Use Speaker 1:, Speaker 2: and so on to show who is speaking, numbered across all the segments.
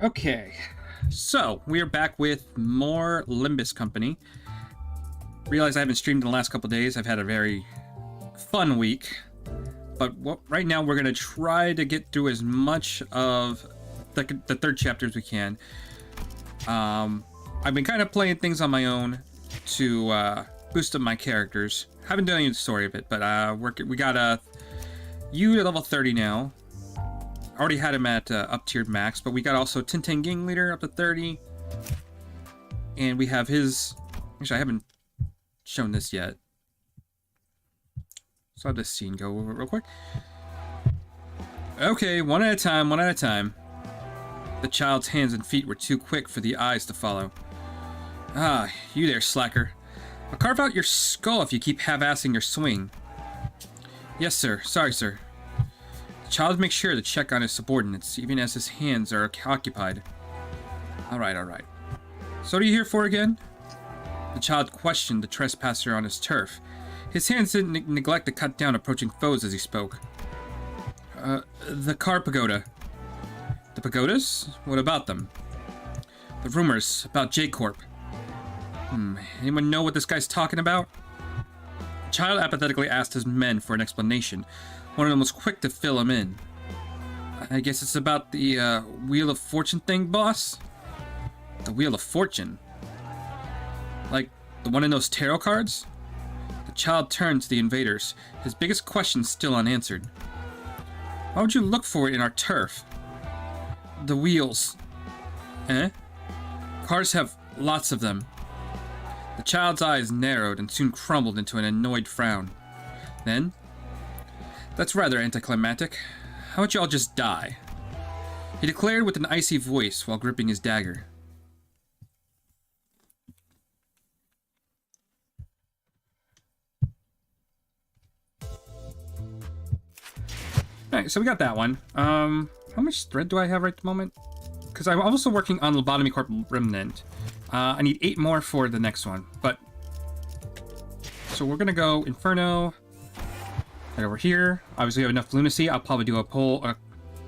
Speaker 1: Okay, so we are back with more Limbus Company. Realize I haven't streamed in the last couple days. I've had a very fun week, but right now we're gonna try to get through as much of the third chapter as we can. I've been kind of playing things on my own to boost up my characters. Haven't done any of the story of it, but we got you to level 30 now. Already had him at up tiered max, but we got also Tintin Gang Leader up to 30, and we have his. Actually, I haven't shown this yet, so I'll have this scene go over it real quick. Okay, one at a time, one at a time. The child's hands and feet were too quick for the eyes to follow. Ah, you there, slacker. I'll carve out your skull if you keep half-assing your swing. Yes, sir. Sorry, sir. The child makes sure to check on his subordinates, even as his hands are occupied. Alright, alright. So what are you here for again? The child questioned the trespasser on his turf. His hands didn't neglect to cut down approaching foes as he spoke. The car pagoda. The pagodas? What about them? The rumors about Corp. Anyone know what this guy's talking about? The child apathetically asked his men for an explanation. One of them was quick to fill him in. I guess it's about the Wheel of Fortune thing, boss? The Wheel of Fortune? Like the one in those tarot cards? The child turned to the invaders, his biggest question still unanswered. Why would you look for it in our turf? The wheels. Eh? Cars have lots of them. The child's eyes narrowed and soon crumbled into an annoyed frown. Then, that's rather anticlimactic. How about y'all just die? He declared with an icy voice while gripping his dagger. Alright, so we got that one. How much thread do I have right at the moment? Because I'm also working on Lobotomy Corp Remnant. I need 8 more for the next one, but... So we're gonna go Inferno... Right over here. Obviously, we have enough lunacy. I'll probably do a poll.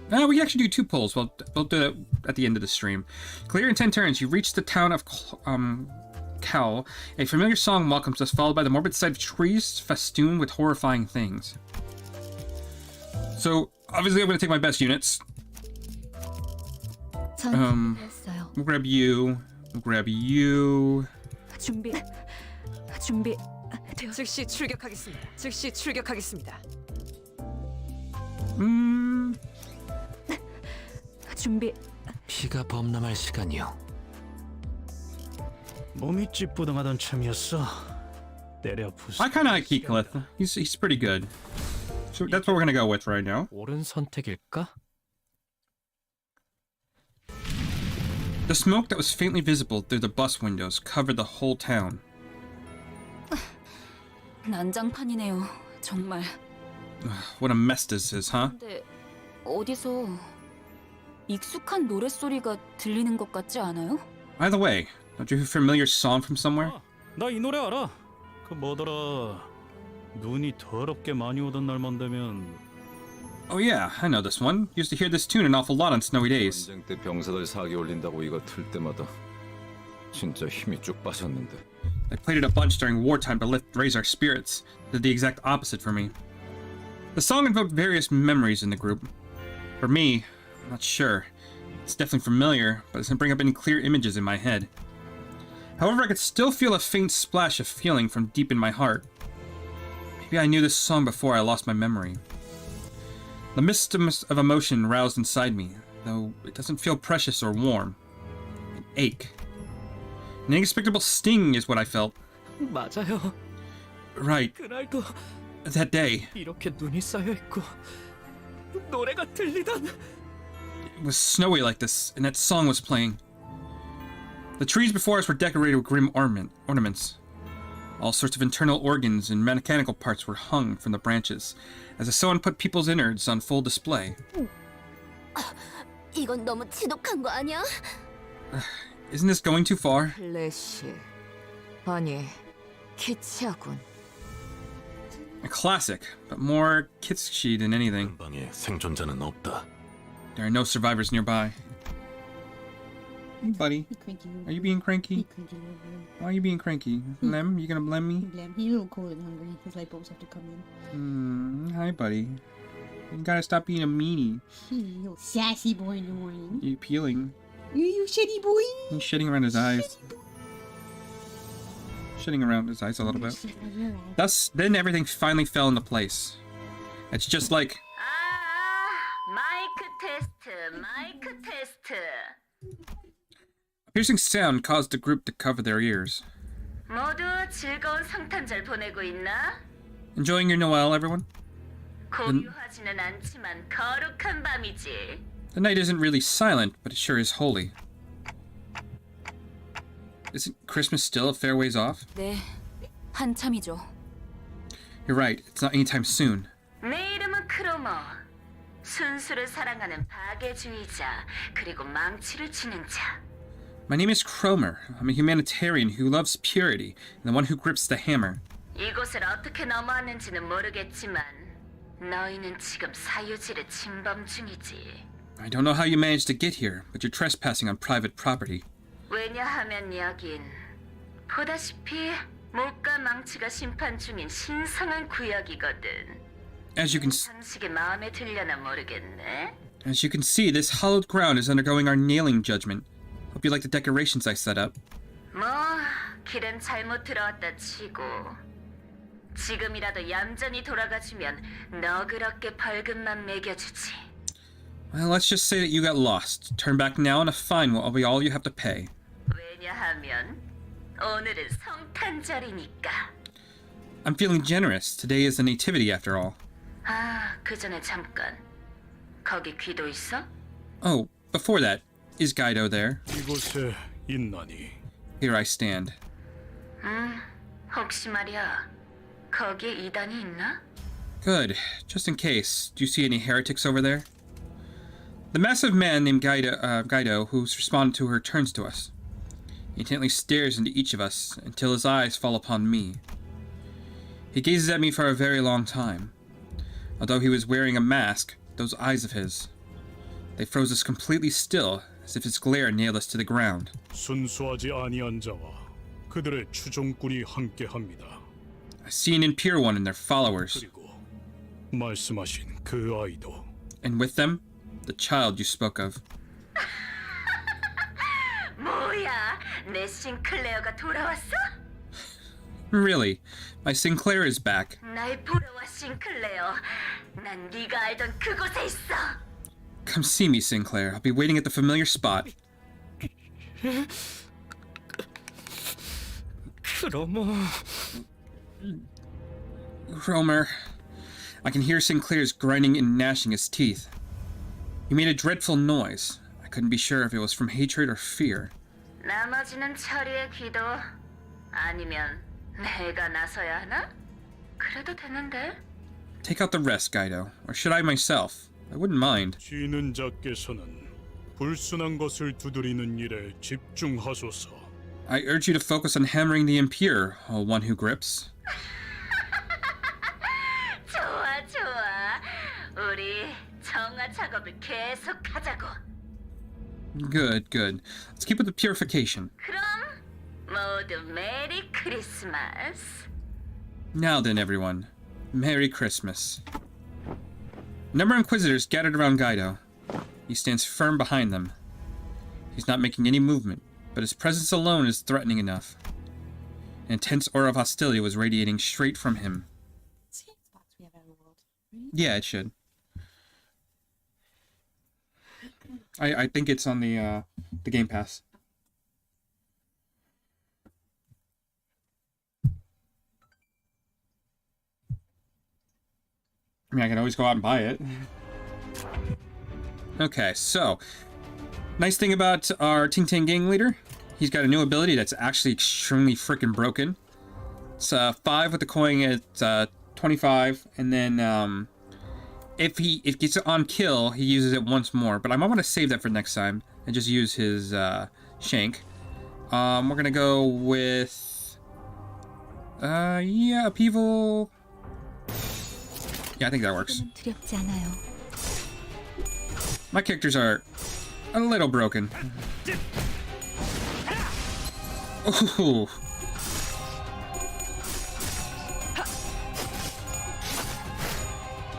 Speaker 1: We can actually do 2 polls. We'll do it at the end of the stream. Clear in 10 turns. You reach the town of Cal. A familiar song welcomes us, followed by the morbid sight of trees festooned with horrifying things. So, obviously, I'm going to take my best units. We'll grab you. We'll grab you.
Speaker 2: 준비. 즉시 출격하겠습니다. 즉시 출격하겠습니다. 준비.
Speaker 3: 피가 범람할 시간이요.
Speaker 4: 몸이 찌뿌둥하던 참이었어. 때려 부숴.
Speaker 1: I kind of like Heathcliff. He's pretty good. So that's what we're gonna go with right now.
Speaker 3: 옳은 선택일까?
Speaker 1: The smoke that was faintly visible through the bus windows covered the whole town.
Speaker 2: 난장판이네요. 정말.
Speaker 1: What a mess this is, huh?
Speaker 2: 근데 어디서 익숙한 노랫소리가 들리는 것 같지 않아요?
Speaker 1: By the way, don't you hear a familiar song from somewhere?
Speaker 4: 나 이 노래 알아. 그 뭐더라. 눈이 더럽게 많이 오던 날만 되면.
Speaker 1: Oh yeah, I know this one. Used to hear this tune an awful lot on snowy days.
Speaker 5: 전쟁 때 병사들 사기 올린다고 이거 틀 때마다 진짜 힘이 쭉 빠졌는데.
Speaker 1: I played it a bunch during wartime to raise our spirits. Did the exact opposite for me. The song invoked various memories in the group. For me, I'm not sure. It's definitely familiar, but it doesn't bring up any clear images in my head. However, I could still feel a faint splash of feeling from deep in my heart. Maybe I knew this song before I lost my memory. The mist of emotion roused inside me, though it doesn't feel precious or warm. An ache. An inexplicable sting is what I felt.
Speaker 3: 맞아요.
Speaker 1: Right.
Speaker 3: 그날도
Speaker 1: That day.
Speaker 3: 이렇게 눈이 쌓여 있고 노래가 들리던.
Speaker 1: It was snowy like this, and that song was playing. The trees before us were decorated with grim ornaments. All sorts of internal organs and mechanical parts were hung from the branches, as if someone put people's innards on full display.
Speaker 2: 이건 너무 지독한 거 아니야?
Speaker 1: Isn't this going too far?
Speaker 2: 클래식. 아니, 키치하군.
Speaker 1: A classic, but more kitschy than anything.
Speaker 5: 방에 생존자는 없다.
Speaker 1: There are no survivors nearby. Hey, buddy.
Speaker 6: He cranky little
Speaker 1: Are you
Speaker 6: boy.
Speaker 1: being
Speaker 6: He
Speaker 1: cranky?
Speaker 6: cranky little boy.
Speaker 1: Why are you being cranky? Lem, you gonna blem me?
Speaker 6: Blam. He's a little cold and hungry. His light bulbs have to come in.
Speaker 1: Hi, buddy. You gotta stop being a meanie.
Speaker 6: He little sassy boy in the morning.
Speaker 1: You peeling.
Speaker 6: You shitty boy.
Speaker 1: He's shitting around his eyes. Shitting around his eyes a little bit. Then everything finally fell into place. It's just like,
Speaker 2: 마이크 테스트.
Speaker 1: a piercing sound caused the group to cover their ears.
Speaker 2: 모두 즐거운 성탄절 보내고 있나?
Speaker 1: Enjoying your Noel, everyone?
Speaker 2: 고요하지는 않지만 거룩한 밤이지.
Speaker 1: The night isn't really silent, but it sure is holy. Isn't Christmas still a fair ways off?
Speaker 2: 네, 한참이죠.
Speaker 1: You're right, it's not anytime soon.
Speaker 2: 내 이름은 크로머. 순수를 사랑하는 파괴주의자, 그리고 망치를 치는 자.
Speaker 1: My name is Cromer. I'm a humanitarian who loves purity, and the one who grips the hammer.
Speaker 2: 이곳을 어떻게 넘어왔는지는 모르겠지만 너희는 지금 사유지를 침범 중이지.
Speaker 1: I don't know how you managed to get here, but you're trespassing on private property.
Speaker 2: 왜냐하면 여긴 보다시피 목과 망치가 심판 중인 신성한 구역이거든.
Speaker 1: As you can
Speaker 2: 상식이 마음에 들려나 모르겠네.
Speaker 1: see, this hallowed ground is undergoing our nailing judgment. Hope you like the decorations I set up.
Speaker 2: 뭐 길은 잘못 들어왔다 치고 지금이라도 얌전히 돌아가주면 너그럽게 벌금만 매겨주지.
Speaker 1: Well, let's just say that you got lost. Turn back now and a fine will be all you have to pay.
Speaker 2: 왜냐하면 오늘은 성탄절이니까.
Speaker 1: I'm feeling generous. Today is the nativity after all.
Speaker 2: 아, 그 전에 잠깐. 거기 귀도 있어?
Speaker 1: Oh, before that, is Guido there?
Speaker 4: 이곳에 있나니?
Speaker 1: Here I stand.
Speaker 2: 혹시 말이야. 거기에 이단이 있나?
Speaker 1: Good. Just in case, do you see any heretics over there? The massive man named Guido, who's responded to her, turns to us. He intently stares into each of us until his eyes fall upon me. He gazes at me for a very long time. Although he was wearing a mask, those eyes of his, they froze us completely still, as if his glare nailed us to the ground.
Speaker 4: 순수하지 아니한 자와 그들의 추종꾼이 함께합니다.
Speaker 1: I see an impure one and their followers,
Speaker 4: 그리고 말씀하신 그 아이도
Speaker 1: and with them, the child you spoke of.
Speaker 2: 뭐야, 내 싱클레어가 돌아왔어?
Speaker 1: Really, my Sinclair is back.
Speaker 2: 날 보러 와, 싱클레어. 난 네가 알던 그곳에 있어.
Speaker 1: Come see me, Sinclair. I'll be waiting at the familiar spot.
Speaker 3: 그러면
Speaker 1: Cromer. I can hear Sinclair's grinding and gnashing his teeth. He made a dreadful noise. I couldn't be sure if it was from hatred or fear.
Speaker 2: 나머지는 처리의 기도 아니면 내가 나서야 하나? 그래도 되는데.
Speaker 1: Take out the rest, Guido. Or should I myself? I wouldn't mind.
Speaker 4: 쥐는 자께서는 불순한 것을 두드리는 일에 집중하소서.
Speaker 1: I urge you to focus on hammering the impure, O one who grips.
Speaker 2: 좋아, 좋아. 우리 정화 작업을 계속하자고.
Speaker 1: Good, good. Let's keep with the purification.
Speaker 2: 그럼 모두 메리 크리스마스.
Speaker 1: Now then, everyone. Merry Christmas. A number of inquisitors gathered around Guido. He stands firm behind them. He's not making any movement, but his presence alone is threatening enough. An intense aura of hostility was radiating straight from him.
Speaker 6: Xbox we have every world. Right?
Speaker 1: Yeah, it should. I think it's on the Game Pass. I mean, I can always go out and buy it. Okay, so nice thing about our Ting Tang gang leader, he's got a new ability that's actually extremely freaking broken. It's 5 with the coin at 25, and then if it gets it on kill, he uses it once more. But I might want to save that for next time and just use his shank. We're gonna go with yeah, upheaval. Yeah, I think that works.
Speaker 2: 두렵지 않아요.
Speaker 1: My characters are a little broken. Ooh.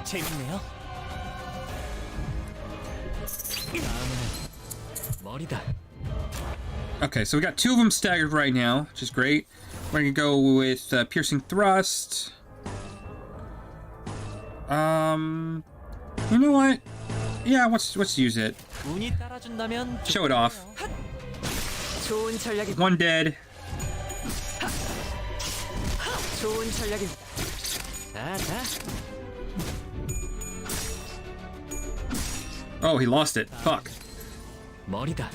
Speaker 3: 재밌네요. 다음은 머리다.
Speaker 1: Okay, so we got 2 of them staggered right now, which is great. We're gonna go with piercing thrust. You know what? Yeah, let's use it.
Speaker 3: 운이 따라준다면
Speaker 1: Show it off.
Speaker 3: 좋은 전략이
Speaker 1: 1 dead.
Speaker 3: 좋은 전략이. 자.
Speaker 1: Oh, he lost it. Fuck.
Speaker 3: 머리다.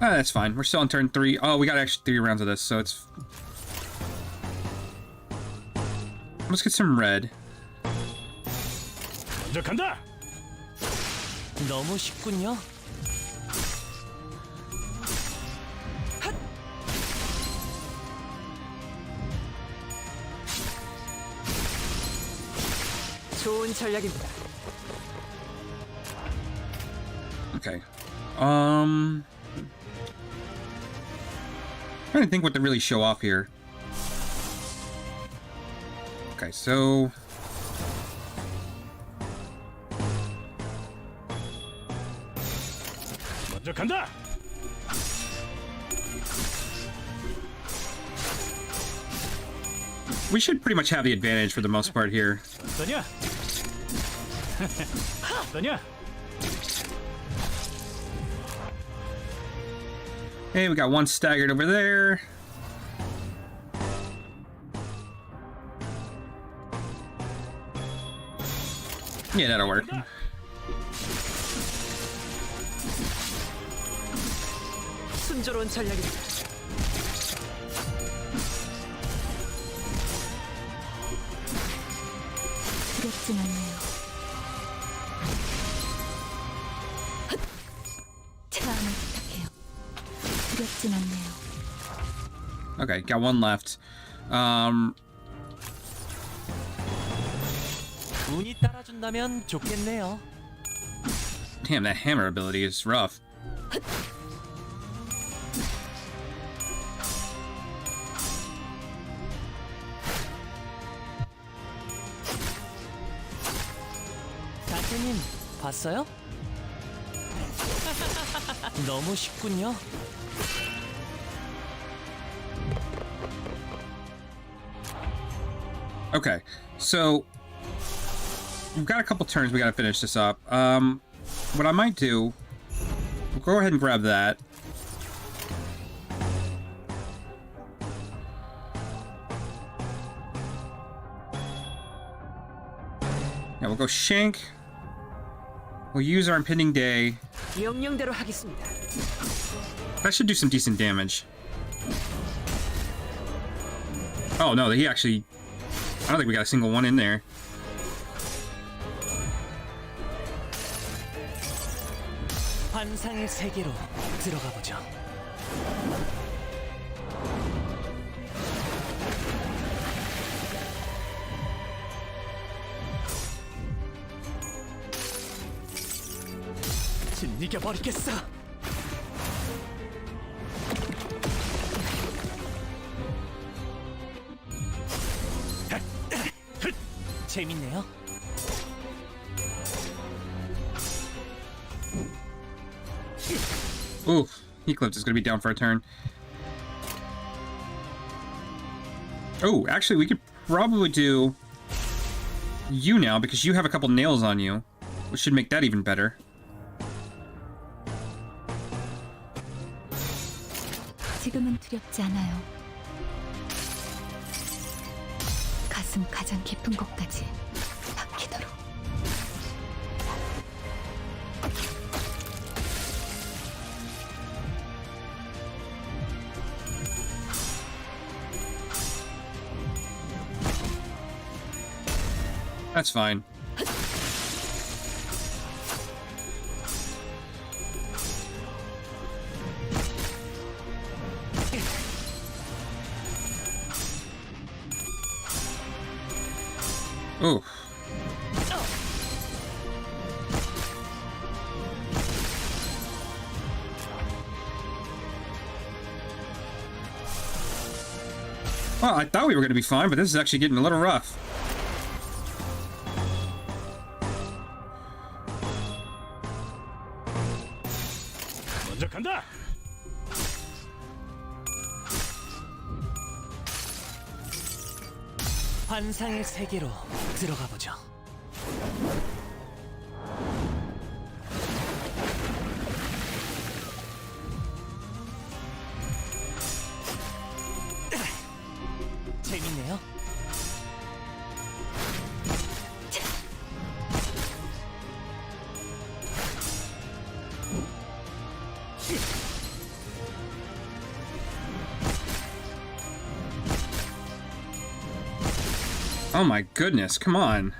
Speaker 1: Ah, that's fine. We're still on turn 3. Oh, we got actually 3 rounds of this, so it's... Let's get some red.
Speaker 4: 먼저 간다.
Speaker 3: 너무 쉽군요. 좋은 전략입니다.
Speaker 1: Okay. Trying to think what to really show off here. Okay, so...
Speaker 4: 먼저 간다.
Speaker 1: We should pretty much have the advantage for the most part here.
Speaker 4: 어떠냐? 어떠냐?
Speaker 1: Hey, we got 1 staggered over there. Yeah, that'll work.
Speaker 3: 순조로운 전략입니다.
Speaker 7: 두렵진 않네요. 다음을 부탁해요. 두렵진 않네요.
Speaker 1: Okay, got 1 left.
Speaker 3: 운이 따라준다면 좋겠네요.
Speaker 1: Damn, that hammer ability is rough.
Speaker 3: 다트님 봤어요? 너무 쉽군요.
Speaker 1: Okay, so we've got a couple turns. We gotta finish this up. What I might do, we'll go ahead and grab that. Yeah, we'll go shank. We'll use our impending day.
Speaker 3: 명령대로 하겠습니다.
Speaker 1: That should do some decent damage. Oh no, he actually... I don't think we got a single one in there.
Speaker 3: 환상의 세계로 들어가 보죠. 진이겨 버리겠어. 재밌네요.
Speaker 1: Ooh, Eclipse is going to be down for a turn. Oh, actually, we could probably do you now because you have a couple nails on you, which should make that even better.
Speaker 7: 지금은 두렵지 않아요. 가슴 가장 깊은 곳까지 박히도록.
Speaker 1: That's fine. Ooh. Well, I thought we were going to be fine, but this is actually getting a little rough.
Speaker 4: 먼저 간다.
Speaker 3: 환상의 세계로 들어가 보죠. 재밌네요.
Speaker 1: Oh my goodness, come on.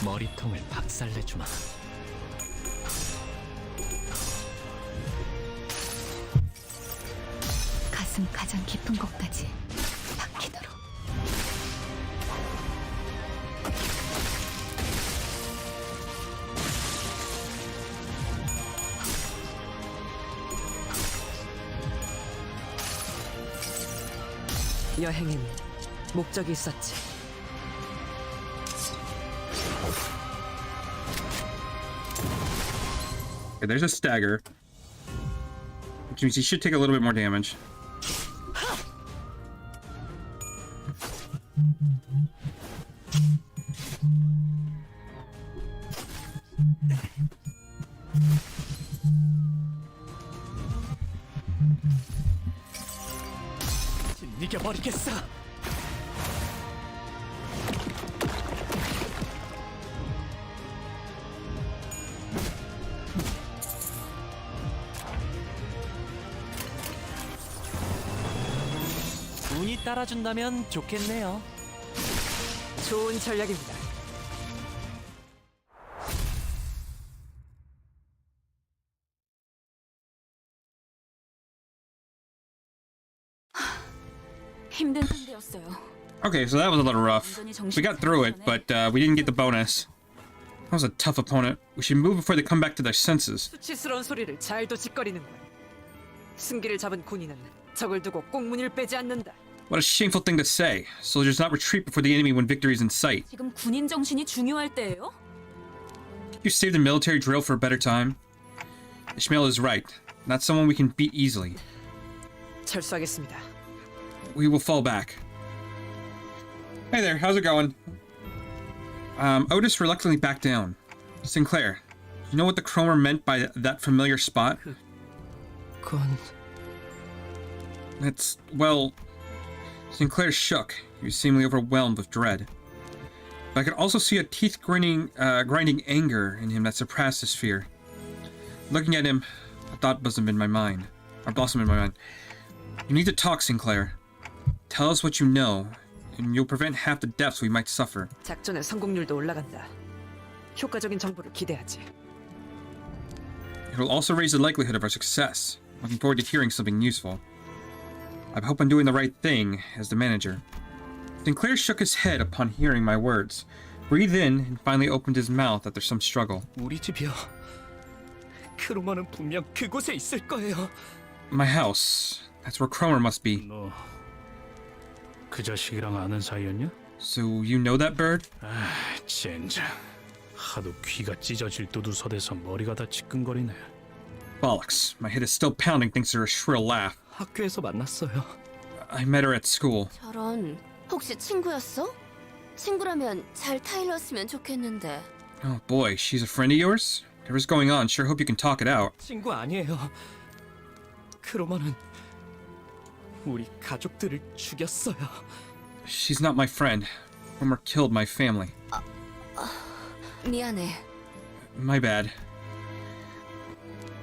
Speaker 3: 머리통을 박살내주마.
Speaker 7: 가슴 가장 깊은 곳까지 박히도록.
Speaker 8: 여행엔 목적이 있었지.
Speaker 1: Okay, there's a stagger, which means he should take a little bit more damage.
Speaker 3: 이겨버리겠어. 운이 따라준다면 좋겠네요.
Speaker 8: 좋은 전략입니다.
Speaker 7: 힘든 상대였어요.
Speaker 1: Okay, so that was a little rough. We got through it, but we didn't get the bonus. That was a tough opponent. We should move before they come back to their senses.
Speaker 8: 수치스러운 소리를 잘도 짓거리는군. 승기를 잡은 군인은 적을 두고 꽁무니를 빼지 않는다.
Speaker 1: What a shameful thing to say. Soldiers not retreat before the enemy when victory is in sight.
Speaker 7: 지금 군인 정신이 중요할 때예요?
Speaker 1: You save the military drill for a better time? Ishmael is right. Not someone we can beat easily.
Speaker 8: 철수하겠습니다.
Speaker 1: We will fall back. Hey there, how's it going? Otis reluctantly backed down. Sinclair, you know what the Cromer meant by that familiar spot?
Speaker 8: 건
Speaker 1: It's, well... Sinclair shook. He was seemingly overwhelmed with dread. But I could also see a grinding anger in him that surpassed his fear. Looking at him, a thought blossomed in my mind. You need to talk, Sinclair. Tell us what you know, and you'll prevent half the deaths we might suffer.
Speaker 8: 작전의 성공률도 올라간다. 효과적인 정보를 기대하지.
Speaker 1: It will also raise the likelihood of our success. Looking forward to hearing something useful. I hope I'm doing the right thing as the manager. Sinclair shook his head upon hearing my words, breathed in, and finally opened his mouth after some struggle.
Speaker 3: 우리 집이요. 크루머는 분명 그곳에 있을 거예요.
Speaker 1: My house. That's where Cromer must be.
Speaker 4: 너 그 자식이랑 아는 사이였냐?
Speaker 1: So you know that bird?
Speaker 4: 아, 젠장. 하도 귀가 찢어질 듯우서대서 머리가 다 지끈거리네.
Speaker 1: Bollocks. My head is still pounding thanks to her shrill laugh.
Speaker 3: 학교에서 만났어요.
Speaker 1: I met her at school.
Speaker 2: 저런, 혹시 친구였어? 친구라면 잘 타일렀으면 좋겠는데.
Speaker 1: Oh boy, she's a friend of yours? Whatever's going on, sure hope you can talk it out.
Speaker 3: 친구 아니에요. 크루머는 우리 가족들을 죽였어요.
Speaker 1: She's not my friend. Cromer killed my family.
Speaker 2: 미안해.
Speaker 1: My bad.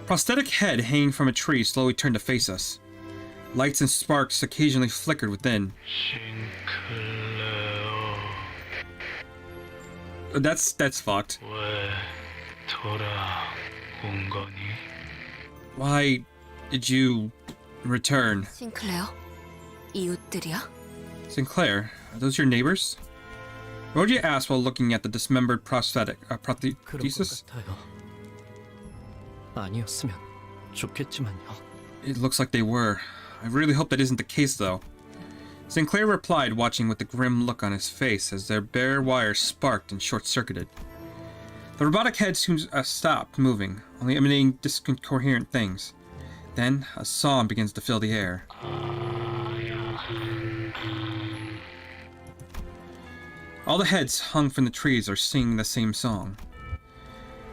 Speaker 1: Prosthetic head hanging from a tree slowly turned to face us. Lights and sparks occasionally flickered within. That's fucked.
Speaker 4: 왜 돌아온 거니?
Speaker 1: Why did you return?
Speaker 2: 싱클레어,
Speaker 7: 이웃들이야?
Speaker 1: Sinclair, are those your neighbors? What would you ask while looking at the dismembered
Speaker 3: 그럴 것
Speaker 1: prosthesis?
Speaker 3: 같아요. 아니었으면 좋겠지만요.
Speaker 1: It looks like they were. I really hope that isn't the case, though. Sinclair replied, watching with a grim look on his face as their bare wires sparked and short-circuited. The robotic head soon stopped moving, only emitting discoherent things. Then, a song begins to fill the air. All the heads hung from the trees are singing the same song.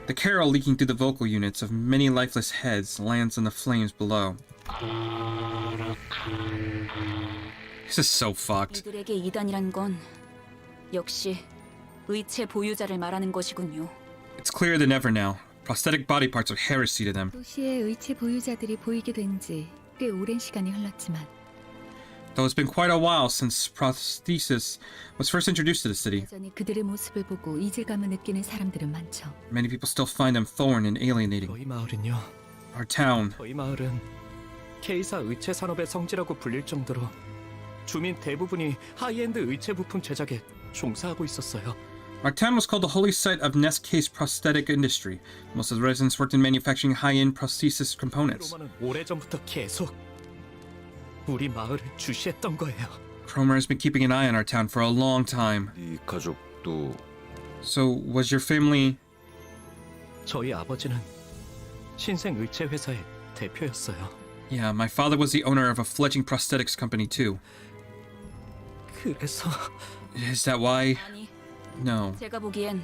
Speaker 1: The carol leaking through the vocal units of many lifeless heads lands on the flames below. This is so fucked.
Speaker 7: 이들에게 이단이란 건 역시 의체 보유자를 말하는 것이군요.
Speaker 1: It's clearer than ever now. Prosthetic body parts are heresy to them.
Speaker 7: 도시의 의체 보유자들이 보이게 된 지 꽤 오랜 시간이 흘렀지만
Speaker 1: Though it's been quite a while since prosthesis was first introduced to the city,
Speaker 7: 여전히 그들의 모습을 보고 이질감을 느끼는 사람들은 많죠.
Speaker 1: many people still find them foreign and alienating.
Speaker 3: 저희 마을은요.
Speaker 1: Our town,
Speaker 3: 저희 마을은 K사 의체 산업의 성지라고 불릴 정도로 주민 대부분이 하이엔드 의체 부품 제작에 종사하고 있었어요.
Speaker 1: our town was called the holy site of Nest Case prosthetic industry. Most of the residents worked in manufacturing high-end prosthesis components.
Speaker 3: 로마는 오래전부터 계속 우리 마을을 주시했던 거예요.
Speaker 1: Cromer has been keeping an eye on our town for a long time.
Speaker 5: 네 가족도
Speaker 1: So, was your family...
Speaker 3: 저희 아버지는 신생 의체 회사의 대표였어요.
Speaker 1: Yeah, my father was the owner of a fledgling prosthetics company too.
Speaker 3: 그래서
Speaker 1: Is that why?
Speaker 7: 아니,
Speaker 1: No.
Speaker 7: 제가 보기엔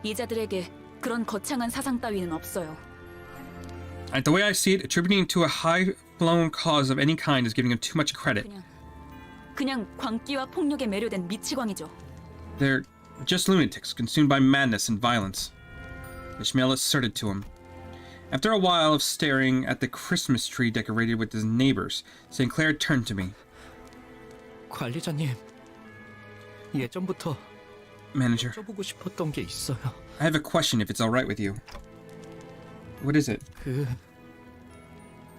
Speaker 7: 이자들에게 그런 거창한 사상 따위는 없어요.
Speaker 1: And the way I see it, attributing to a high-blown cause of any kind is giving them too much credit.
Speaker 7: 그냥 광기와 폭력에 매료된 미치광이죠.
Speaker 1: They're just lunatics, consumed by madness and violence. Ishmael asserted to him. After a while of staring at the Christmas tree decorated with his neighbors, Sinclair turned to me.
Speaker 3: 관리자님, 예전부터
Speaker 1: Manager,
Speaker 3: 여쭤보고 싶었던 게 있어요.
Speaker 1: I have a question if it's alright with you. What is it?
Speaker 3: 그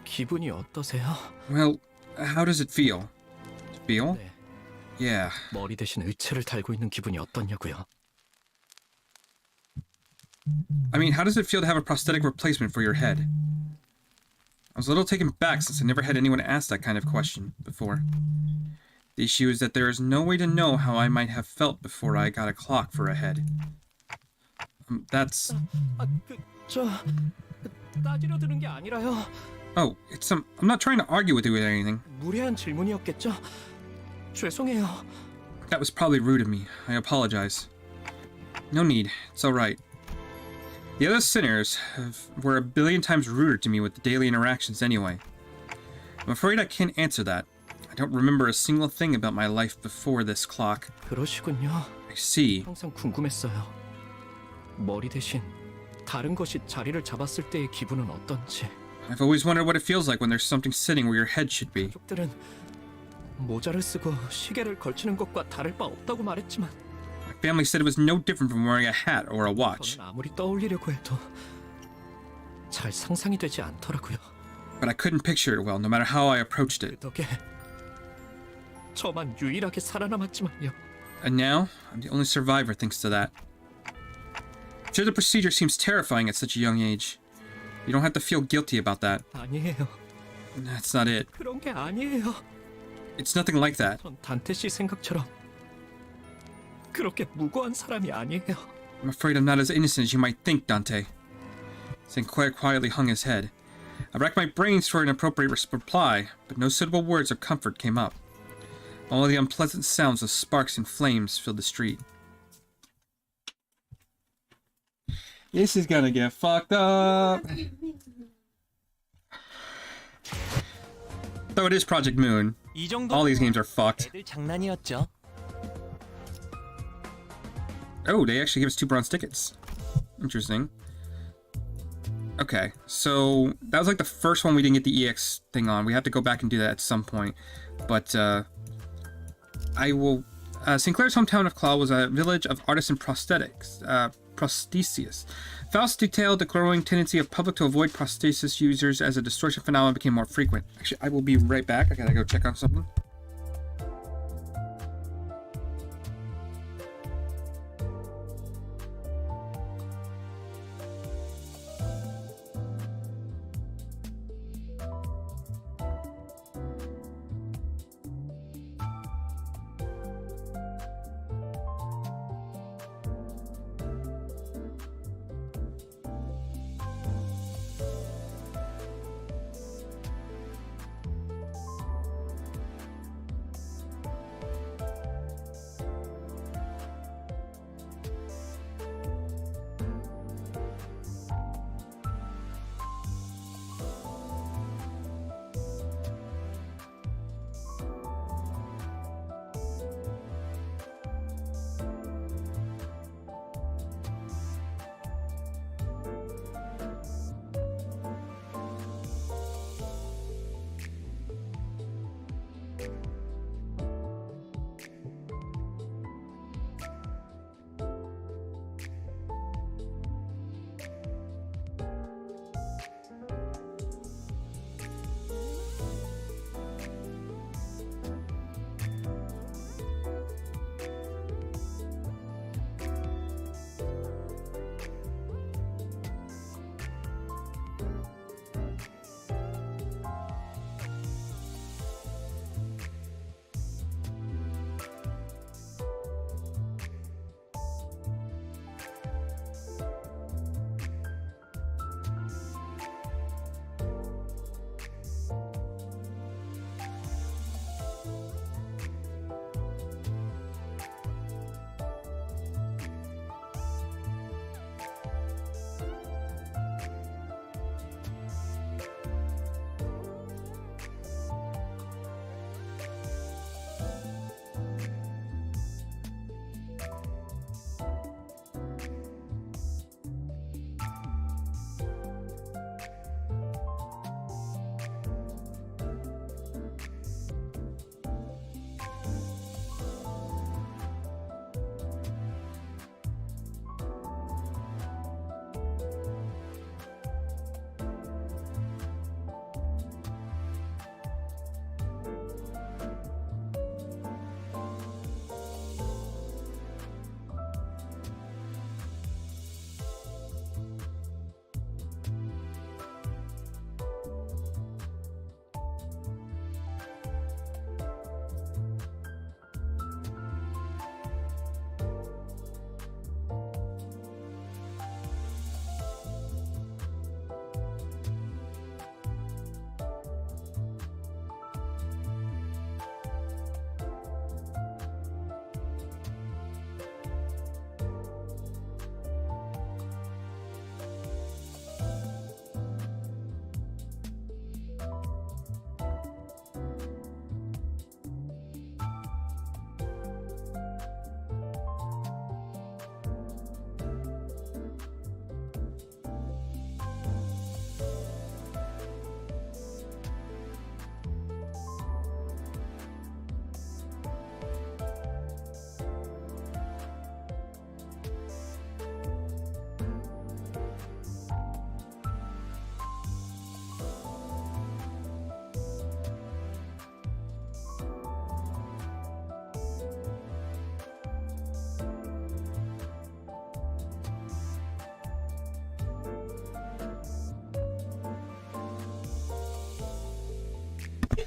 Speaker 3: 기분이 어떠세요?
Speaker 1: Well, how does it feel? Feel?
Speaker 3: 네,
Speaker 1: Yeah.
Speaker 3: 머리 대신 의체를 달고 있는 기분이 어떠냐고요?
Speaker 1: I mean, how does it feel to have a prosthetic replacement for your head? I was a little taken back since I never had anyone ask that kind of question before. The issue is that there is no way to know how I might have felt before I got a clock for a head. That's...
Speaker 3: 따지려 드는 게 아니라요.
Speaker 1: Oh, it's I'm not trying to argue with you with anything.
Speaker 3: 무례한 질문이었겠죠? 죄송해요.
Speaker 1: That was probably rude of me. I apologize. No need. It's alright. The other sinners were a billion times ruder to me with the daily interactions anyway. I'm afraid I can't answer that. I don't remember a single thing about my life before this clock.
Speaker 3: 그러시군요.
Speaker 1: I see.
Speaker 3: 항상 궁금했어요. 머리 대신 다른 것이 자리를 잡았을 때의 기분은 어떤지.
Speaker 1: I've always wondered what it feels like when there's something sitting where your head should be.
Speaker 3: 가족들은 모자를 쓰고 시계를 걸치는 것과 다를 바 없다고 말했지만
Speaker 1: My family said it was no different from wearing a hat or a watch,
Speaker 3: 저는 아무리 떠올리려고 해도 잘 상상이 되지 않더라고요.
Speaker 1: but I couldn't picture it well no matter how I approached it.
Speaker 3: 덕에 저만 유일하게 살아남았지만요.
Speaker 1: And now, I'm the only survivor thanks to that. Sure, the procedure seems terrifying at such a young age. You don't have to feel guilty about that.
Speaker 3: 아니에요.
Speaker 1: That's not it.
Speaker 3: 그런 게 아니에요.
Speaker 1: It's nothing like that.
Speaker 3: 전 단테 씨 생각처럼 그렇게 무고한 사람이 아니에요.
Speaker 1: I'm afraid I'm not as innocent as you might think, Dante. Sinclair quietly hung his head. I racked my brains for an appropriate reply, but no suitable words of comfort came up. Only the unpleasant sounds of sparks and flames filled the street. This is gonna get fucked up. Though it is Project Moon, all these games are fucked.
Speaker 3: 애들 장난이었죠.
Speaker 1: Oh, they actually give us 2 bronze tickets. Interesting. Okay, so that was like the first one we didn't get the EX thing on. We have to go back and do that at some point. But I will... Sinclair's hometown of Claw was a village of artisan prosthetics. Prosthesis. Faust detailed the growing tendency of public to avoid prosthesis users as a distortion phenomenon became more frequent. Actually, I will be right back. I gotta go check on something.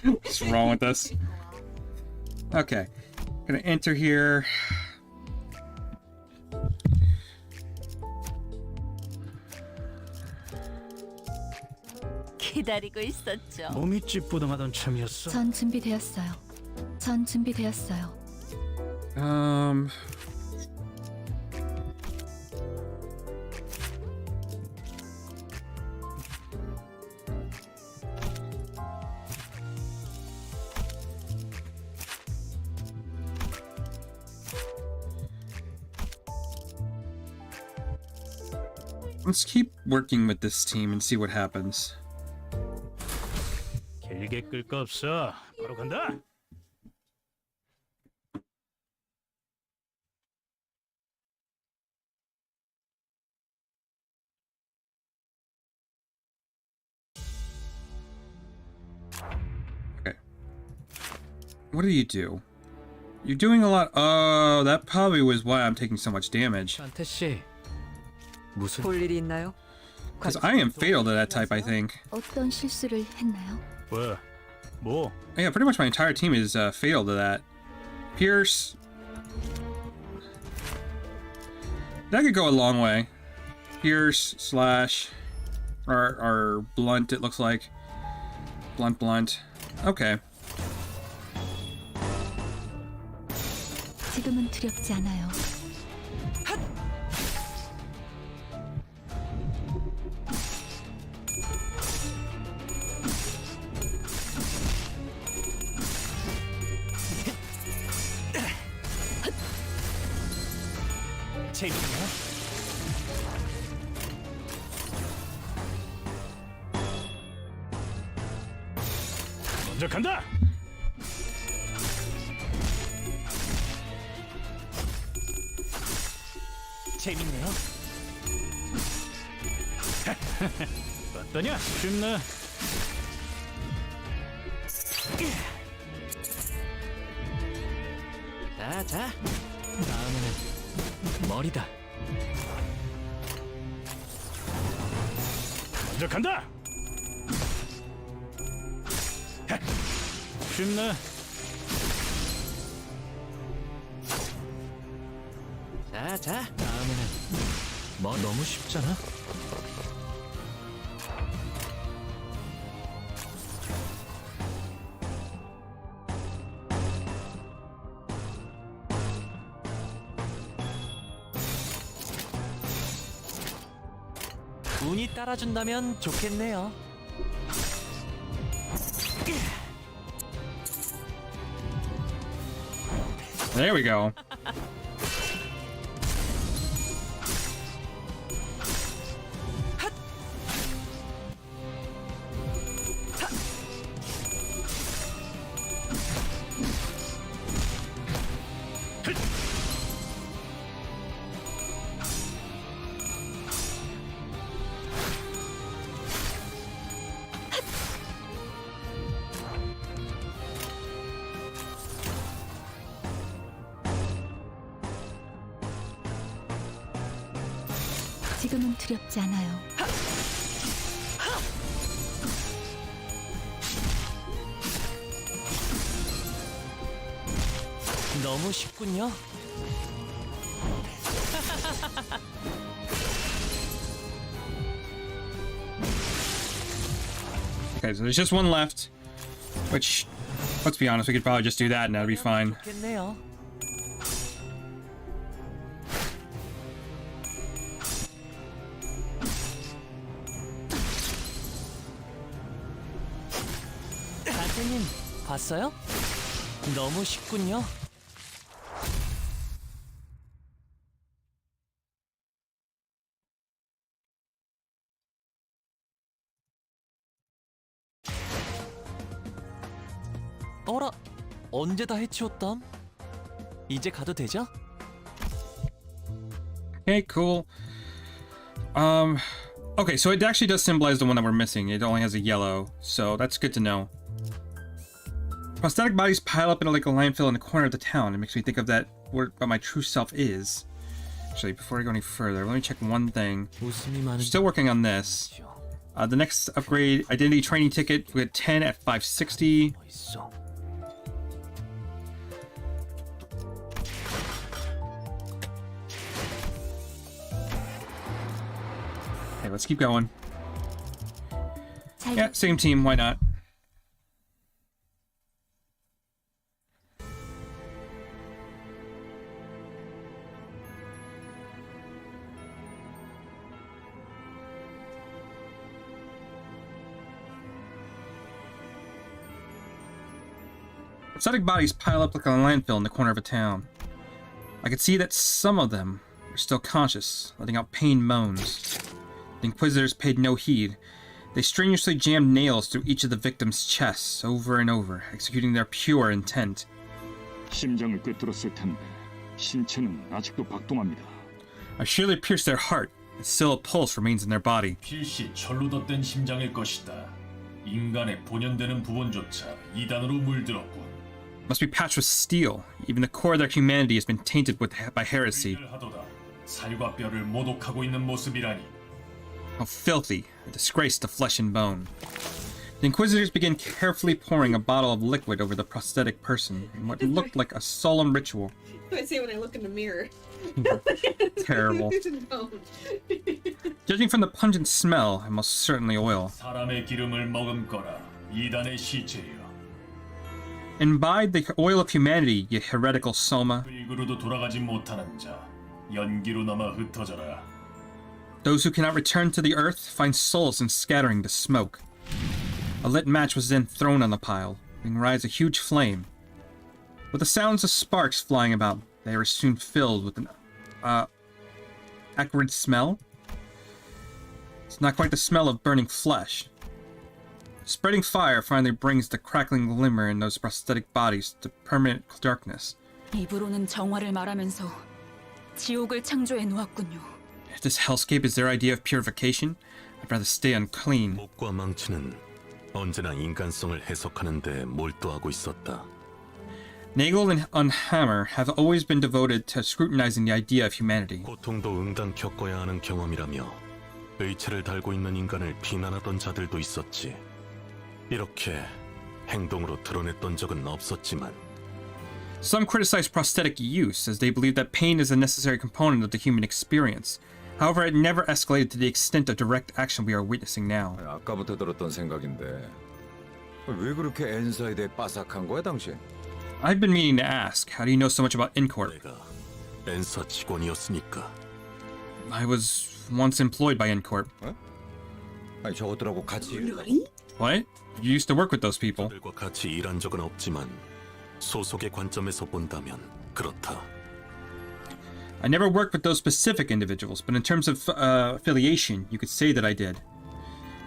Speaker 1: What's wrong with this? Okay. Gonna enter here.
Speaker 2: 기다리고 있었죠.
Speaker 4: 몸이 찌뿌둥하던 참이었어.
Speaker 7: 전 준비되었어요. 전 준비되었어요.
Speaker 1: Let's keep working with this team and see what happens.
Speaker 4: 길게 끌 거 없어. 바로 간다.
Speaker 1: Okay. What do you do? You're doing a lot. Oh, that probably was why I'm taking so much damage.
Speaker 3: 산태 씨, 무슨
Speaker 8: 볼 일이 있나요?
Speaker 1: Because I am fatal to that type, I think.
Speaker 7: 어떤 실수를 했나요?
Speaker 4: 왜? 뭐?
Speaker 1: Yeah, pretty much my entire team is fatal to that. Pierce. That could go a long way. Pierce slash or blunt, it looks like. Blunt. Okay.
Speaker 7: 지금은 두렵지 않아요.
Speaker 3: 재밌냐?
Speaker 4: 먼저 간다.
Speaker 3: 재밌네요.
Speaker 4: 어떠냐? 쉽네.
Speaker 3: 자, 다음에는 머리다.
Speaker 4: 먼저 간다. 쉽네.
Speaker 3: 자, 다음에는 뭐 너무 쉽잖아. 운이 따라준다면 좋겠네요.
Speaker 1: There we go.
Speaker 7: 지금은 두렵지 않아요.
Speaker 3: 너무 쉽군요.
Speaker 1: Okay, so there's just one left. Which, let's be honest, we could probably just do that and that'll be fine.
Speaker 3: 좋겠네요. 선생님, 봤어요? 너무 쉽군요. 어라, 언제 다 해치웠담? 이제 가도 되죠?
Speaker 1: Okay, cool. Okay, so it actually does symbolize the one that we're missing. It only has a yellow, so that's good to know. Prosthetic bodies pile up in like a landfill in the corner of the town. It makes me think of that what my true self is. Actually, before I go any further, let me check one thing.
Speaker 3: 웃음이 많은
Speaker 1: Still working on this. The next upgrade, identity training ticket, we get 10 at 560. Okay, let's keep going. Yeah, same team, why not? Prosthetic bodies pile up like a landfill in the corner of a town. I could see that some of them were still conscious, letting out pained moans. The Inquisitors paid no heed. They strenuously jammed nails through each of the victims' chests over and over, executing their pure intent.
Speaker 9: 심장을 꿰뚫었을 텐데 신체는 아직도 박동합니다.
Speaker 1: I surely pierced their heart, and still a pulse remains in their body.
Speaker 10: 필시 철로 덧댄 심장일 것이다. 인간의 본연되는 부분조차 이단으로 물들었군.
Speaker 1: Must be patched with steel. Even the core of their humanity has been tainted by heresy.
Speaker 10: 살과 뼈를 모독하고 있는 모습이라니.
Speaker 1: How filthy, a disgrace to flesh and bone. The Inquisitors began carefully pouring a bottle of liquid over the prosthetic person in what looked like a solemn ritual.
Speaker 6: I say when I look in the mirror.
Speaker 1: Terrible. Judging from the pungent smell, it most certainly oil.
Speaker 10: 사람의 기름을 머금거라. 이단의 시체여.
Speaker 1: Imbibe the oil of humanity, you heretical soma.
Speaker 10: 일그루도 돌아가지 못하는 자, 연기로 남아 흩어져라.
Speaker 1: Those who cannot return to the earth find solace in scattering the smoke. A lit match was then thrown on the pile, giving rise a huge flame. With the sounds of sparks flying about, they were soon filled with an acrid smell. It's not quite the smell of burning flesh. Spreading fire finally brings the crackling glimmer in those prosthetic bodies to permanent darkness.
Speaker 7: 입으로는 정화를 말하면서 지옥을 창조해 놓았군요.
Speaker 1: If this hellscape is their idea of purification, I'd rather stay unclean.
Speaker 11: 목과 망치는 언제나 인간성을 해석하는 데 몰두하고 있었다.
Speaker 1: Nagel and Hammer have always been devoted to scrutinizing the idea of humanity.
Speaker 11: 고통도 응당 겪어야 하는 경험이라며 의체를 달고 있는 인간을 비난하던 자들도 있었지. 이렇게 행동으로 드러냈던 적은 없었지만
Speaker 1: Some criticize prosthetic use, as they believe that pain is a necessary component of the human experience. However, it never escalated to the extent of direct action we are witnessing now.
Speaker 5: 아까부터 들었던 생각인데 왜 그렇게 엔사에 대해 빠삭한 거야 당신?
Speaker 1: I've been meaning to ask, how do you know so much about Corp?
Speaker 11: 내가 엔사 직원이었으니까.
Speaker 1: I was once employed by Corp.
Speaker 5: 아니 저것들하고 같이
Speaker 1: What? You used to work with those people.
Speaker 11: 그들과 같이 일한 적은 없지만 소속의 관점에서 본다면 그렇다.
Speaker 1: I never worked with those specific individuals, but in terms of affiliation, you could say that I did.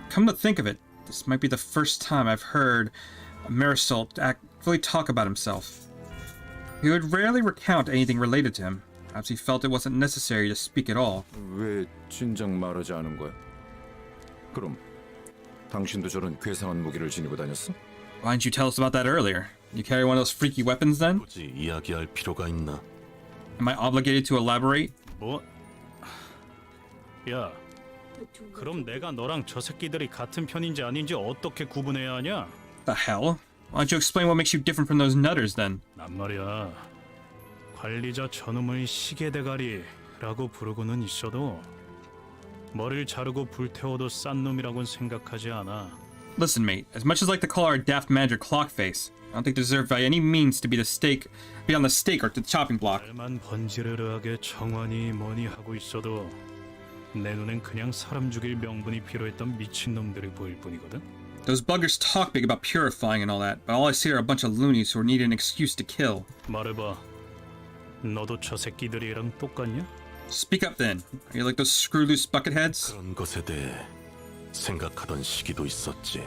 Speaker 1: Come to think of it, this might be the first time I've heard Marisol fully talk about himself. He would rarely recount anything related to him. Perhaps he felt it wasn't necessary to speak at all.
Speaker 5: 왜 진작 말하지 않은 거야? 그럼 당신도 저런 괴상한 무기를 지니고 다녔어?
Speaker 1: Why didn't you tell us about that earlier? You carry one of those freaky weapons then?
Speaker 11: 굳이 이야기할 필요가 있나?
Speaker 1: Am I obligated to elaborate?
Speaker 4: 뭐? 야, 그럼 내가 너랑 저 새끼들이 같은 편인지 아닌지 어떻게 구분해야 하냐?
Speaker 1: The hell? Why don't you explain what makes you different from those nutters then?
Speaker 4: 난 말이야, 관리자 저놈을 시계대가리라고 부르고는 있어도 머리를 자르고 불태워도 싼 놈이라고는 생각하지 않아.
Speaker 1: Listen, mate, as much as I like to call our daft manager Clockface, I don't think they deserve by any means to be on the stake or the chopping block.
Speaker 4: 말만 번지르르하게 정환이 뭐니 하고 있어도 내 눈엔 그냥 사람 죽일 명분이 필요했던 미친놈들이 보일 뿐이거든.
Speaker 1: Those buggers talk big about purifying and all that, but all I see are a bunch of loonies who need an excuse to kill.
Speaker 4: 말해봐, 너도 저 새끼들이랑 똑같냐?
Speaker 1: Speak up then. Are you like those screw-loose bucketheads?
Speaker 11: 그런 것에 대해 생각하던 시기도 있었지.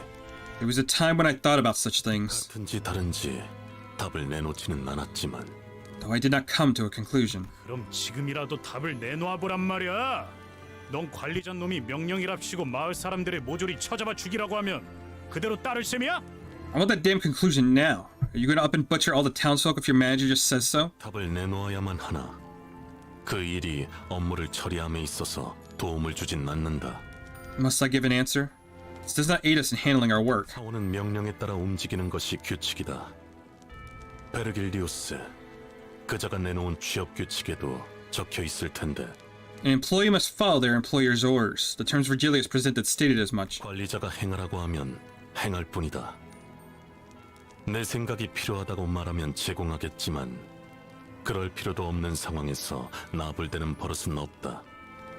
Speaker 1: There was a time when I thought about such things,
Speaker 11: 같은지 다른지 답을 내놓지는 않았지만
Speaker 1: though I did not come to a conclusion.
Speaker 4: 그럼 지금이라도 답을 내놓아보란 말이야. 넌 관리자 놈이 명령이랍시고 마을 사람들의 모조리 쳐잡아 죽이라고 하면 그대로 따를 셈이야?
Speaker 1: I want that damn conclusion now. Are you gonna up and butcher all the townsfolk if your manager just says so?
Speaker 11: 답을 내놓아야만 하나. 그 일이 업무를 처리함에 있어서 도움을 주진 않는다.
Speaker 1: Must I give an answer? This does not aid us in handling our work.
Speaker 11: 사원은 명령에 따라 움직이는 것이 규칙이다. 베르길리우스, 그자가 내놓은 취업 규칙에도 적혀 있을 텐데.
Speaker 1: An employee must follow their employer's orders. The terms Virgilius presented stated as much.
Speaker 11: 관리자가 행하라고 하면 행할 뿐이다. 내 생각이 필요하다고 말하면 제공하겠지만 그럴 필요도 없는 상황에서 나불대는 버릇은 없다.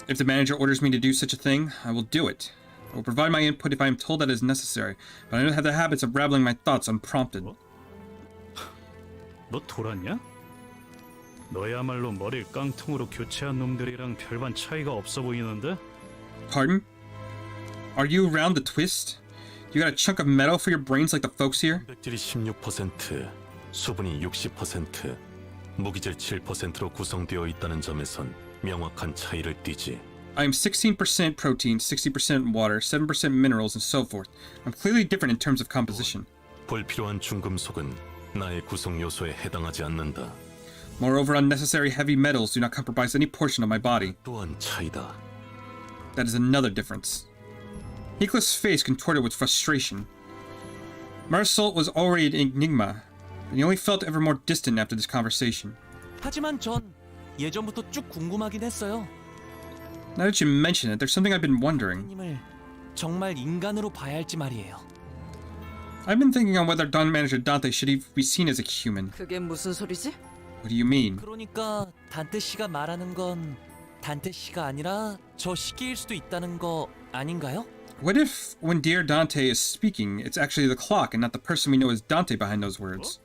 Speaker 1: If the manager orders me to do such a thing, I will do it. I will provide my input if I am told that it is necessary, but I don't have the habits of rattling my thoughts unprompted.
Speaker 4: 너 돌았냐? 너야말로 머리를 깡통으로 교체한 놈들이랑 별반 차이가 없어 보이는데?
Speaker 1: Pardon? Are you around the twist? You got a chunk of metal for your brains like the folks here?
Speaker 11: 단백질이 16%, 수분이 60%, 무기질 7%로 구성되어 있다는 점에선 명확한 차이를 띠지.
Speaker 1: I am 16% protein, 60% water, 7% minerals, and so forth. I'm clearly different in terms of composition.
Speaker 11: 불필요한 중금속은 나의 구성 요소에 해당하지 않는다.
Speaker 1: Moreover, unnecessary heavy metals do not compromise any portion of my body.
Speaker 11: 또한 차이다.
Speaker 1: That is another difference. Heathcliff's face contorted with frustration. Marisol was already an enigma, and he only felt ever more distant after this conversation.
Speaker 3: 하지만 전 예전부터 쭉 궁금하긴 했어요.
Speaker 1: Now that you mention it, there's something I've been wondering.
Speaker 3: 님을 정말 인간으로 봐야 할지 말이에요.
Speaker 1: I've been thinking on whether Don Manager Dante should even be seen as a human.
Speaker 8: 그게 무슨 소리지?
Speaker 1: What do you mean?
Speaker 3: 그러니까 단테 씨가 말하는 건 단테 씨가 아니라 저 시계일 수도 있다는 거 아닌가요?
Speaker 1: What if, when dear Dante is speaking, it's actually the clock and not the person we know as Dante behind those words?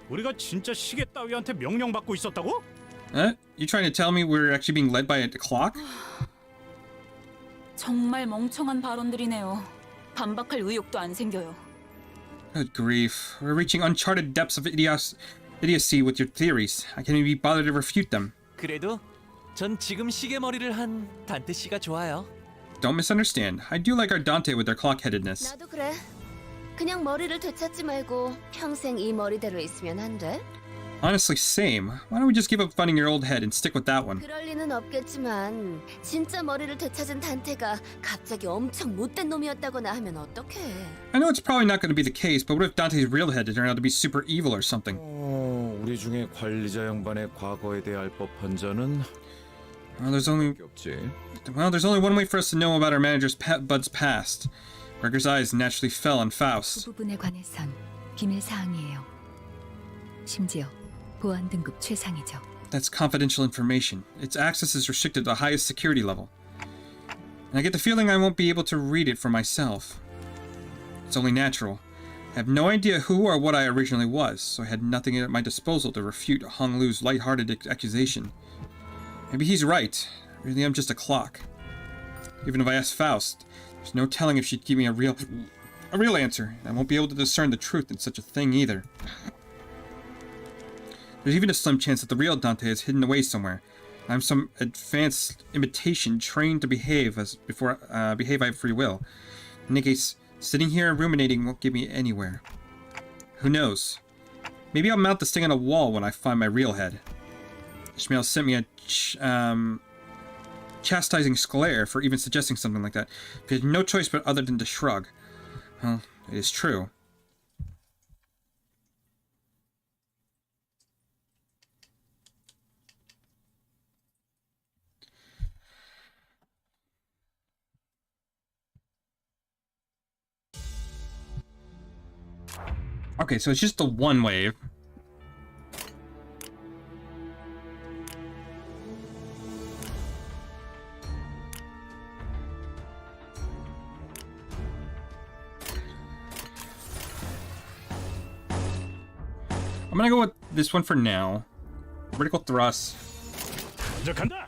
Speaker 4: 우리가 진짜 시계 따위한테 명령받고 있었다고?
Speaker 1: You trying to tell me we're actually being led by a clock?
Speaker 7: 정말 멍청한 발언들이네요. 반박할 의욕도 안 생겨요.
Speaker 1: Good grief. We're reaching uncharted depths of idiocy with your theories. I can't even be bothered to refute them.
Speaker 3: 그래도 전 지금 시계 머리를 한 단테 씨가 좋아요.
Speaker 1: Don't misunderstand. I do like our Dante with their clock-headedness.
Speaker 2: 나도 그래. 그냥 머리를 되찾지 말고 평생 이 머리대로 있으면 안 돼?
Speaker 1: Honestly, same. Why don't we just give up finding your old head and stick with that one?
Speaker 2: 그럴 리는 없겠지만 진짜 머리를 되찾은 단테가 갑자기 엄청 못된 놈이었다거나 하면 어떡해?
Speaker 1: I know it's probably not going to be the case, but what if Dante's real head turned out to be super evil or something?
Speaker 5: 우리 중에 관리자 양반의 과거에 대해 알 법한 자는
Speaker 1: Well, there's only one way for us to know about our manager's Bud's past. Gregor's eyes naturally fell on Faust.
Speaker 7: 그 부분에 관해선 비밀 사항이에요. 심지어 보안 등급 최상이죠.
Speaker 1: That's confidential information. Its access is restricted to the highest security level. And I get the feeling I won't be able to read it for myself. It's only natural. I have no idea who or what I originally was, so I had nothing at my disposal to refute Hong Lu's light-hearted accusation. Maybe he's right. Really, I'm just a clock. Even if I asked Faust, there's no telling if she'd give me a real answer, and I won't be able to discern the truth in such a thing either. There's even a slim chance that the real Dante is hidden away somewhere. I'm some advanced imitation trained to behave I have free will. In any case, sitting here and ruminating won't get me anywhere. Who knows? Maybe I'll mount this thing on a wall when I find my real head. Ishmael sent me a chastising glare for even suggesting something like that. He had no choice but other than to shrug. Well, it is true. Okay, so it's just the one wave. I'm gonna go with this one for now. Vertical thrust.
Speaker 4: 먼저 간다.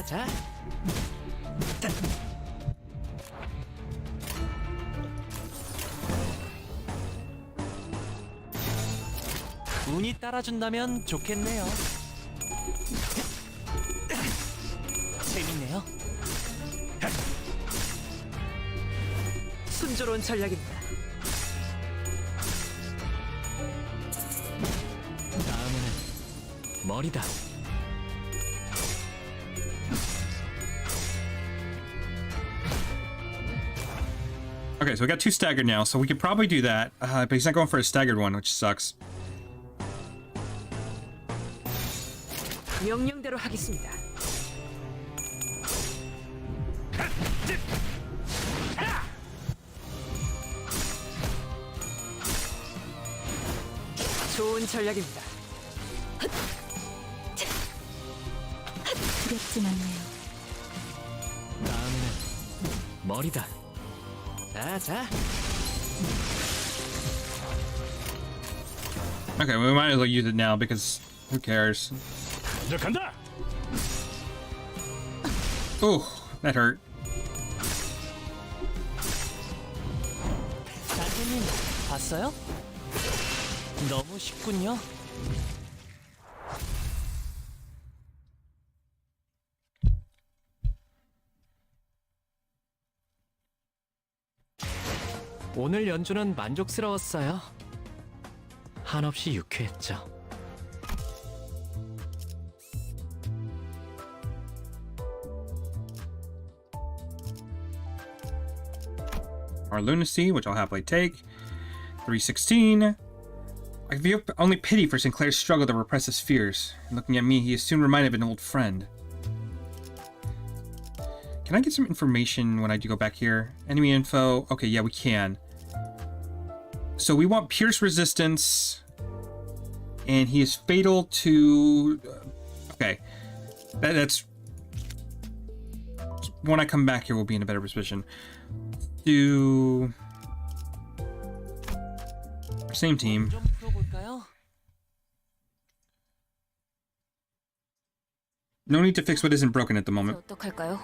Speaker 3: 자. 운이 따라준다면 좋겠네요. 재밌네요.
Speaker 8: 순조로운 전략입니다.
Speaker 3: 다음은 머리다.
Speaker 1: Okay, so we got 2 staggered now, so we could probably do that. But he's not going for a staggered one, which sucks.
Speaker 8: 명령대로 하겠습니다. 좋은 전략입니다.
Speaker 7: 두렵진 않네요.
Speaker 3: 다음에는 머리다. 자.
Speaker 1: Okay, we might as well use it now because who cares?
Speaker 4: 먼저 간다.
Speaker 1: Oh, that hurt.
Speaker 3: 선생님 봤어요? 너무 쉽군요. 오늘 연주는 만족스러웠어요. 한없이 유쾌했죠.
Speaker 1: Our lunacy, which I'll happily take. 316. I feel only pity for Sinclair's struggle to repress his fears. Looking at me, he is soon reminded of an old friend. Can I get some information when I do go back here? Enemy info. Okay, yeah, we can. So we want Pierce resistance. And he is fatal to... Okay. That's... When I come back here, we'll be in a better position. Do... Same team.
Speaker 3: 좀 풀어볼까요?
Speaker 1: No need to fix what isn't broken at the moment.
Speaker 7: 어떡할까요?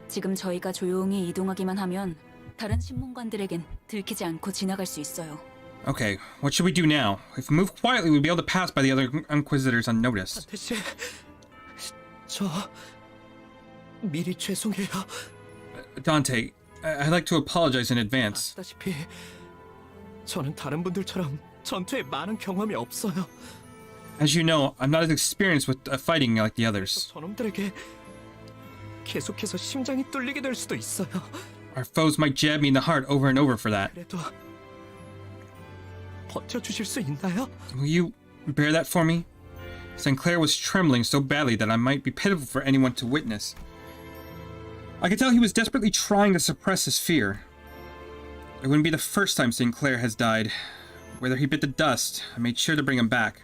Speaker 7: 지금 저희가 조용히 이동하기만 하면 다른 신문관들에겐 들키지 않고 지나갈 수 있어요.
Speaker 1: Okay, what should we do now? If we move quietly, we'll be able to pass by the other Inquisitors unnoticed.
Speaker 3: 대체 저 미리 죄송해요.
Speaker 1: Dante, I'd like to apologize in advance.
Speaker 3: 아시다시피 저는 다른 분들처럼 전투에 많은 경험이 없어요.
Speaker 1: As you know, I'm not as experienced with fighting like the others.
Speaker 3: 저놈들에게 계속해서 심장이 뚫리게 될 수도 있어요.
Speaker 1: Our foes might jab me in the heart over and over for that.
Speaker 3: 그래도 버텨주실 수 있나요?
Speaker 1: Will you bear that for me? Sinclair was trembling so badly that I might be pitiful for anyone to witness. I could tell he was desperately trying to suppress his fear. It wouldn't be the first time Sinclair has died. Whether he bit the dust, I made sure to bring him back.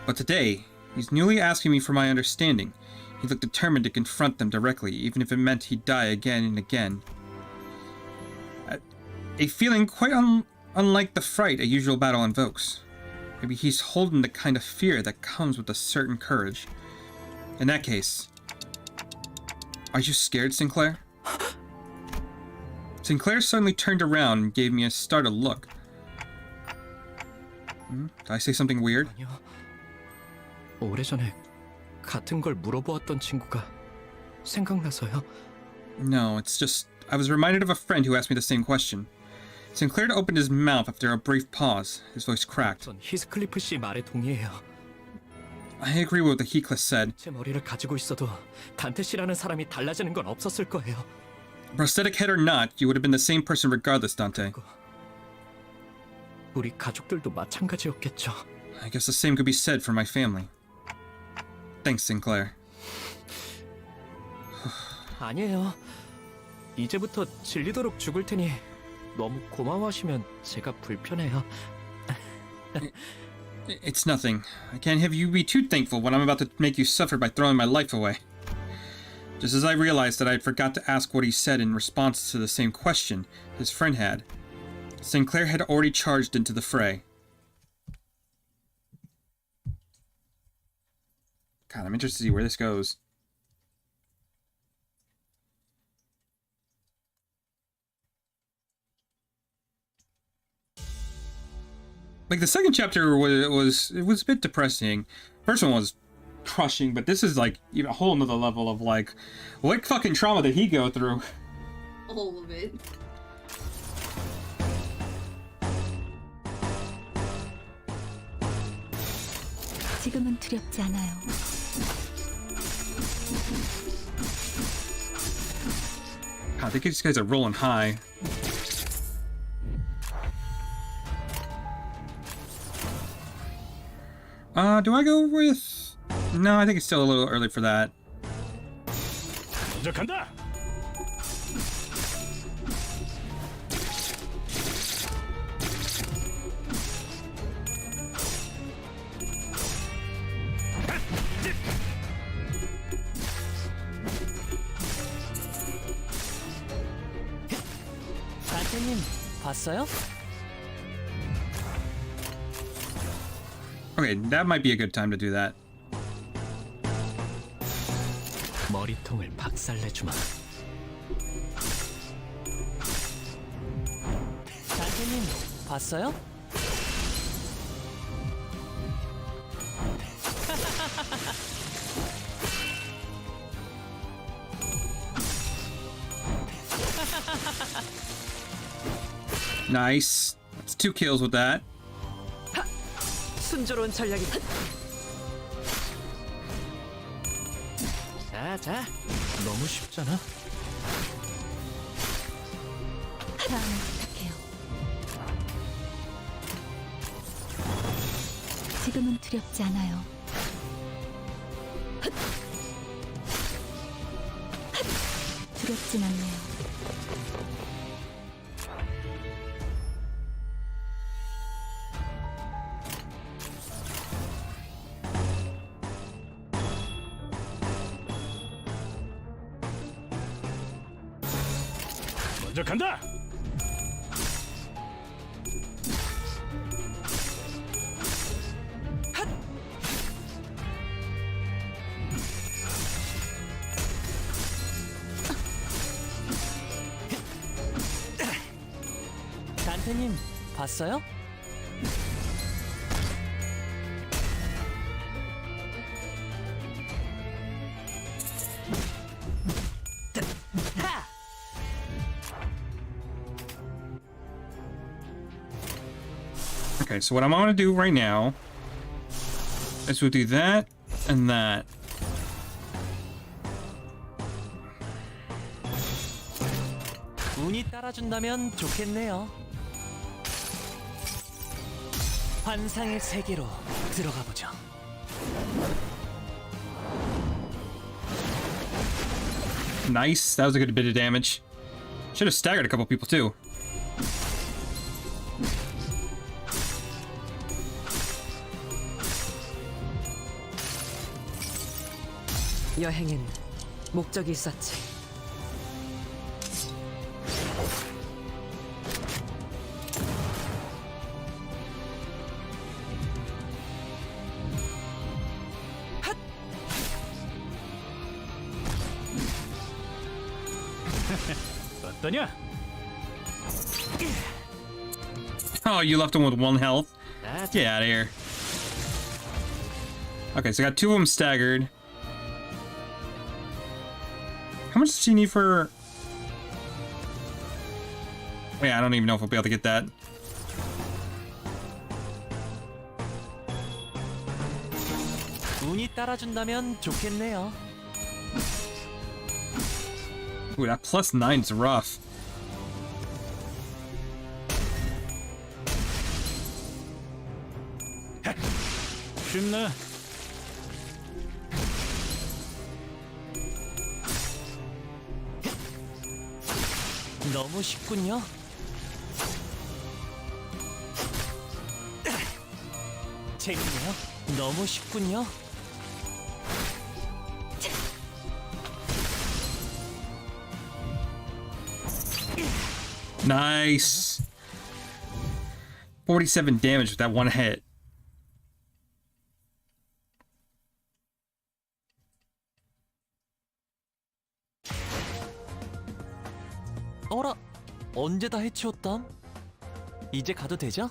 Speaker 1: But today, he's newly asking me for my understanding. He looked determined to confront them directly, even if it meant he'd die again and again. A feeling quite unlike the fright a usual battle invokes. Maybe he's holding the kind of fear that comes with a certain courage. In that case, are you scared, Sinclair? Sinclair suddenly turned around and gave me a startled look. Did I say something weird?
Speaker 3: 아니요. 오래전에 같은 걸 물어보았던 친구가 생각나서요.
Speaker 1: No, it's just... I was reminded of a friend who asked me the same question. Sinclair opened his mouth after a brief pause. His voice cracked.
Speaker 3: 전 히스클리프 씨 말에 동의해요.
Speaker 1: I agree with what Heathcliff said.
Speaker 3: 제 머리를 가지고 있어도 단테 씨라는 사람이 달라지는 건 없었을 거예요.
Speaker 1: Prosthetic head or not, you would have been the same person regardless, Dante.
Speaker 3: 우리 가족들도 마찬가지였겠죠.
Speaker 1: I guess the same could be said for my family. Thanks, Sinclair.
Speaker 3: 아니에요. 이제부터 질리도록 죽을 테니 너무 고마워하시면 제가 불편해요.
Speaker 1: It's nothing. I can't have you be too thankful when I'm about to make you suffer by throwing my life away. Just as I realized that I had forgot to ask what he said in response to the same question his friend had, Sinclair had already charged into the fray. God, I'm interested to see where this goes. Like, the second chapter was a bit depressing. First one was crushing, but this is like even a whole nother level of like, what fucking trauma did he go through?
Speaker 6: All of it.
Speaker 7: 지금은 두렵지 않아요.
Speaker 1: God, these guys are rolling high. Do I go with... No, I think it's still a little early for that.
Speaker 4: 먼저 간다.
Speaker 3: 단테님 봤어요?
Speaker 1: Okay, that might be a good time to do that.
Speaker 3: 머리통을 박살내주마. 단테님 봤어요?
Speaker 1: Nice. That's 2 kills with that.
Speaker 8: 순조로운 전략이.
Speaker 3: 자, 너무 쉽잖아.
Speaker 7: 마음을 부탁해요. 지금은 두렵지 않아요. 두렵진 않네요.
Speaker 4: 먼저 간다.
Speaker 3: 단테님 봤어요?
Speaker 1: Okay, so what I'm gonna do right now is we'll do that and that.
Speaker 3: 운이 따라준다면 좋겠네요. 환상의 세계로 들어가 보죠.
Speaker 1: Nice. That was a good bit of damage. Should have staggered a couple people too.
Speaker 8: 여행엔 목적이 있었지.
Speaker 4: 어떠냐?
Speaker 1: Oh, you left him with 1 health? Get out of here. Okay, so I got 2 of them staggered. How much does she need for... Wait, I don't even know if I'll be able to get that.
Speaker 3: 운이 따라준다면 좋겠네요.
Speaker 1: Ooh, that +9's rough.
Speaker 4: 쉽나?
Speaker 3: 너무 쉽군요. 재밌네요. 너무 쉽군요.
Speaker 1: Nice. 47 damage with that 1 hit.
Speaker 3: 어라, 언제 다 해치웠담? 이제 가도 되죠?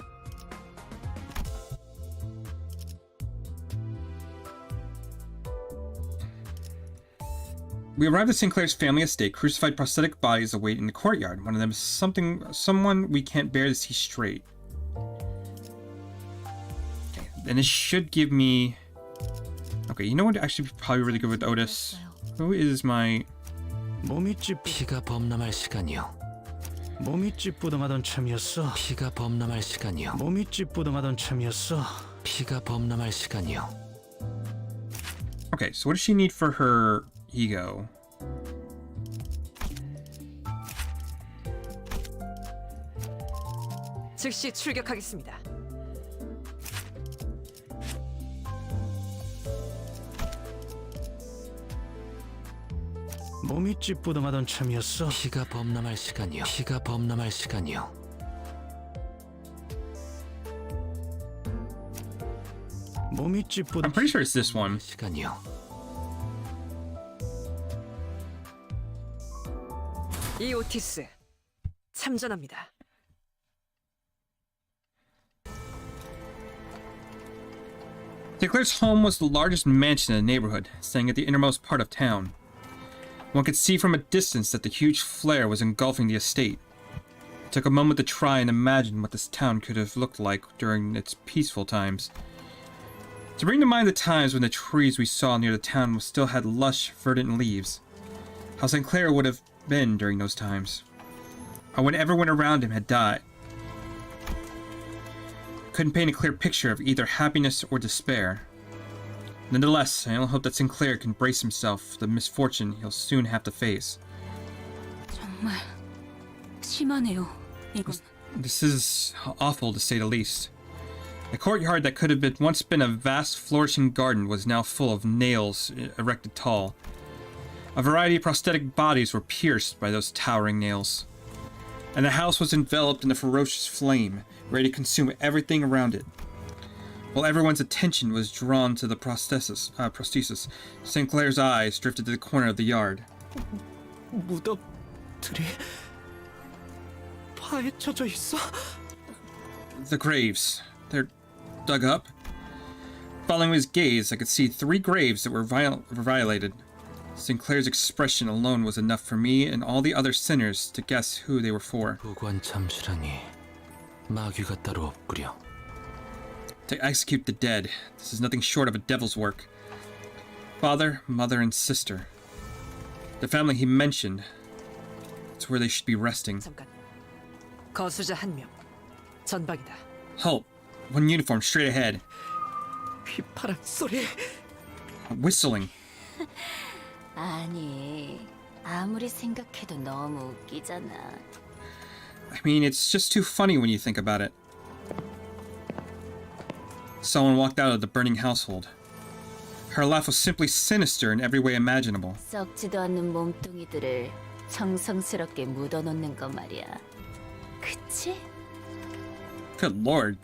Speaker 1: We arrived at Sinclair's family estate. Crucified prosthetic bodies await in the courtyard. One of them is someone we can't bear to see straight. Okay, and it should give me... Okay, you know what? Actually, probably really good with Otis. Who is my...
Speaker 3: 피가 범람할 시간이요.
Speaker 4: 몸이 찌뿌둥하던 참이었어.
Speaker 3: 피가 범람할 시간이요.
Speaker 4: 몸이 찌뿌둥하던 참이었어.
Speaker 11: 피가 범람할 시간이요.
Speaker 1: Okay, so what does she need for her ego?
Speaker 8: 즉시 출격하겠습니다.
Speaker 4: 몸이 찌뿌둥하던 참이었어.
Speaker 11: 피가 범람할 시간이요. 피가 범람할 시간이요.
Speaker 4: 몸이 찌뿌둥.
Speaker 1: I'm pretty sure it's this one.
Speaker 11: 시간이요.
Speaker 8: 이 오티스 참전합니다.
Speaker 1: Sinclair's home was the largest mansion in the neighborhood, standing at the innermost part of town. One could see from a distance that the huge flare was engulfing the estate. It took a moment to try and imagine what this town could have looked like during its peaceful times. To bring to mind the times when the trees we saw near the town still had lush, verdant leaves. How Sinclair would have been during those times. Or when everyone around him had died. Couldn't paint a clear picture of either happiness or despair. Nonetheless, I only hope that Sinclair can brace himself for the misfortune he'll soon have to face.
Speaker 7: 정말 심하네요. 이건
Speaker 1: This is awful to say the least. The courtyard that could have once been a vast flourishing garden was now full of nails erected tall. A variety of prosthetic bodies were pierced by those towering nails. And the house was enveloped in a ferocious flame, ready to consume everything around it. While everyone's attention was drawn to the prosthesis, Sinclair's eyes drifted to the corner of the yard.
Speaker 3: 무덤들이 파헤쳐져 있어?
Speaker 1: The graves. They're dug up. Following his gaze, I could see 3 graves that were violated. Sinclair's expression alone was enough for me and all the other sinners to guess who they were for.
Speaker 11: 보관 참수랑이 마귀가 따로 없구려.
Speaker 1: To execute the dead. This is nothing short of a devil's work. Father, mother, and sister. The family he mentioned. It's where they should be resting.
Speaker 8: 잠깐. 거수자 1명. 전방이다.
Speaker 1: Halt. One uniform straight ahead.
Speaker 3: 휘파람 소리.
Speaker 1: Whistling.
Speaker 2: 아니, 아무리 생각해도 너무 웃기잖아.
Speaker 1: I mean, it's just too funny when you think about it. Someone walked out of the burning household. Her laugh was simply sinister in every way imaginable.
Speaker 2: 썩지도 않는 몸뚱이들을 정성스럽게 묻어놓는 거 말이야. 그치?
Speaker 1: Good lord.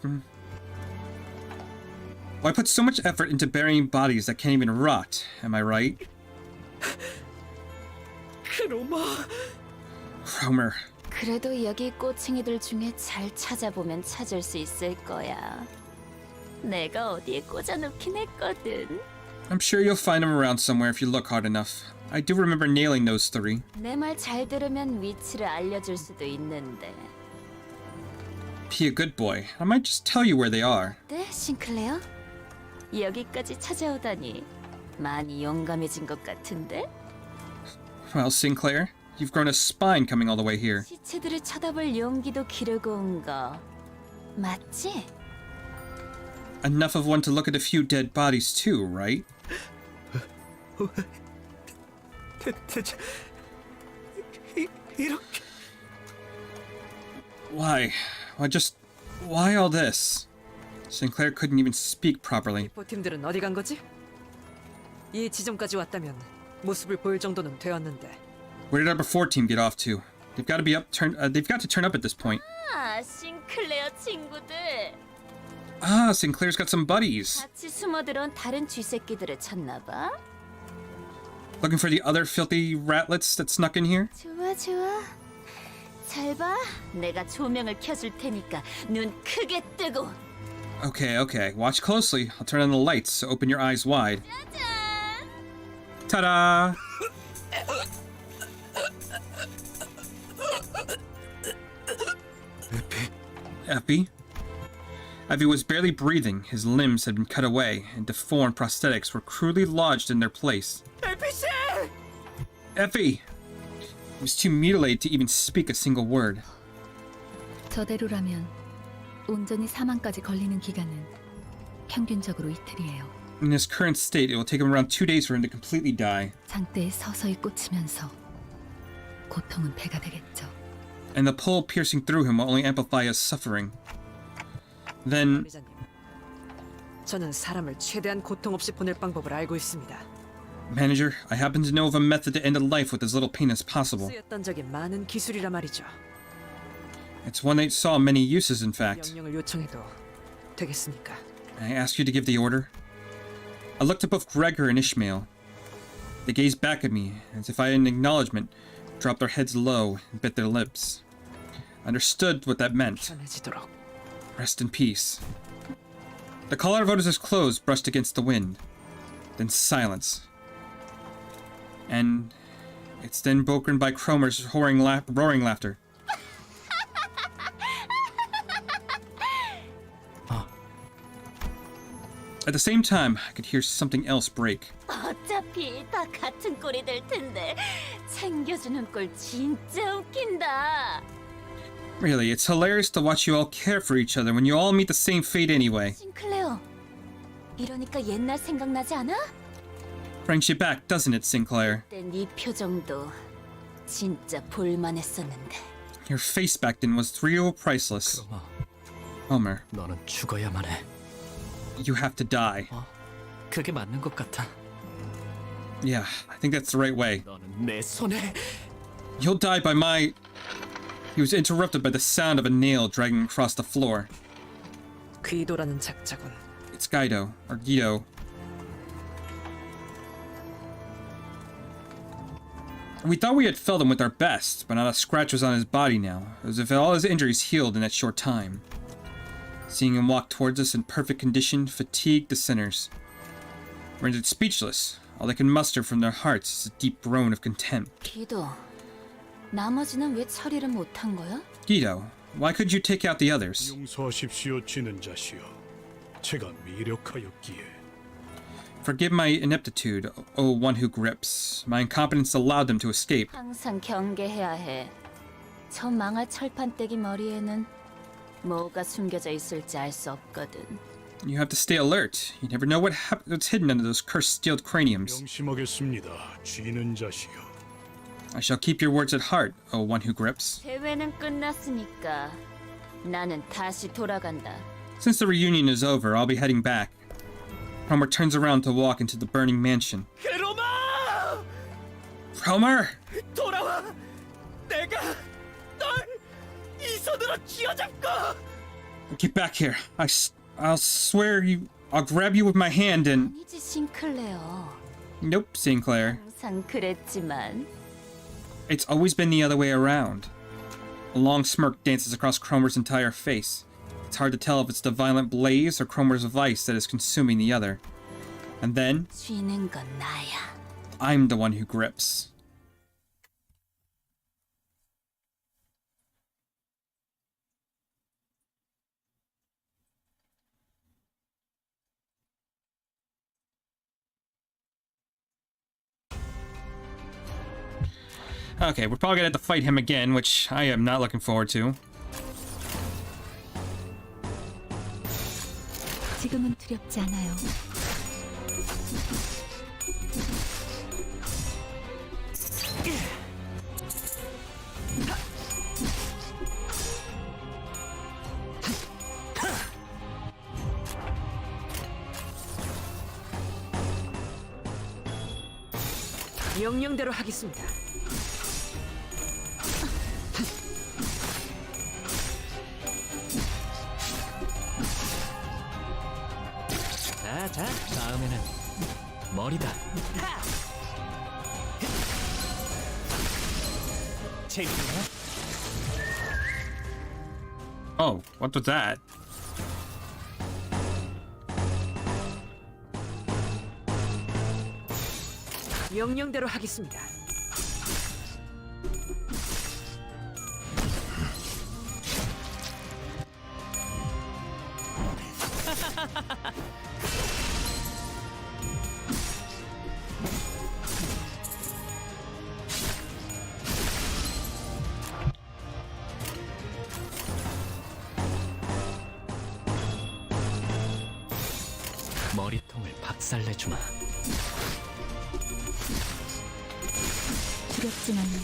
Speaker 1: Why put so much effort into burying bodies that can't even rot? Am I right?
Speaker 3: 크로마.
Speaker 1: Cromer.
Speaker 2: 그래도 여기 꼬챙이들 중에 잘 찾아보면 찾을 수 있을 거야. 내가 어디에 꽂아놓긴 했거든.
Speaker 1: I'm sure you'll find them around somewhere if you look hard enough. I do remember nailing those 3.
Speaker 2: 내 말 잘 들으면 위치를 알려줄 수도 있는데.
Speaker 1: Be a good boy. I might just tell you where they are.
Speaker 2: 네, 싱클레어? 여기까지 찾아오다니 많이 용감해진 것 같은데?
Speaker 1: Well, Sinclair, you've grown a spine coming all the way here.
Speaker 2: 시체들을 쳐다볼 용기도 기르고 온 거 맞지?
Speaker 1: Enough of one to look at a few dead bodies too, right?
Speaker 3: 대체 이렇게
Speaker 1: Why? Why all this? Sinclair couldn't even speak properly.
Speaker 8: 리포팀들은 어디 간 거지? 이 지점까지 왔다면 모습을 보일 정도는 되었는데.
Speaker 1: Where did our before team get off to? They've got to turn up at this point.
Speaker 2: 아, 싱클레어 친구들.
Speaker 1: Ah, Sinclair's got some buddies.
Speaker 2: 같이 숨어들어온 다른 쥐새끼들을 찾나 봐.
Speaker 1: Looking for the other filthy ratlets that snuck in here?
Speaker 2: 좋아, 좋아. 잘 봐. 내가 조명을 켜줄 테니까 눈 크게 뜨고.
Speaker 1: Okay. Watch closely. I'll turn on the lights, so open your eyes wide.
Speaker 2: 짜잔!
Speaker 1: Ta-da! Effie? Effie was barely breathing. His limbs had been cut away, and deformed prosthetics were crudely lodged in their place. Effie! He was too mutilated to even speak a single word.
Speaker 7: 저대로라면 온전히 사망까지 걸리는 기간은 평균적으로 이틀이에요.
Speaker 1: In his current state, it will take him around 2 days for him to completely die.
Speaker 7: 장대에 서서히 꽂히면서 고통은 배가 되겠죠.
Speaker 1: And the pole piercing through him will only amplify his suffering. Then,
Speaker 8: 관리자님, 저는 사람을 최대한 고통 없이 보낼 방법을 알고 있습니다.
Speaker 1: Manager, I happen to know of a method to end a life with as little pain as possible.
Speaker 8: 쓰였던 적이 많은 기술이라 말이죠.
Speaker 1: It's one that saw many uses, in fact.
Speaker 8: 명령을 요청해도 되겠습니까?
Speaker 1: I ask you to give the order. I looked at both Gregor and Ishmael. They gazed back at me, as if I in acknowledgement, dropped their heads low and bit their lips. I understood what that meant.
Speaker 8: 편해지도록.
Speaker 1: Rest in peace. The collar of Otis's clothes brushed against the wind. Then silence. And it's then broken by Cromer's roaring laughter. At the same time, I could hear something else break.
Speaker 2: 어차피 다 같은 꼴이 될 텐데 챙겨주는 꼴 진짜 웃긴다.
Speaker 1: Really, it's hilarious to watch you all care for each other when you all meet the same fate anyway.
Speaker 2: 싱클레어, 이러니까 옛날 생각나지 않아?
Speaker 1: Brings you back, doesn't it, Sinclair?
Speaker 2: 그때 네 표정도 진짜 볼만했었는데.
Speaker 1: Your face back then was real priceless.
Speaker 3: 크로마,
Speaker 1: Homer,
Speaker 3: 너는 죽어야만 해.
Speaker 1: you have to die.
Speaker 3: 그게 맞는 것 같아.
Speaker 1: Yeah, I think that's the right way.
Speaker 3: 너는 내 손에.
Speaker 1: You'll die by my... He was interrupted by the sound of a nail dragging across the floor.
Speaker 8: 귀도라는 작자군.
Speaker 1: It's Guido, or Guido. We thought we had felled him with our best, but not a scratch was on his body now, as if all his injuries healed in that short time. Seeing him walk towards us in perfect condition fatigued the sinners. Rendered speechless, all they could muster from their hearts is a deep groan of contempt.
Speaker 2: 기도, 나머지는 왜 처리를 못한 거야?
Speaker 1: Guido, why could you take out the others?
Speaker 4: 용서하십시오, 쥐는 자시여. 제가 미력하였기에.
Speaker 1: Forgive my ineptitude, O one who grips. My incompetence allowed them to escape.
Speaker 2: 항상 경계해야 해. 저 망할 철판떼기 머리에는 뭐가 숨겨져 있을지 알 수 없거든.
Speaker 1: You have to stay alert. You never know what's hidden under those cursed steeled craniums.
Speaker 4: 명심하겠습니다, 쥐는 자시여.
Speaker 1: I shall keep your words at heart, O one who grips.
Speaker 2: 대회는 끝났으니까 나는 다시 돌아간다.
Speaker 1: Since the reunion is over, I'll be heading back. Homer turns around to walk into the burning mansion.
Speaker 3: 크로마!
Speaker 1: Homer!
Speaker 3: 돌아와! 내가 널 이 손으로 쥐어잡고!
Speaker 1: Get back here. I'll swear you... I'll grab you with my hand and...
Speaker 2: 아니지, 싱클레어.
Speaker 1: Nope, Sinclair.
Speaker 2: 항상 그랬지만.
Speaker 1: It's always been the other way around. A long smirk dances across Cromer's entire face. It's hard to tell if it's the violent blaze or Cromer's vice that is consuming the other. And then,
Speaker 2: 쥐는 건 나야.
Speaker 1: I'm the one who grips. Okay, we're probably gonna have to fight him again, which I am not looking forward to.
Speaker 7: 지금은 두렵지 않아요.
Speaker 8: 명령대로 하겠습니다.
Speaker 3: 자, 다음에는 머리다. 재밌네.
Speaker 1: Oh, what was that?
Speaker 8: 명령대로 하겠습니다.
Speaker 3: 머리통을 박살내주마.
Speaker 7: 두렵진 않네요.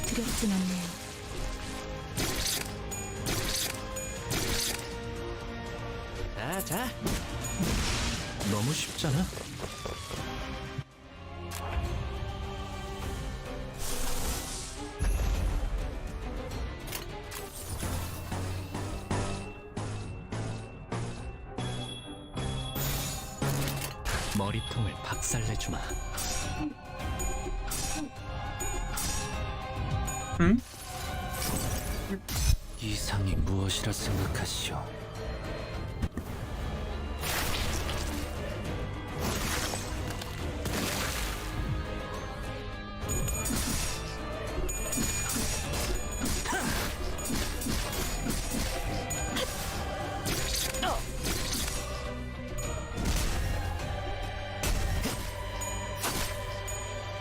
Speaker 7: 두렵진 않네요.
Speaker 3: 자. 너무 쉽잖아. 머리통을 박살내주마.
Speaker 1: 응?
Speaker 3: 이상이 무엇이라 생각하시오?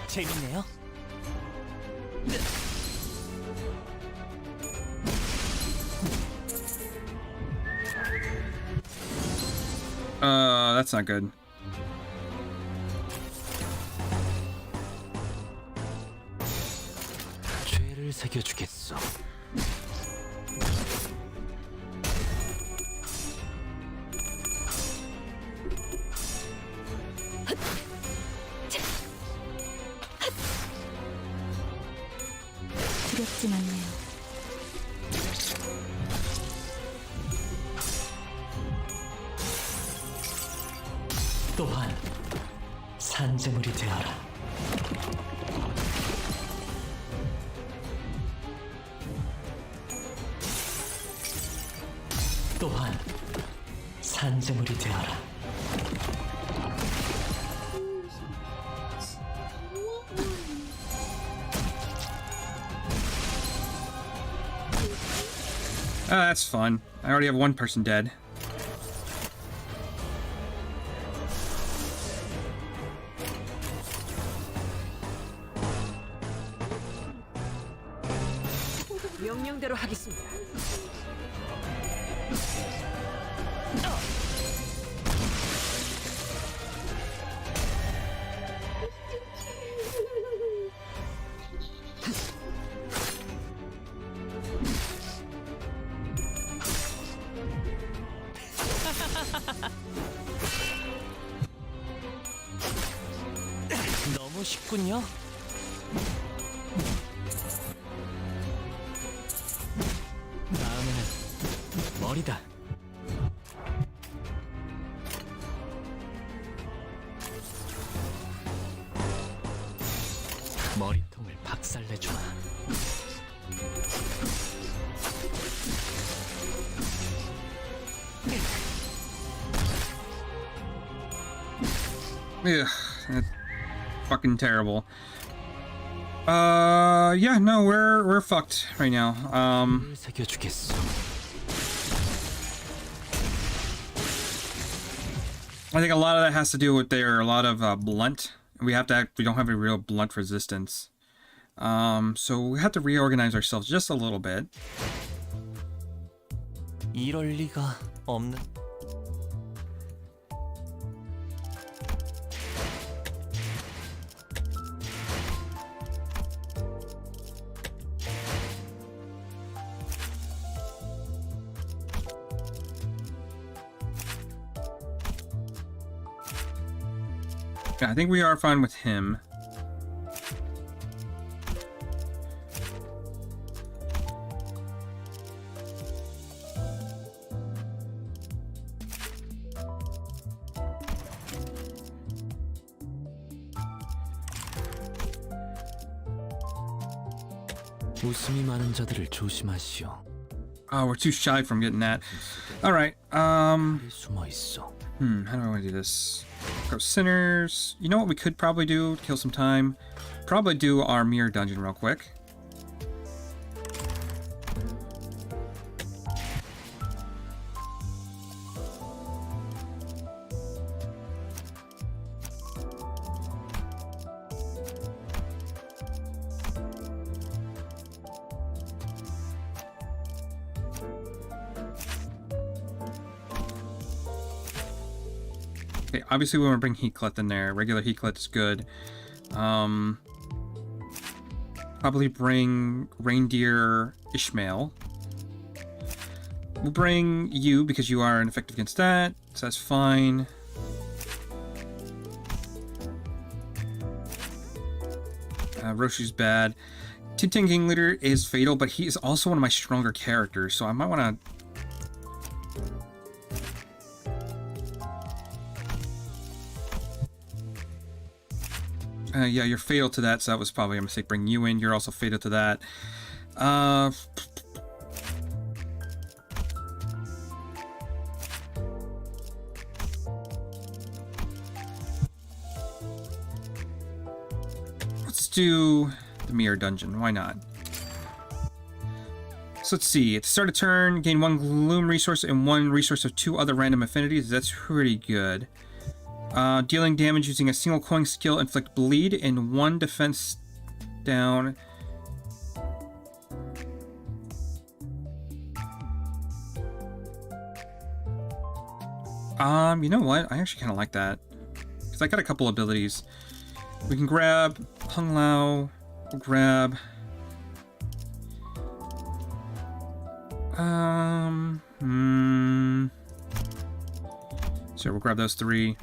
Speaker 3: 재밌네요.
Speaker 1: That's not good.
Speaker 3: 죄를 새겨주겠어.
Speaker 7: 두렵진 않네요.
Speaker 3: 또한 산재물이 되어라. 또한 산재물이 되어라.
Speaker 1: Oh, that's fun. I already have one person dead.
Speaker 8: 명령대로 하겠습니다.
Speaker 3: 너무 쉽군요. 다음에는 머리다. 머리통을 박살내주마.
Speaker 1: Ugh, that's fucking terrible. Yeah, no, we're fucked right now.
Speaker 3: 새겨주겠어.
Speaker 1: I think a lot of that has to do with there are a lot of blunt. We don't have a real blunt resistance. So we have to reorganize ourselves just a little bit.
Speaker 3: 이럴 리가 없는.
Speaker 1: Yeah, I think we are fine with him.
Speaker 3: 웃음이 많은 자들을 조심하시오.
Speaker 1: Oh, we're too shy from getting that. All right.
Speaker 3: 숨어 있어.
Speaker 1: How do I want to do this? Go sinners. You know what we could probably do to kill some time? Probably do our mirror dungeon real quick. Okay, obviously we want to bring Heathcliff in there. Regular Heathcliff is good. Probably bring Reindeer Ishmael. We'll bring you because you are ineffective against that, so that's fine. Roshu's bad. Tintin King Leader is fatal, but he is also one of my stronger characters, so I might want to... yeah, you're fatal to that, so that was probably a mistake. Bring you in. You're also fatal to that. Let's do the Mirror Dungeon. Why not? So let's see. At the start of turn, gain 1 Gloom resource and 1 resource of 2 other random affinities. That's pretty good. Dealing damage using a single coin skill, inflict bleed, and 1 defense down. You know what? I actually kind of like that. Because I got a couple abilities. We can grab Hung Lao. We'll grab... So we'll grab those 3.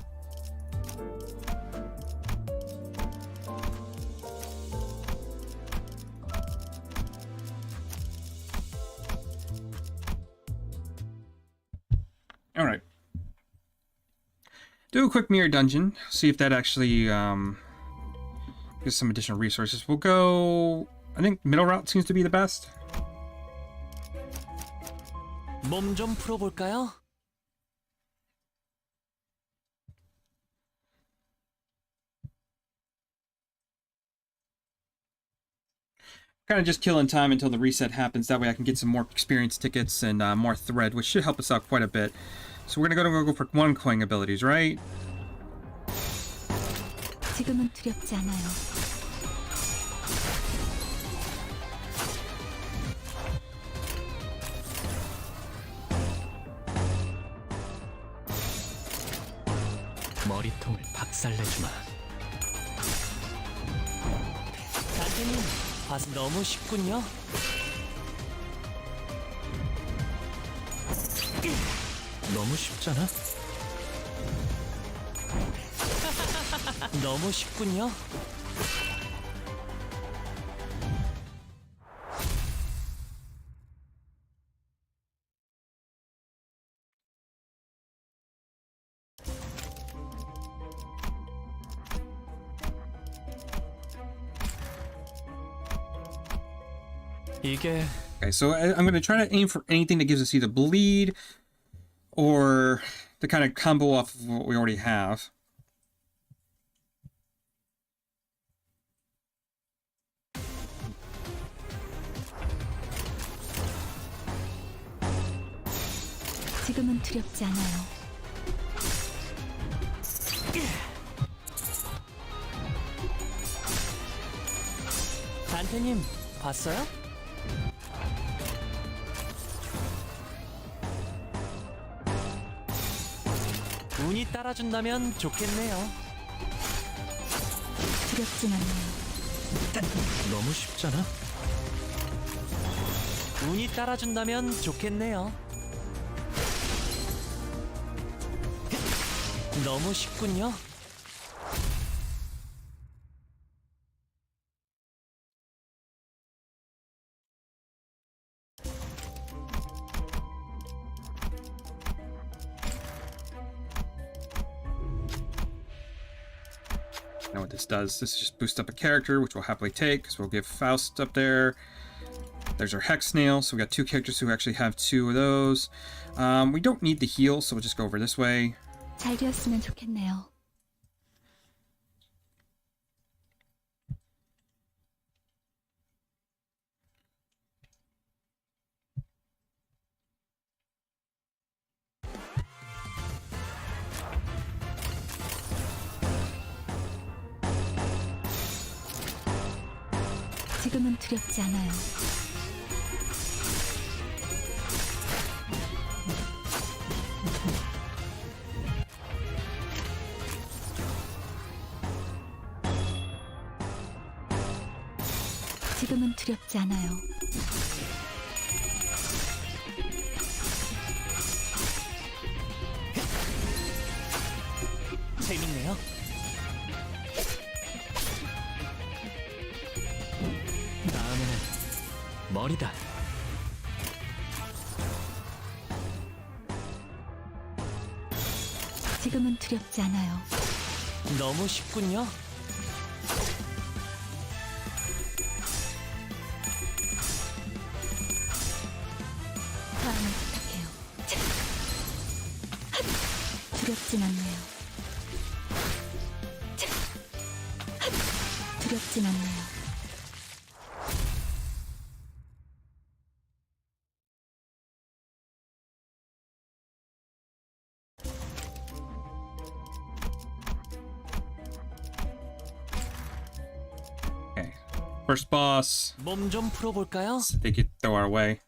Speaker 1: Alright. Do a quick mirror dungeon. See if that actually gives some additional resources. We'll go... I think middle route seems to be the best.
Speaker 3: 몸 좀 풀어볼까요?
Speaker 1: Kind of just killing time until the reset happens. That way I can get some more experience tickets and more thread, which should help us out quite a bit. So we're gonna go for 1 coin abilities, right?
Speaker 7: 지금은 두렵지 않아요.
Speaker 3: 머리통을 박살내주마. 단테님, 봐서 너무 쉽군요. 너무 쉽잖아. 너무 쉽군요. 이게
Speaker 1: Okay, so I'm going to try to aim for anything that gives us either bleed or to kind of combo off of what we already have.
Speaker 7: 지금은 두렵지 않아요.
Speaker 3: 단테님, 봤어요? 운이 따라준다면 좋겠네요.
Speaker 7: 두렵진 않아요.
Speaker 3: 너무 쉽잖아. 운이 따라준다면 좋겠네요. 너무 쉽군요.
Speaker 1: Now what this does, this just boosts up a character, which we'll happily take, because we'll give Faust up there. There's our Hex Snail, so we got 2 characters who actually have 2 of those. We don't need the heal, so we'll just go over this way.
Speaker 7: 잘 되었으면 좋겠네요. 지금은 두렵지 않아요. 지금은 두렵지 않아요.
Speaker 3: 재밌네요. 다음에는 머리다.
Speaker 7: 지금은 두렵지 않아요.
Speaker 3: 너무 쉽군요.
Speaker 7: 다음을 부탁해요. 두렵진 않네요. 두렵진 않네요.
Speaker 1: Okay. First boss.
Speaker 3: 몸 좀 풀어볼까요?
Speaker 1: They could throw our way.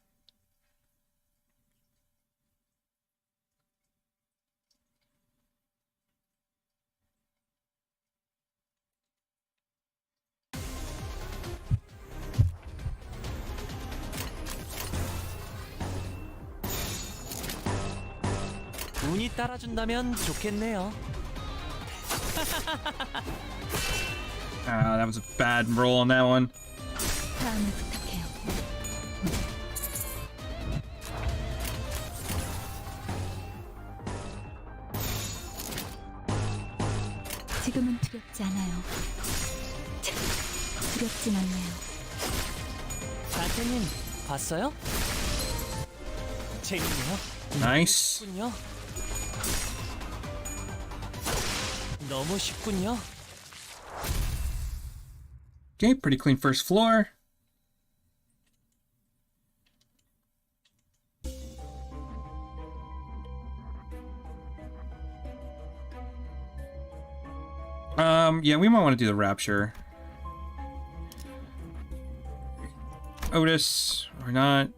Speaker 3: 운이 따라준다면 좋겠네요.
Speaker 1: That was a bad roll on that one.
Speaker 7: 다음을 부탁해요. 지금은 두렵지 않아요. 두렵진 않네요.
Speaker 3: 단테님 봤어요? 재밌네요.
Speaker 1: Nice.
Speaker 3: 쉽군요. 너무 쉽군요.
Speaker 1: Okay, pretty clean first floor. Yeah, we might want to do the rapture. Otis, or not.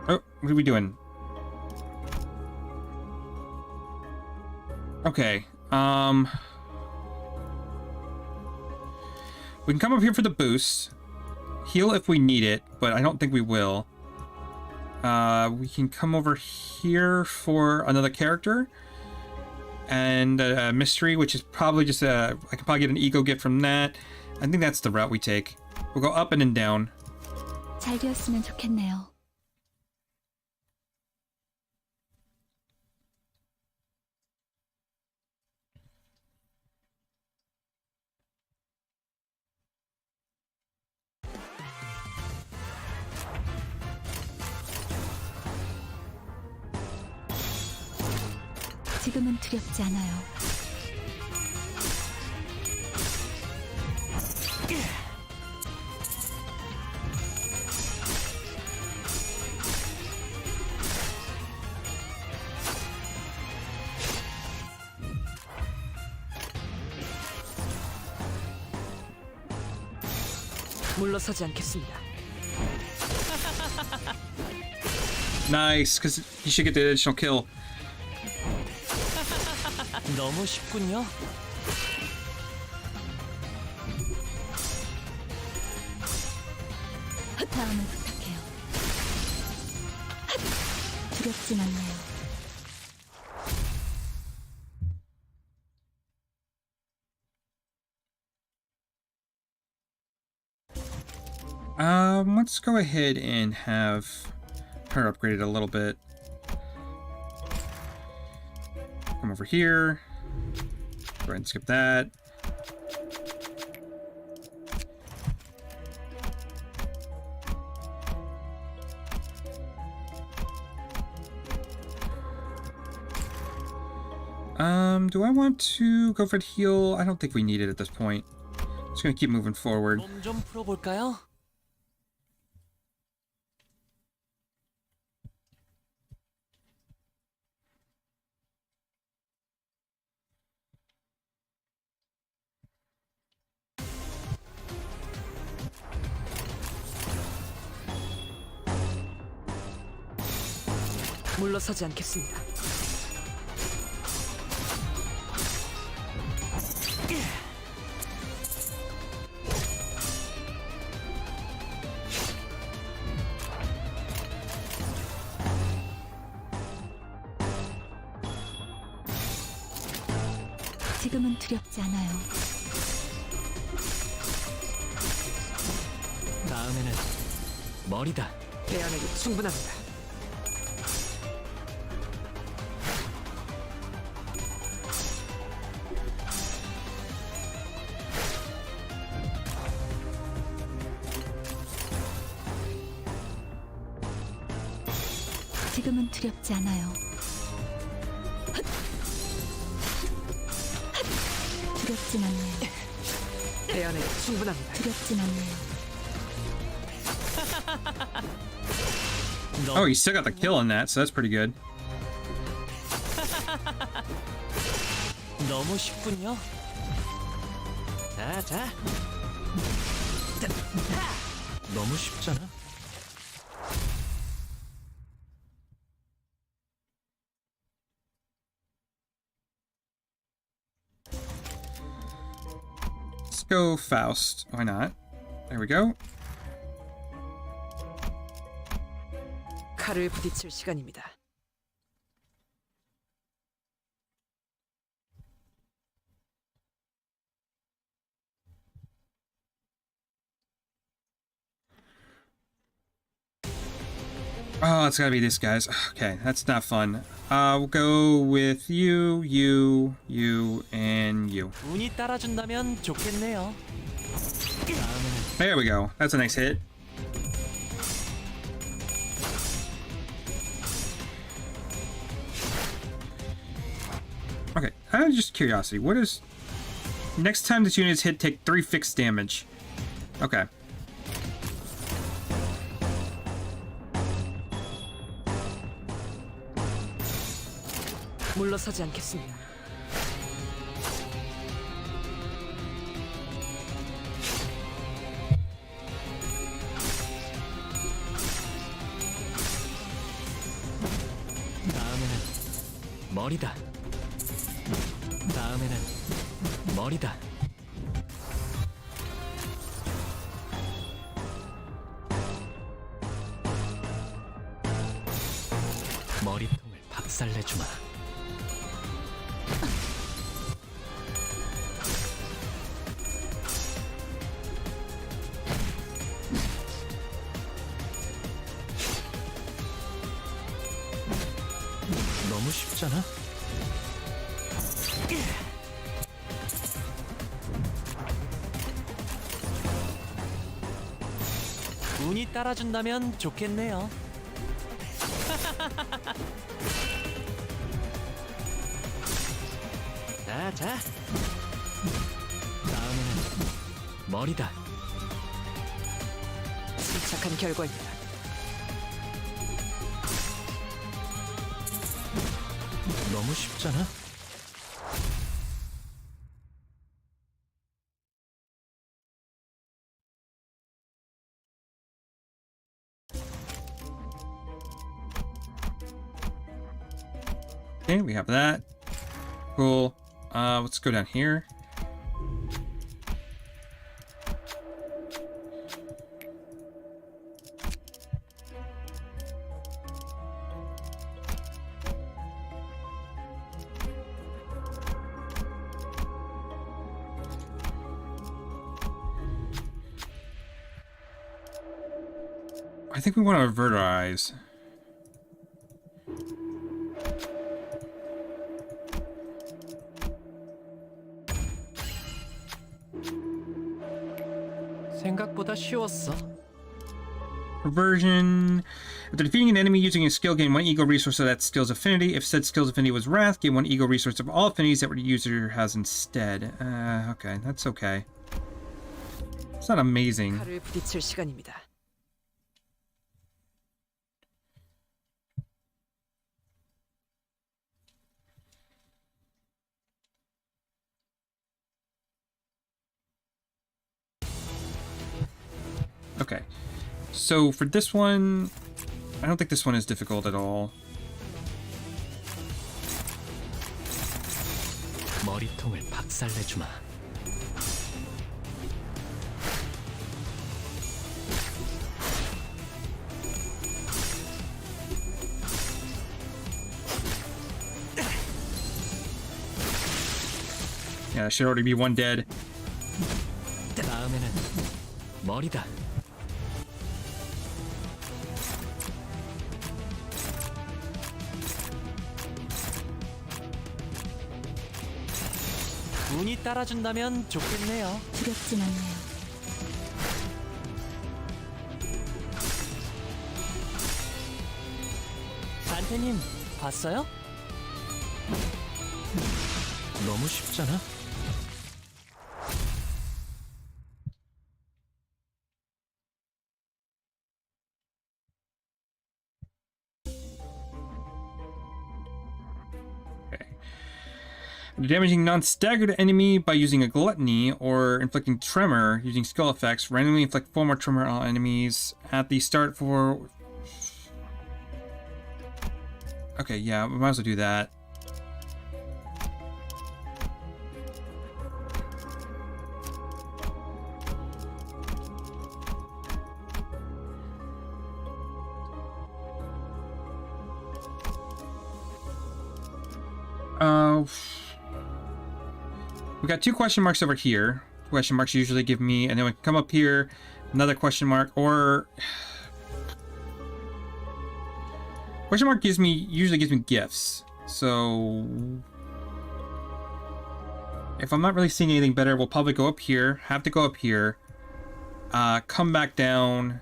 Speaker 1: Oh, what are we doing? Okay, we can come up here for the boost. Heal if we need it, but I don't think we will. We can come over here for another character. And a mystery, which is probably just I can probably get an ego gift from that. I think that's the route we take. We'll go up and then down.
Speaker 7: 잘 되었으면 좋겠네요. 지금은 두렵지 않아요.
Speaker 8: 물러서지 않겠습니다.
Speaker 1: Nice, because you should get the additional kill.
Speaker 3: 너무 쉽군요.
Speaker 7: 다음을 부탁해요. 두렵진 않네요.
Speaker 1: Let's go ahead and have her upgraded a little bit. Come over here. Go ahead and skip that. Do I want to go for the heal? I don't think we need it at this point. Just gonna keep moving forward.
Speaker 3: 몸 좀 풀어볼까요?
Speaker 8: 물러서지 않겠습니다.
Speaker 7: 지금은 두렵지 않아요.
Speaker 3: 다음에는 머리다.
Speaker 8: 대안에게 충분합니다.
Speaker 7: 지금은 두렵지 않아요. 두렵진 않아요.
Speaker 8: 대안에게 충분합니다.
Speaker 7: 두렵진 않아요.
Speaker 1: Oh, he still got the kill on that, so that's pretty good.
Speaker 3: 너무 쉽군요. 자. 너무 쉽잖아.
Speaker 1: Let's go Faust. Why not? There we go.
Speaker 8: 칼을 부딪힐 시간입니다.
Speaker 1: Oh, it's gotta be this guys. Okay, that's not fun. We'll go with you, and you.
Speaker 3: 운이 따라준다면 좋겠네요. 다음에는
Speaker 1: There we go. That's a nice hit. Okay, out of just curiosity, what is... Next time this unit is hit, take 3 fixed damage. Okay.
Speaker 8: 물러서지 않겠습니다.
Speaker 3: 다음에는 머리다. 다음에는 머리다. 머리통을 박살내주마. 너무 쉽잖아. 운이 따라준다면 좋겠네요. 자. 다음에는 머리다.
Speaker 8: 침착한 결과입니다.
Speaker 3: 너무 쉽잖아.
Speaker 1: Okay, we have that. Cool. Let's go down here. I think we want to avert our eyes.
Speaker 3: 생각보다 쉬웠어.
Speaker 1: Aversion. After defeating an enemy using a skill, gain 1 ego resource of that skill's affinity. If said skill's affinity was Wrath, gain 1 ego resource of all affinities that the user has instead. Okay, that's okay. It's not amazing.
Speaker 8: 칼을 부딪힐 시간입니다.
Speaker 1: Okay, so for this one, I don't think this one is difficult at all.
Speaker 3: 머리통을 박살내주마.
Speaker 1: should already be one dead.
Speaker 3: 다음에는 머리다. 운이 따라준다면 좋겠네요.
Speaker 7: 두렵진 않네요.
Speaker 3: 단테님 봤어요? 너무 쉽잖아.
Speaker 1: Damaging non-staggered enemy by using a gluttony or inflicting tremor using skill effects. Randomly inflict 4 more tremor on enemies at the start for... Okay, yeah, we might as well do that. We got 2 question marks over here. Question marks usually give me, and then we can come up here, another question mark, or question mark usually gives me gifts. So if I'm not really seeing anything better, we'll probably go up here. Have to go up here, come back down,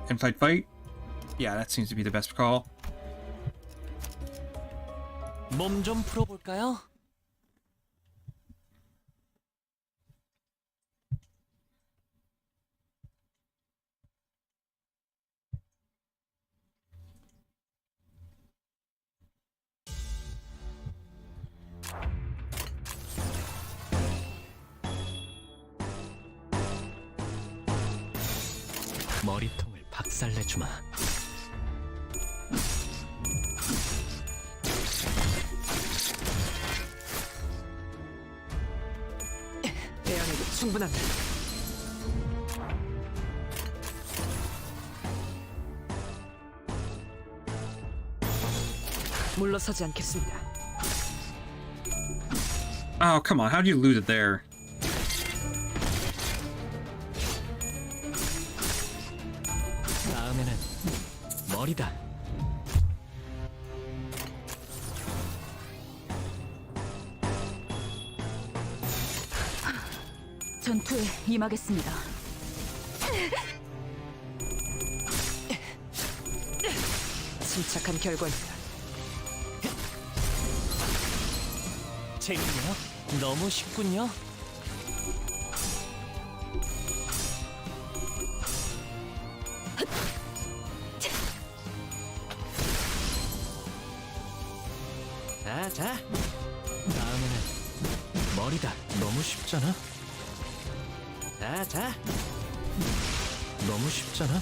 Speaker 1: and fight. Yeah, that seems to be the best call.
Speaker 3: 몸 좀 풀어볼까요? 머리통을 박살내주마.
Speaker 8: 대안에도 충분한다. 물러서지 않겠습니다.
Speaker 1: Oh, come on. How did you lose it there?
Speaker 3: 다음에는 머리다.
Speaker 7: 전투에 임하겠습니다.
Speaker 8: 침착한 결과입니다.
Speaker 3: 재밌네요. 너무 쉽군요. 자. 다음에는 머리다. 너무 쉽잖아. 자. 너무 쉽잖아.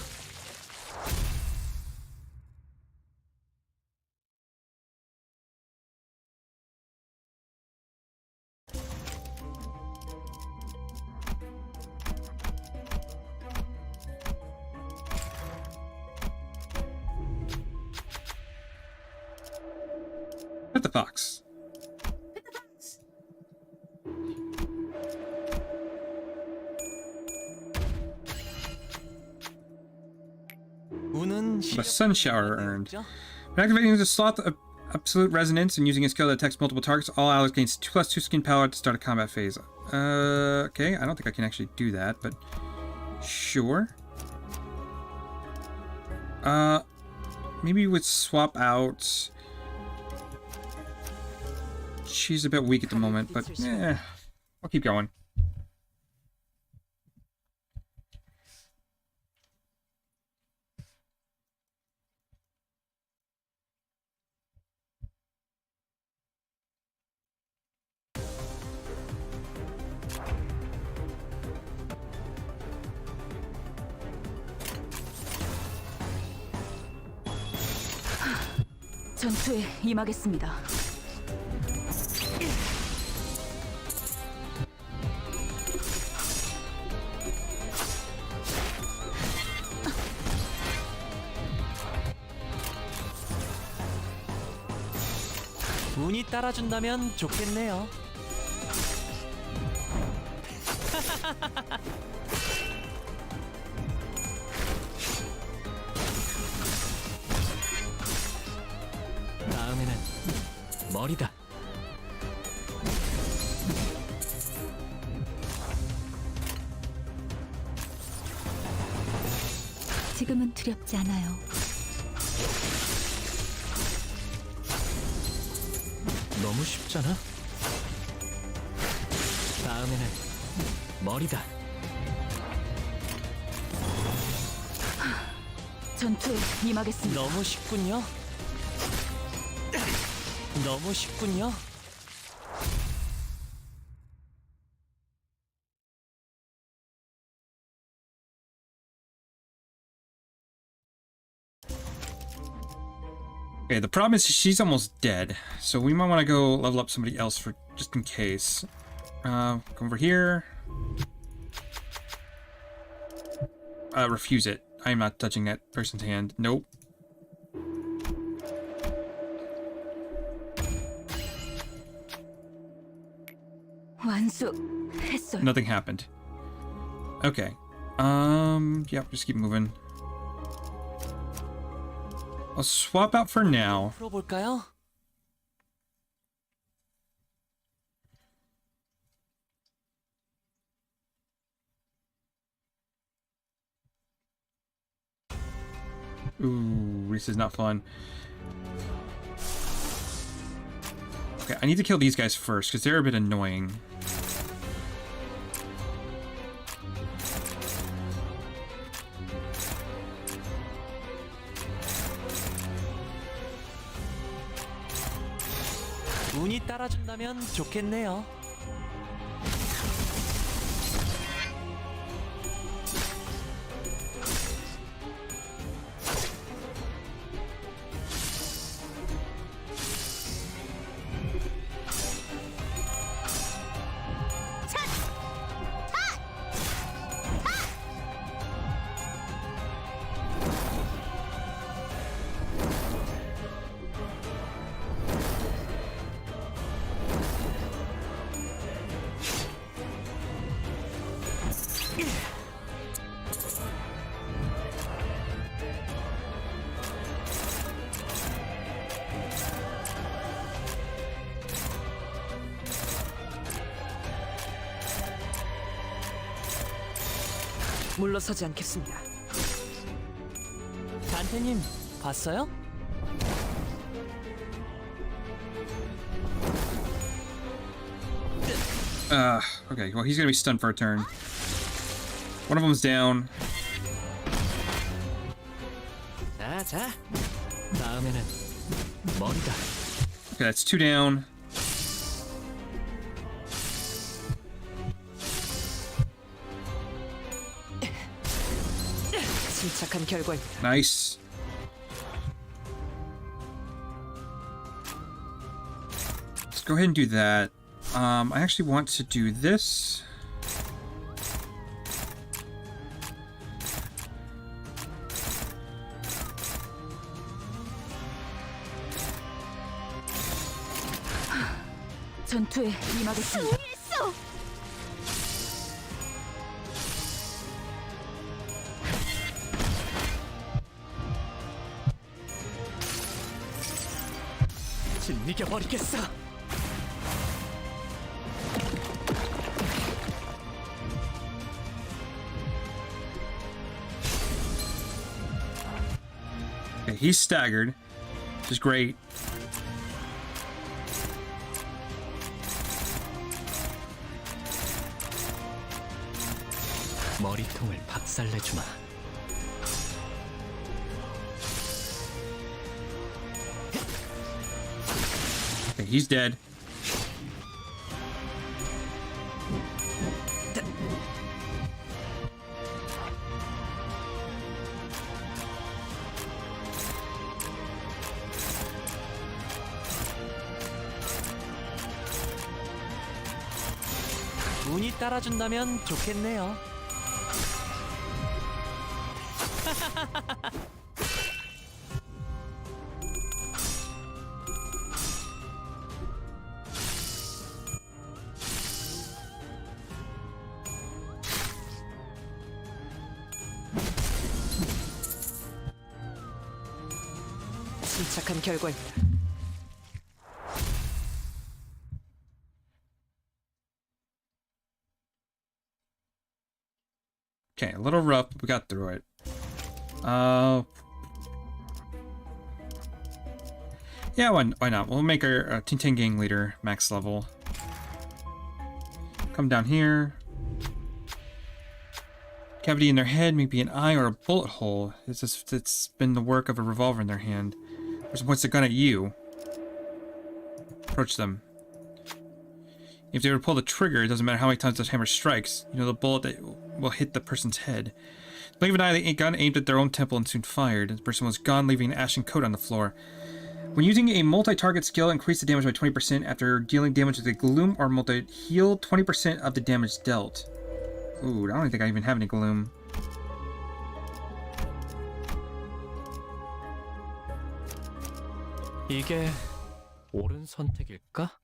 Speaker 1: Hit the fox. A sun shower earned. When activating the slot of absolute resonance and using a skill that attacks multiple targets, all allies gains 2+2 skin power to start a combat phase. Okay, I don't think I can actually do that, but sure. Maybe we would swap out. She's a bit weak at the moment, but I'll keep going.
Speaker 7: 전투에 임하겠습니다.
Speaker 3: 운이 따라준다면 좋겠네요. 다음에는 머리다.
Speaker 2: 지금은 두렵지 않아요.
Speaker 3: 너무 쉽잖아. 다음에는 머리다.
Speaker 7: 전투에 임하겠습니다.
Speaker 3: 너무 쉽군요. 너무 쉽군요.
Speaker 1: Okay, the problem is she's almost dead, so we might want to go level up somebody else for just in case. Come over here. Refuse it. I am not touching that person's hand. Nope.
Speaker 7: 완수했어요.
Speaker 1: Nothing happened. Okay. Yep, just keep moving. I'll swap out for now.
Speaker 3: 풀어볼까요?
Speaker 1: Ooh, this is not fun. Okay, I need to kill these guys first, because they're a bit annoying.
Speaker 3: 운이 따라준다면 좋겠네요.
Speaker 8: 물러서지 않겠습니다.
Speaker 3: 단테님, 봤어요?
Speaker 1: Okay, well, he's gonna be stunned for a turn. One of them's down.
Speaker 3: 자. 다음에는 머리다.
Speaker 1: Okay, that's 2 down.
Speaker 8: 침착한 결과입니다.
Speaker 1: Nice. Let's go ahead and do that. I actually want to do this.
Speaker 7: 전투에 임하겠습니다.
Speaker 3: 이겨버리겠어.
Speaker 1: Okay, he's staggered, which is great.
Speaker 3: 머리통을 박살내주마.
Speaker 1: Okay, he's dead.
Speaker 3: 운이 따라준다면 좋겠네요.
Speaker 8: 도착한 결과입니다.
Speaker 1: Okay, a little rough, but we got through it. Yeah, why not? We'll make our Tintin gang leader max level. Come down here. Cavity in their head, maybe an eye or a bullet hole. It's been the work of a revolver in their hand. Person points their gun at you. Approach them. If they were to pull the trigger, it doesn't matter how many times the hammer strikes. You know the bullet that will hit the person's head. Blink of an eye, the gun aimed at their own temple and soon fired. The person was gone, leaving an ashen coat on the floor. When using a multi-target skill, increase the damage by 20% after dealing damage with a gloom or multi-heal 20% of the damage dealt. Ooh, I don't think I even have any gloom.
Speaker 3: 이게 옳은 선택일까?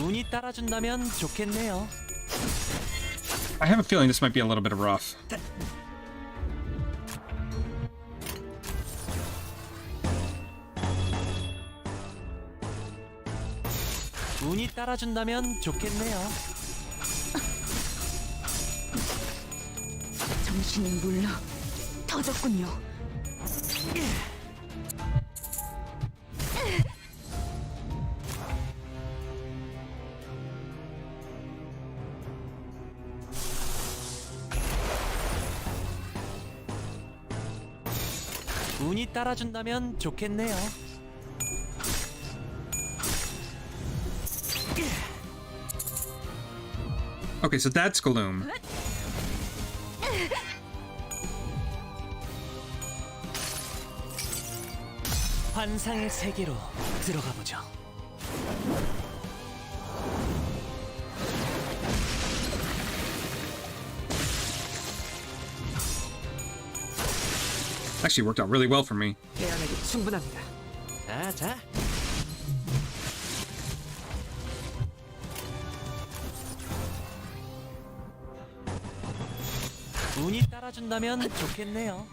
Speaker 12: 운이 따라준다면 좋겠네요.
Speaker 1: I have a feeling this might be a little bit rough.
Speaker 12: 운이 따라준다면 좋겠네요.
Speaker 7: 정신이 물러 터졌군요.
Speaker 12: 운이 따라준다면 좋겠네요.
Speaker 1: Okay, so that's gloom.
Speaker 12: 환상의 세계로 들어가 보죠.
Speaker 1: Actually worked out really well for me.
Speaker 8: 대안에도 충분합니다.
Speaker 12: 자. 운이 따라준다면 좋겠네요.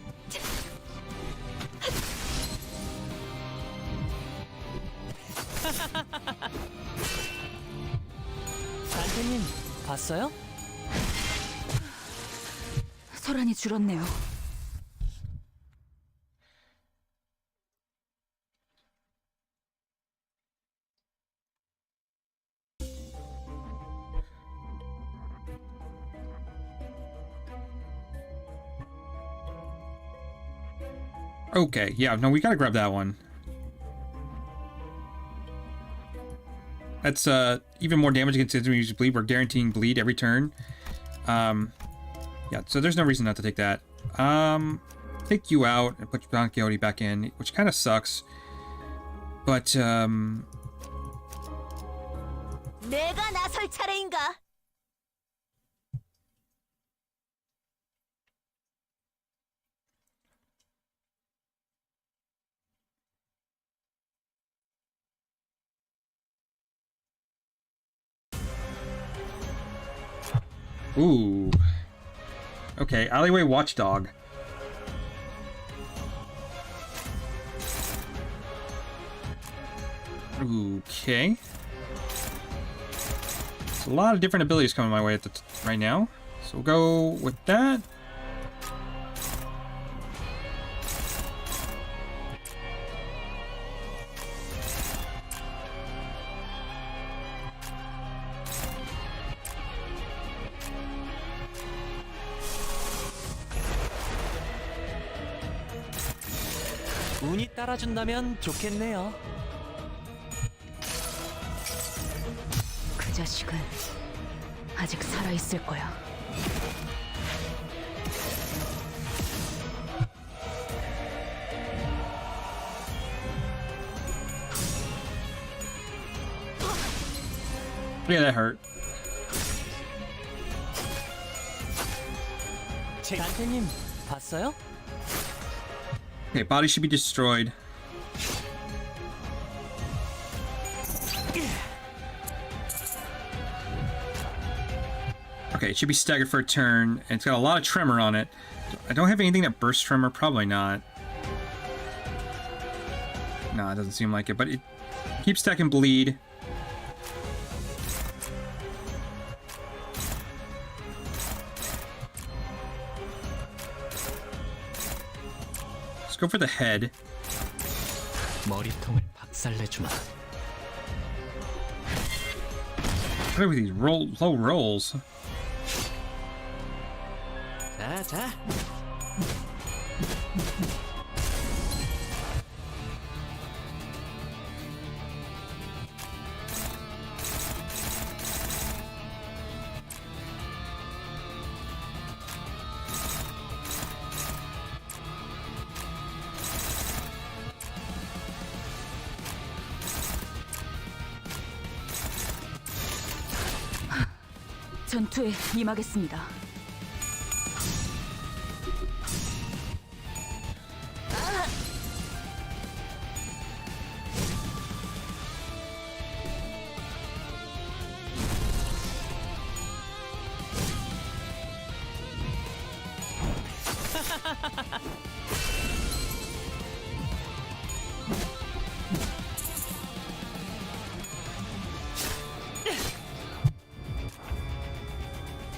Speaker 12: 단테님, 봤어요?
Speaker 7: 소란이 줄었네요.
Speaker 1: Okay, yeah, no, we gotta grab that one. That's even more damage against enemies when you use bleed. We're guaranteeing bleed every turn. Yeah, so there's no reason not to take that. Take you out and put Don Quixote back in, which kind of sucks. But
Speaker 2: 내가 나설 차례인가?
Speaker 1: ooh. Okay, alleyway watchdog. Okay. There's a lot of different abilities coming my way at right now. So we'll go with that.
Speaker 12: 운이 따라준다면 좋겠네요.
Speaker 7: 그 자식은 아직 살아있을 거야.
Speaker 1: Yeah, that hurt.
Speaker 12: 단테님 봤어요?
Speaker 1: Okay, body should be destroyed. Okay, it should be staggered for a turn, and it's got a lot of tremor on it. I don't have anything that bursts tremor, probably not. No, it doesn't seem like it, but it keeps stacking bleed. Let's go for the head.
Speaker 12: 머리통을 박살내주마.
Speaker 1: What are with these low rolls?
Speaker 12: 자.
Speaker 7: 전투에 임하겠습니다.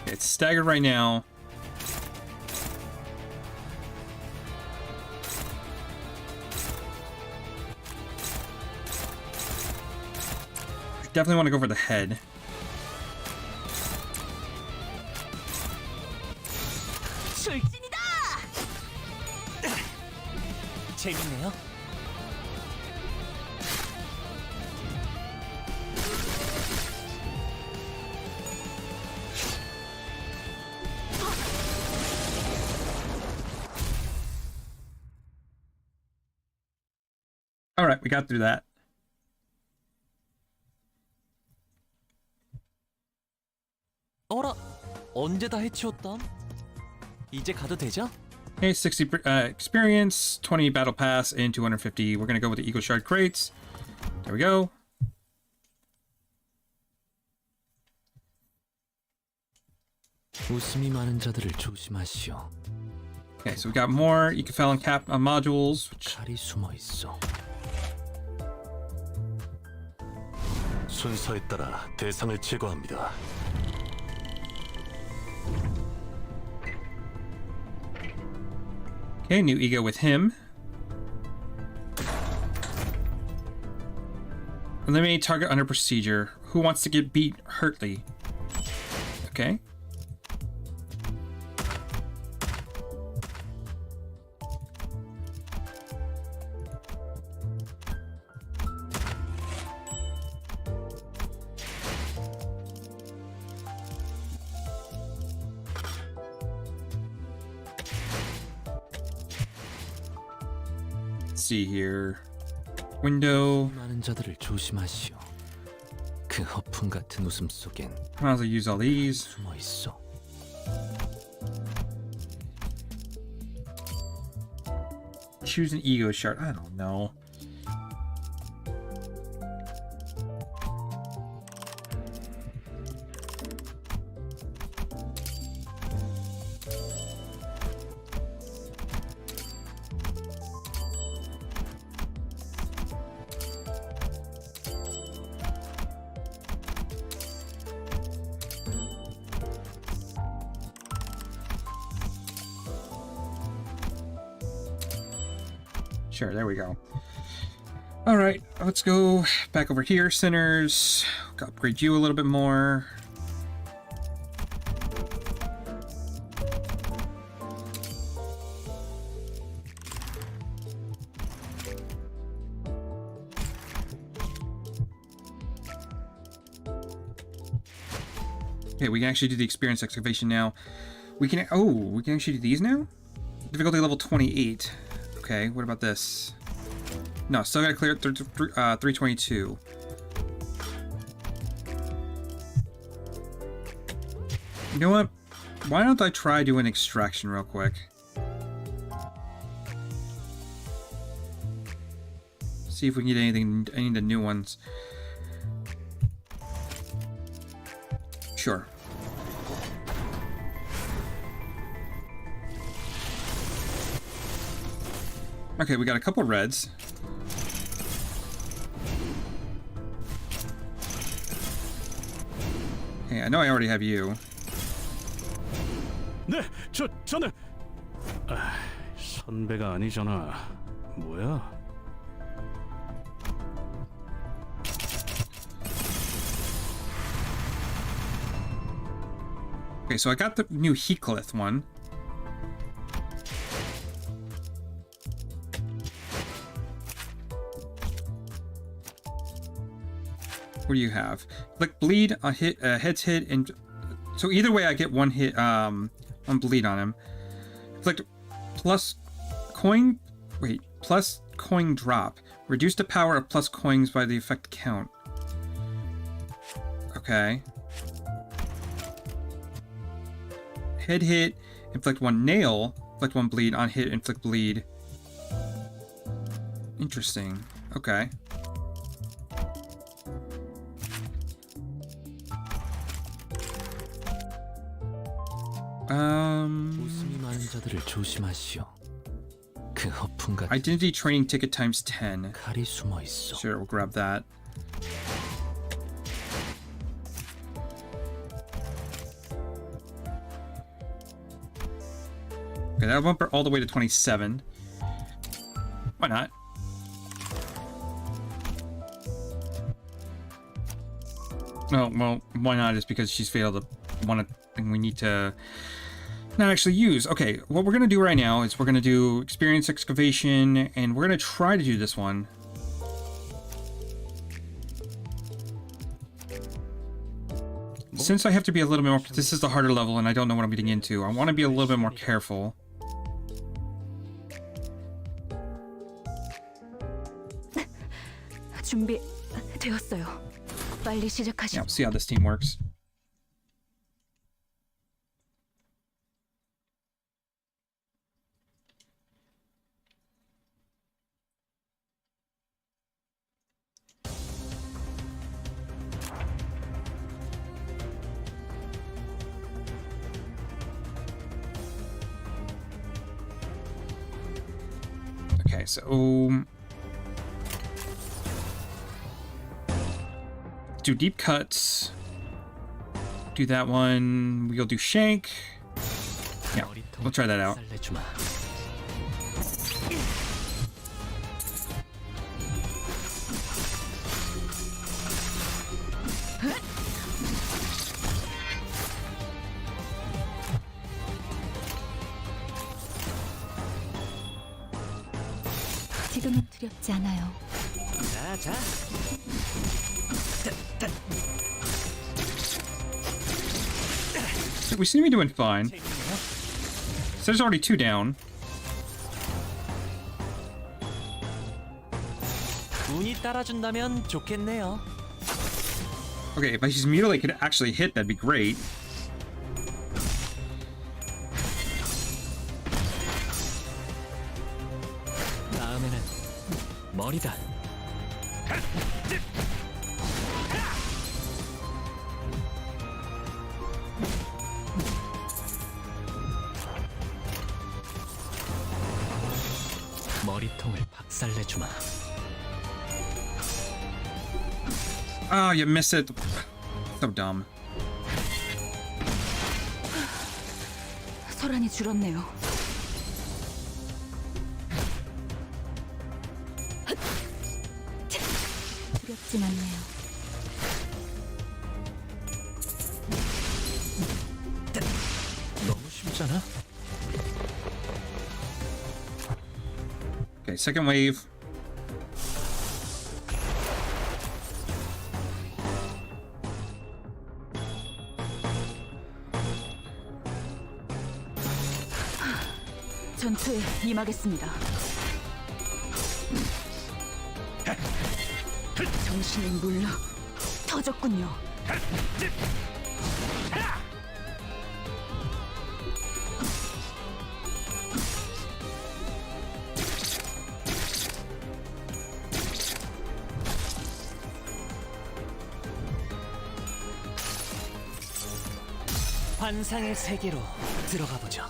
Speaker 1: It's staggered right now. Definitely want to go for the head.
Speaker 7: 출진이다!
Speaker 12: 재밌네요.
Speaker 1: All right, we got through that.
Speaker 12: 어라, 언제 다 해치웠담? 이제 가도 되죠?
Speaker 1: Okay, 60 experience, 20 battle pass, and 250. We're gonna go with the Eagle Shard crates. There we go.
Speaker 12: 웃음이 많은 자들을 조심하시오.
Speaker 1: Okay, so we got more Ecofelon cap modules. Which...
Speaker 12: 칼이 숨어 있어.
Speaker 11: 순서에 따라 대상을 제거합니다.
Speaker 1: Okay, new ego with him. Eliminate target under procedure. Who wants to get beat hurtly? Okay. See here. Window.
Speaker 12: 많은 자들을 조심하시오. 그 허풍 같은 웃음 속엔
Speaker 1: Might as well use all these.
Speaker 12: 숨어 있어.
Speaker 1: Choose an ego shard. I don't know. Sure, there we go. All right, let's go back over here, Sinners. Upgrade you a little bit more. Okay, we can actually do the experience excavation now. We can actually do these now? Difficulty level 28. Okay, what about this? No, still gotta clear 322. know what? Why don't I try doing extraction real quick? See if we can get any of the new ones. Sure. Okay, we got a couple reds. Okay, I know I already have you.
Speaker 4: 네, 저는 선배가 아니잖아. 뭐야?
Speaker 1: Okay, so I got the new Heathcliff one. What do you have? Like bleed on hit, heads hit, and so either way I get one hit, one bleed on him. Like plus coin, wait, plus coin drop. Reduce the power of plus coins by the effect count. Okay. Head hit, inflict one nail, inflict one bleed on hit, inflict bleed. Interesting. Okay.
Speaker 12: 웃음이 많은 자들을 조심하시오. 그 허풍 같은
Speaker 1: Identity training ticket times 10.
Speaker 12: 칼이 숨어 있어.
Speaker 1: Sure, we'll grab that. Okay, that'll bump her all the way to 27. Why not? Oh, well, why not? Is because she's failed one thing we need to not actually use. Okay, what we're going to do right now is we're going to do experience excavation, and we're going to try to do this one. Since I have to be a little bit more, this is the harder level and I don't know what I'm getting into, I want to be a little bit more careful.
Speaker 7: 준비되었어요. 빨리 시작하시죠.
Speaker 1: Yeah, we'll see how this team works. Okay, so do deep cuts. Do that one. We'll do shank. Yeah, we'll try that out.
Speaker 2: 지금은 두렵지 않아요.
Speaker 3: 자.
Speaker 1: We seem to be doing fine. So there's already 2 down.
Speaker 3: 운이 따라준다면 좋겠네요.
Speaker 1: Okay, if his mutilate could actually hit, that'd be great.
Speaker 3: 다음에는 머리다. 머리통을 박살내주마.
Speaker 1: Oh, you miss it. So dumb.
Speaker 7: 소란이 줄었네요.
Speaker 2: 두렵진 않네요.
Speaker 3: 너무 쉽잖아.
Speaker 1: Okay, second wave.
Speaker 7: 전투에 임하겠습니다. 정신을 물러 터졌군요.
Speaker 12: 환상의 세계로 들어가 보죠.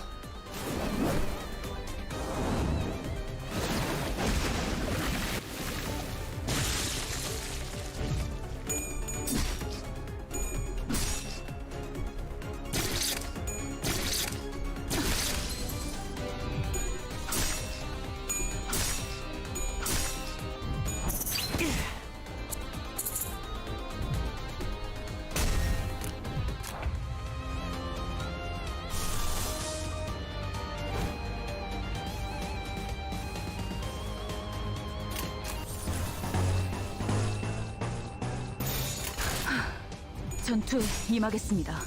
Speaker 7: 전투에 임하겠습니다.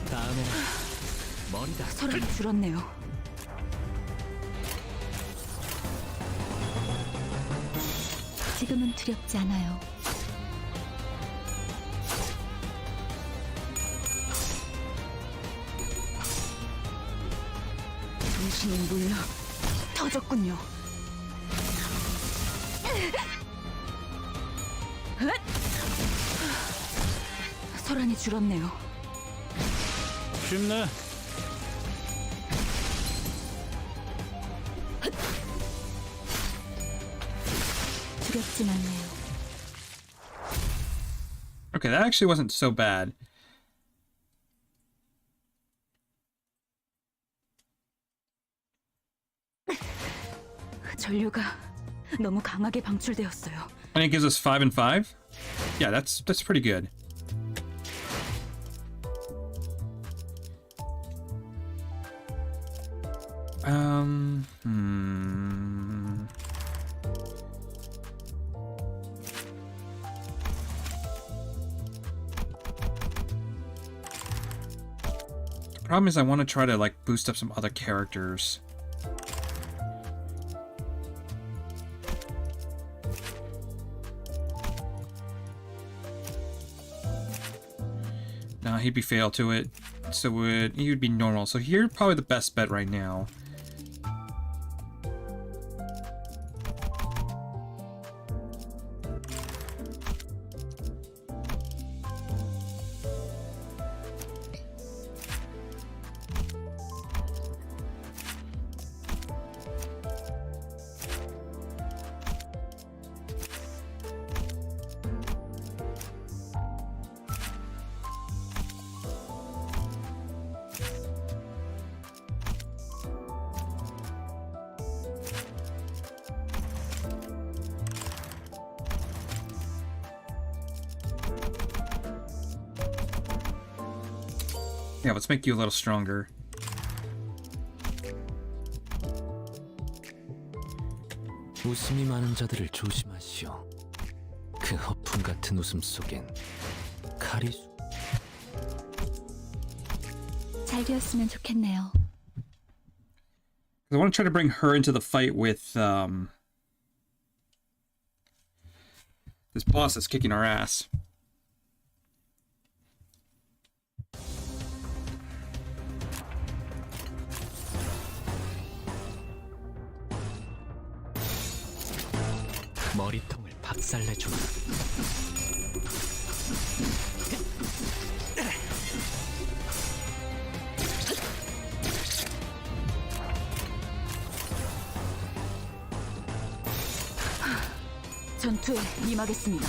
Speaker 12: 다음에는 머리다.
Speaker 7: 소란이 줄었네요.
Speaker 2: 지금은 두렵지 않아요.
Speaker 7: 정신이 물러 터졌군요. 소란이 줄었네요.
Speaker 4: 쉽네.
Speaker 2: 두렵진 않네요.
Speaker 1: Okay, that actually wasn't so bad.
Speaker 7: 전류가 너무 강하게 방출되었어요.
Speaker 1: And it gives us 5 and 5? Yeah, that's pretty good. The problem is I want to try to like boost up some other characters. Nah, he'd be fail to it. So he would be normal. So here, probably the best bet right now. Yeah, let's make you a little stronger.
Speaker 12: 웃음이 많은 자들을 조심하시오. 그 허풍 같은 웃음 속엔 칼이
Speaker 2: 잘 되었으면 좋겠네요.
Speaker 1: I want to try to bring her into the fight with this boss that's kicking our ass.
Speaker 12: 머리통을 박살내주마.
Speaker 7: 전투에 임하겠습니다.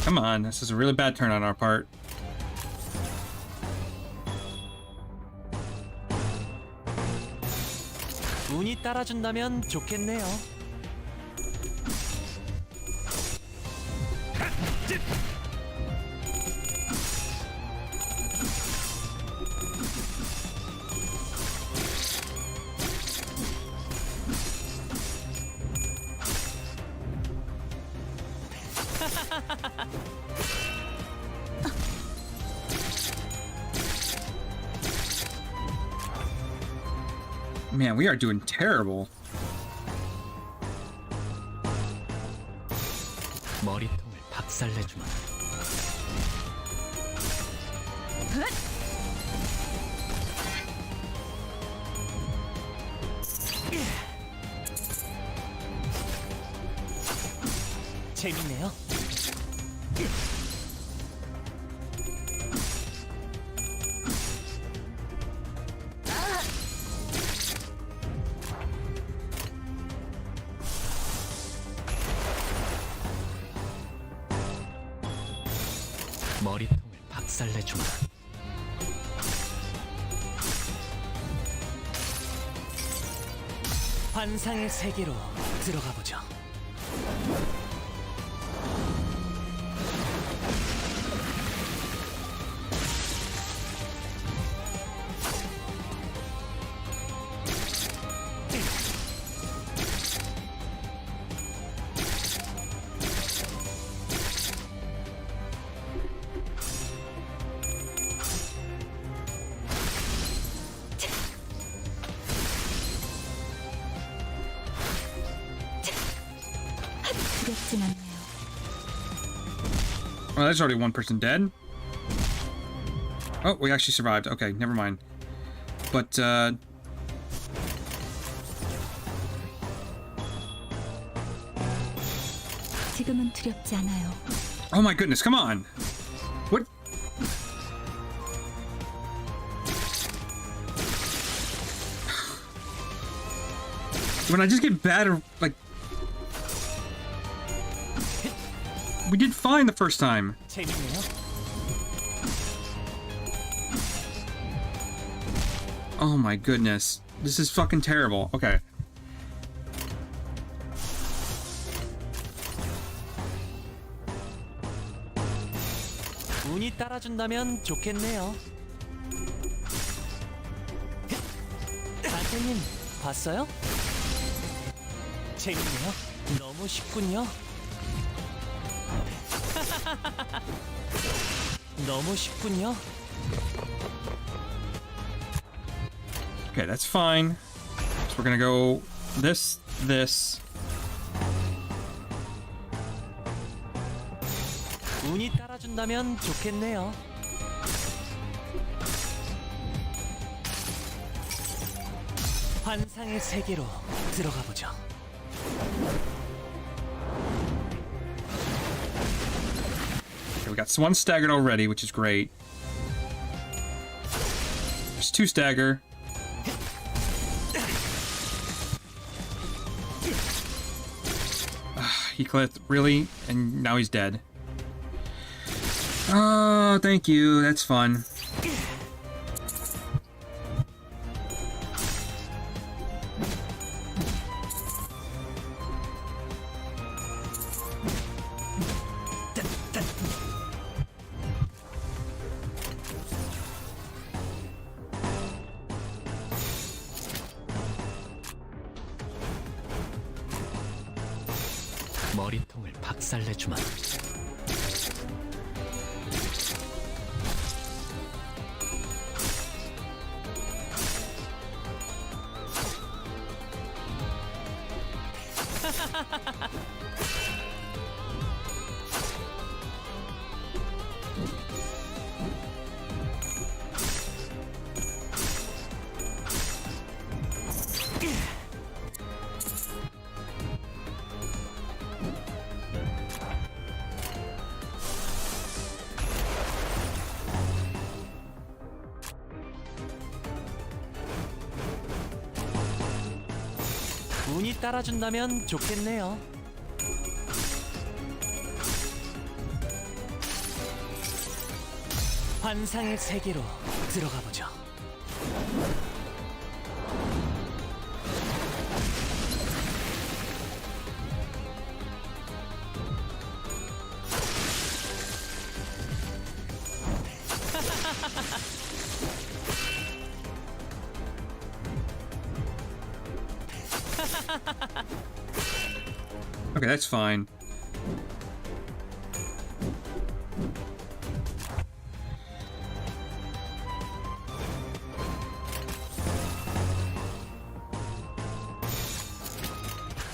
Speaker 1: Come on, this is a really bad turn on our part.
Speaker 12: 운이 따라준다면 좋겠네요.
Speaker 1: Man, we are doing terrible.
Speaker 12: 박살내주마.
Speaker 3: 재밌네요.
Speaker 12: 머리통을 박살내주마.
Speaker 3: 환상의 세계로 들어가 보죠.
Speaker 7: 두렵진 않네요.
Speaker 1: Oh, there's already one person dead. Oh, we actually survived. Okay, never mind. But,
Speaker 7: 지금은 두렵지 않아요.
Speaker 1: oh my goodness, come on! What? When I just get bad, like... We did fine the first time.
Speaker 3: 재밌네요.
Speaker 1: Oh my goodness. This is fucking terrible. Okay.
Speaker 3: 운이 따라준다면 좋겠네요. 선생님, 봤어요? 재밌네요. 너무 쉽군요. 너무 쉽군요.
Speaker 1: Okay, that's fine. So we're gonna go this, this.
Speaker 3: 운이 따라준다면 좋겠네요. 환상의 세계로 들어가 보죠.
Speaker 1: Okay, we got one staggered already, which is great. There's two stagger. He clipped, really? And now he's dead. Oh, thank you. That's fun.
Speaker 12: 머리통을 박살내주마.
Speaker 3: 운이 따라준다면 좋겠네요. 환상의 세계로 들어가 보죠.
Speaker 1: Okay, that's fine.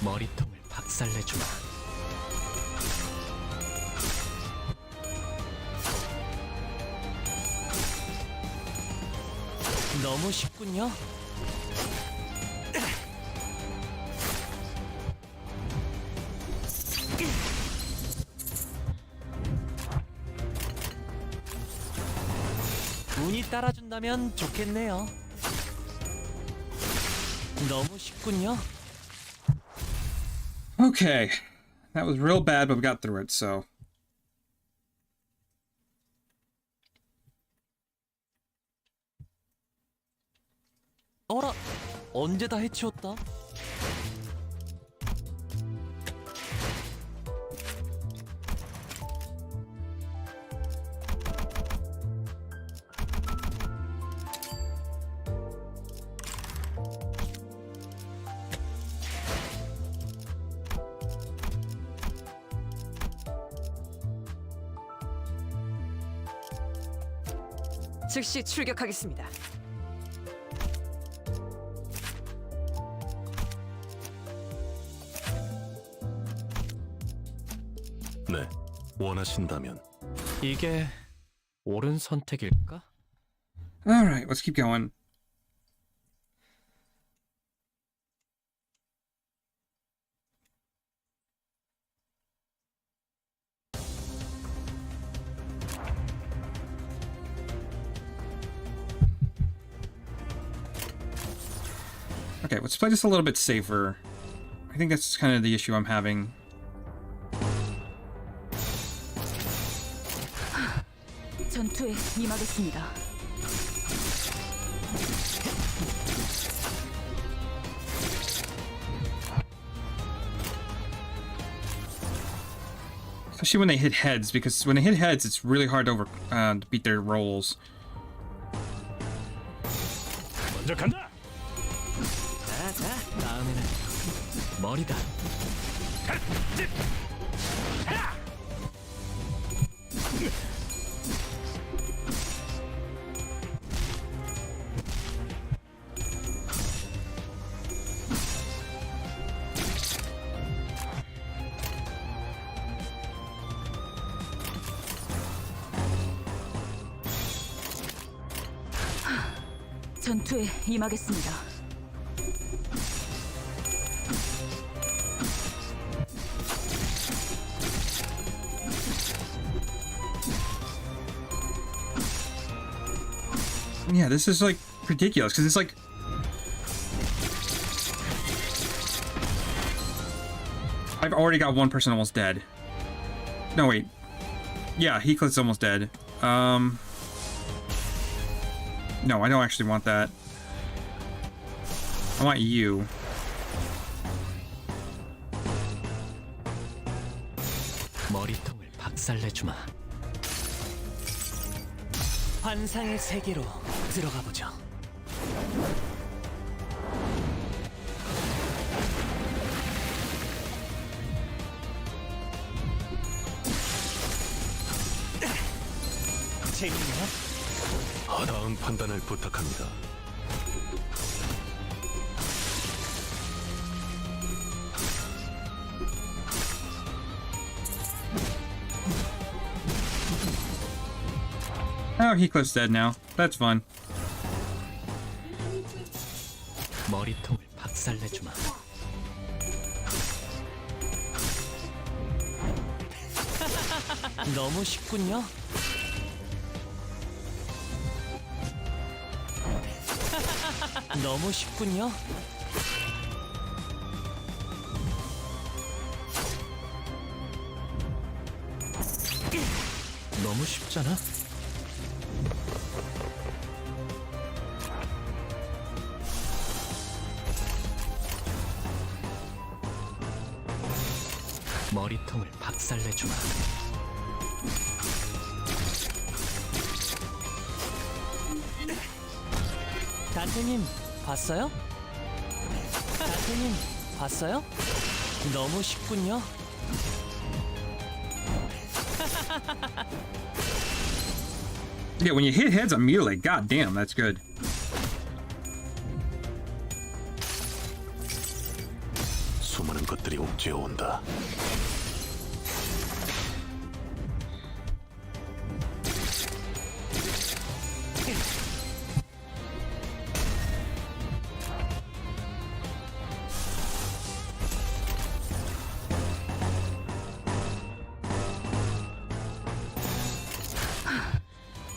Speaker 12: 머리통을 박살내주마. 너무 쉽군요. 운이 따라준다면 좋겠네요. 너무 쉽군요.
Speaker 1: Okay. That was real bad, but we got through it, so.
Speaker 12: 어라, 언제 다 해치웠다?
Speaker 8: 즉시 출격하겠습니다.
Speaker 11: 네, 원하신다면.
Speaker 12: 이게 옳은 선택일까?
Speaker 1: Alright, let's keep going. Okay, let's play this a little bit safer. I think that's kind of the issue I'm having.
Speaker 7: 전투에 임하겠습니다.
Speaker 1: Especially when they hit heads, because when they hit heads, it's really hard to beat their rolls.
Speaker 4: 먼저 간다.
Speaker 12: 자, 다음에는 머리다.
Speaker 7: 전투에 임하겠습니다.
Speaker 1: Yeah, this is like ridiculous because it's like I've already got one person almost dead. No, wait. Yeah, Heathcliff's almost dead. No, I don't actually want that. I want you.
Speaker 12: 머리통을 박살내주마. 환상의 세계로 들어가 보죠. 재밌네.
Speaker 11: 다음 판단을 부탁합니다.
Speaker 1: Oh, Heathcliff's dead now. That's fun.
Speaker 12: 머리통을 박살내주마. 너무 쉽군요. 너무 쉽군요. 너무 쉽잖아. 머리통을 박살내주마. 단테님 봤어요? 단테님 봤어요? 너무 쉽군요.
Speaker 1: Yeah, when you hit heads immediately, god damn, that's good.
Speaker 11: 수많은 것들이 옥죄어 온다.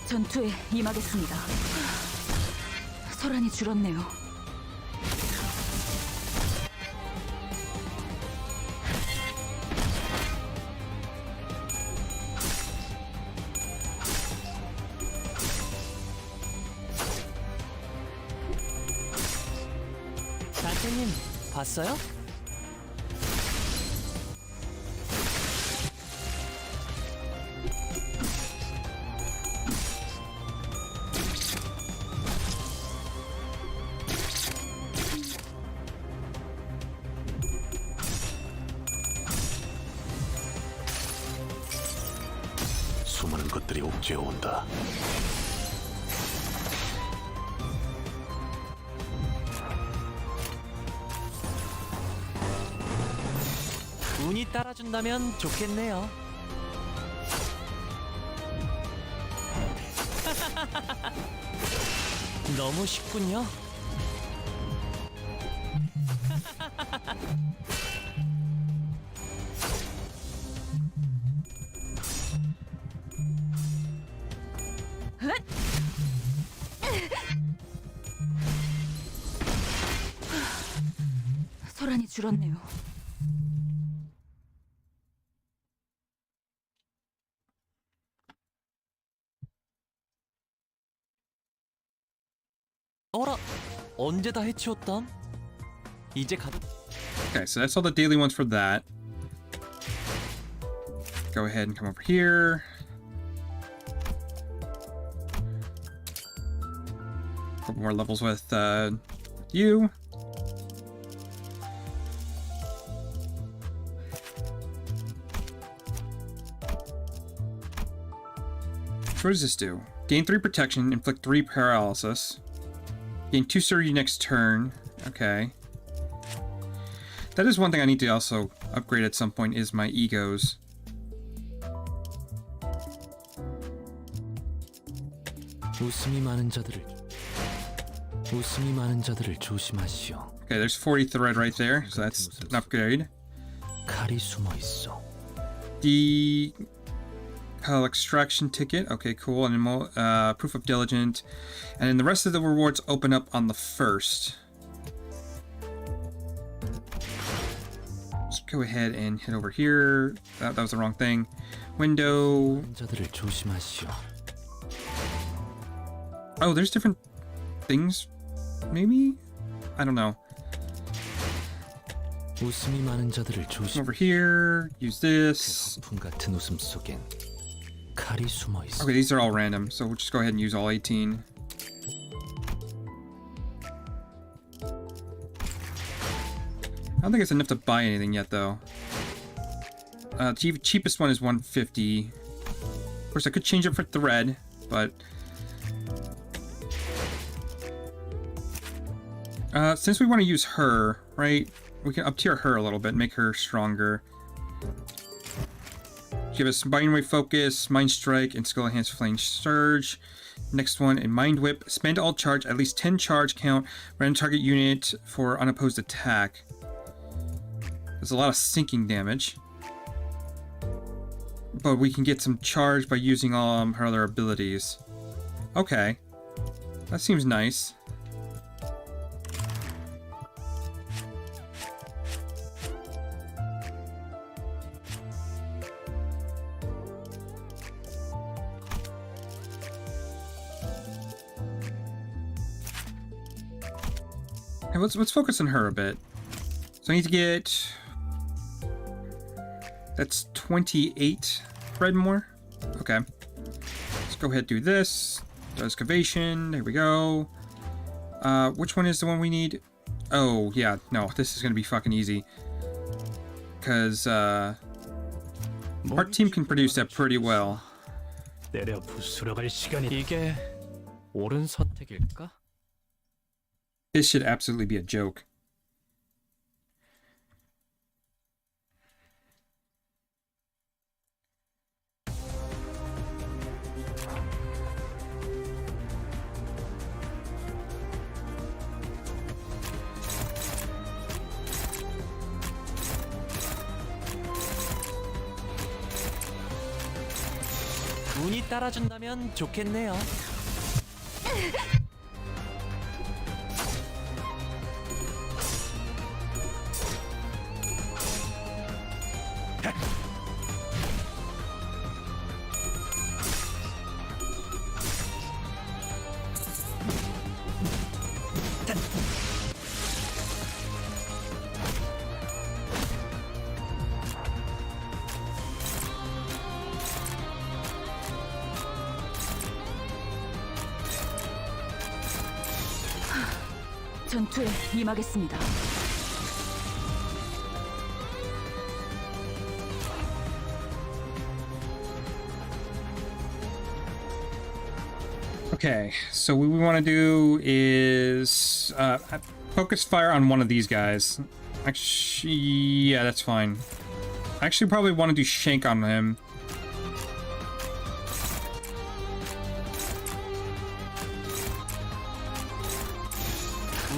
Speaker 7: 전투에 임하겠습니다. 소란이 줄었네요.
Speaker 12: 단테님 봤어요?
Speaker 11: 수많은 것들이 옥죄어 온다.
Speaker 12: 운이 따라준다면 좋겠네요. 너무 쉽군요.
Speaker 7: 소란이 줄었네요.
Speaker 12: 어라, 언제 다 해치웠담? 이제 가도.
Speaker 1: Okay, so that's all the daily ones for that. Go ahead and come over here. A couple more levels with you. What does this do? Gain 3 protection, inflict 3 paralysis. Gain 2 surgery next turn. Okay. That is one thing I need to also upgrade at some point, is my egos.
Speaker 12: 웃음이 많은 자들을 조심하시오.
Speaker 1: Okay, there's 40 thread right there, so that's an upgrade.
Speaker 12: 칼이 숨어 있어.
Speaker 1: The extraction ticket. Okay, cool. And proof of diligent. And then the rest of the rewards open up on the 1st. Let's go ahead and hit over here. That was the wrong thing. Window.
Speaker 12: 자들을 조심하시오.
Speaker 1: Oh, there's different things? Maybe? I don't know.
Speaker 12: 웃음이 많은 자들을 조심.
Speaker 1: Over here. Use this.
Speaker 12: 거품 같은 웃음 속엔 칼이 숨어 있어.
Speaker 1: Okay, these are all random, so we'll just go ahead and use all 18. I don't think it's enough to buy anything yet, though. Cheapest one is 150. Of course, I could change it for thread, but since we want to use her, right? We can up tier her a little bit, make her stronger. Give us binary focus, mind strike, and skill enhanced flame surge. Next one, a mind whip. Spend all charge, at least 10 charge count. Random target unit for unopposed attack. There's a lot of sinking damage, but we can get some charge by using all her other abilities. Okay, that seems nice. Hey, let's focus on her a bit. So I need to get... That's 28 thread more. Okay. Let's go ahead and do this. Excavation. There we go. Which one is the one we need? Oh, yeah. No, this is going to be fucking easy. Because, our team can produce that pretty well.
Speaker 3: 내려 부스러 갈 시간이.
Speaker 12: 이게 옳은 선택일까?
Speaker 1: This should absolutely be a joke.
Speaker 12: 운이 운이 따라준다면 좋겠네요.
Speaker 7: 전투에 임하겠습니다.
Speaker 1: Okay, so what we want to do is focus fire on one of these guys. Actually, yeah, that's fine. I actually probably want to do Shank on him.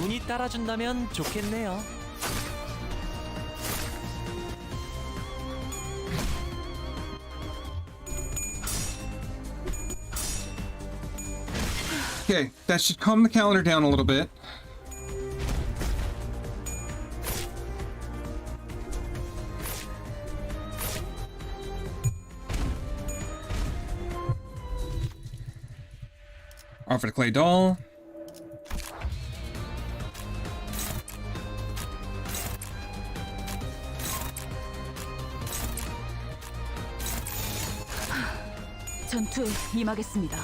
Speaker 12: 운이 따라준다면 좋겠네요.
Speaker 1: Okay, that should calm the calendar down a little bit. Offer the clay doll.
Speaker 7: 전투에 임하겠습니다.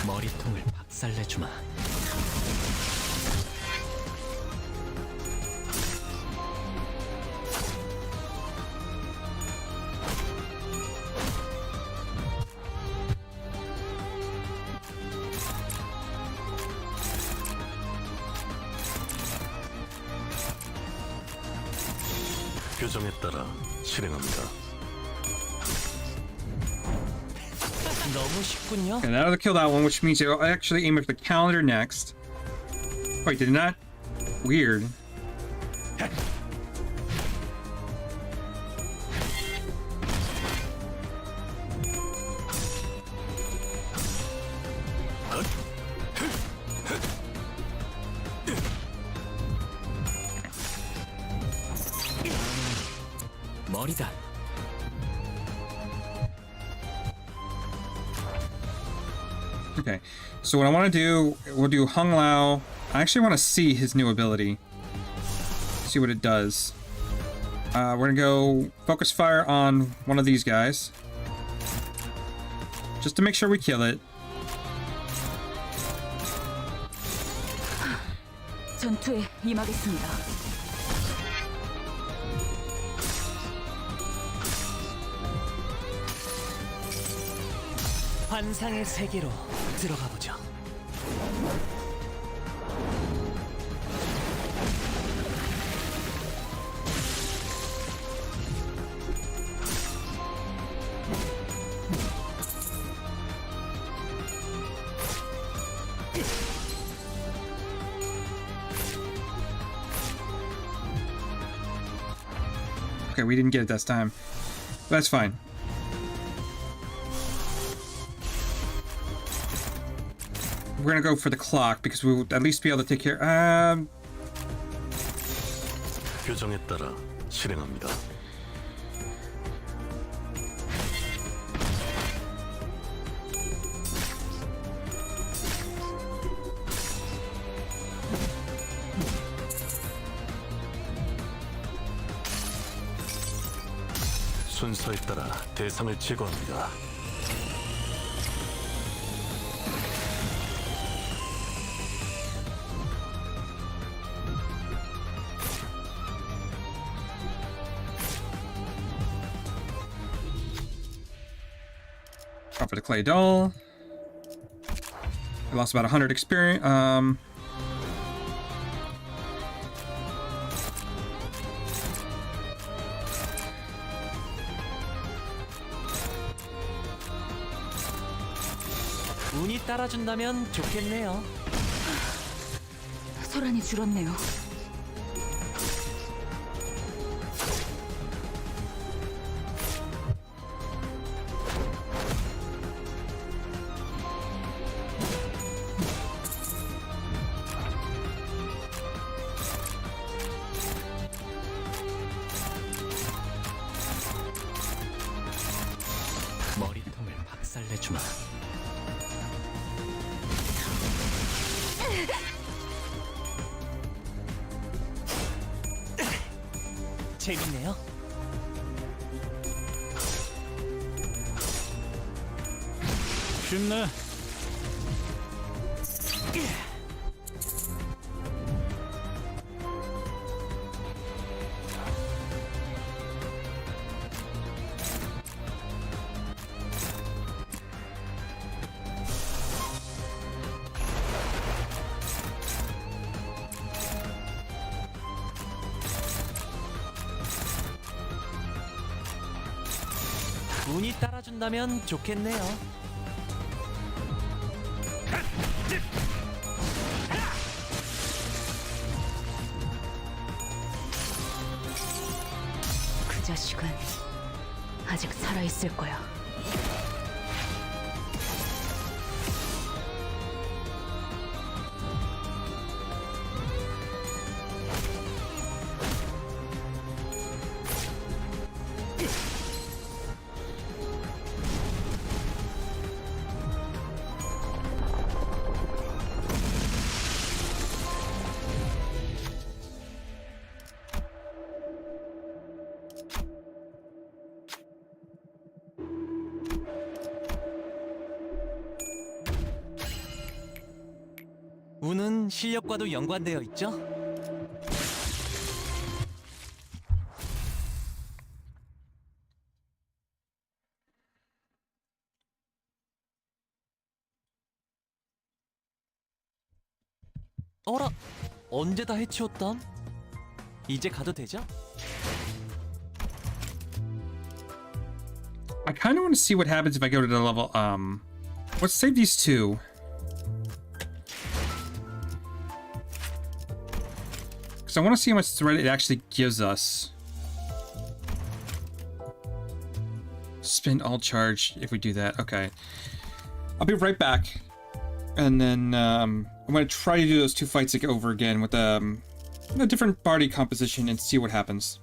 Speaker 12: 머리통을 박살내주마.
Speaker 11: 규정에 따라 실행합니다.
Speaker 12: 너무 쉽군요.
Speaker 1: Okay, that'll kill that one, which means I'll actually aim at the calendar next. Wait, did it not? Weird.
Speaker 12: 머리다.
Speaker 1: Okay, so what I want to do, we'll do Hung Lao. I actually want to see his new ability. See what it does. We're gonna go focus fire on one of these guys. Just to make sure we kill it.
Speaker 7: 전투에 임하겠습니다.
Speaker 12: 환상의 세계로 들어가 보죠.
Speaker 1: Okay, we didn't get it this time. That's fine. We're gonna go for the clock because we will at least be able to take care.
Speaker 11: 규정에 따라 실행합니다. 순서에 따라 대상을 제거합니다.
Speaker 1: Drop for the clay doll. I lost about 100 experience.
Speaker 12: 운이 따라준다면 좋겠네요.
Speaker 7: 소란이 줄었네요.
Speaker 12: 머리통을 박살내주마. 재밌네요.
Speaker 4: 쉽네.
Speaker 12: 운이 따라준다면 좋겠네요.
Speaker 7: 그 자식은 아직 살아있을 거야.
Speaker 12: 운은 실력과도 연관되어 있죠? 어라, 언제 다 해치웠담? 이제 가도 되죠?
Speaker 1: I kind of want to see what happens if I go to the level. Let's save these two. Because I want to see how much thread it actually gives us. Spend all charge if we do that. Okay. I'll be right back. And then I'm going to try to do those two fights over again with a different party composition and see what happens.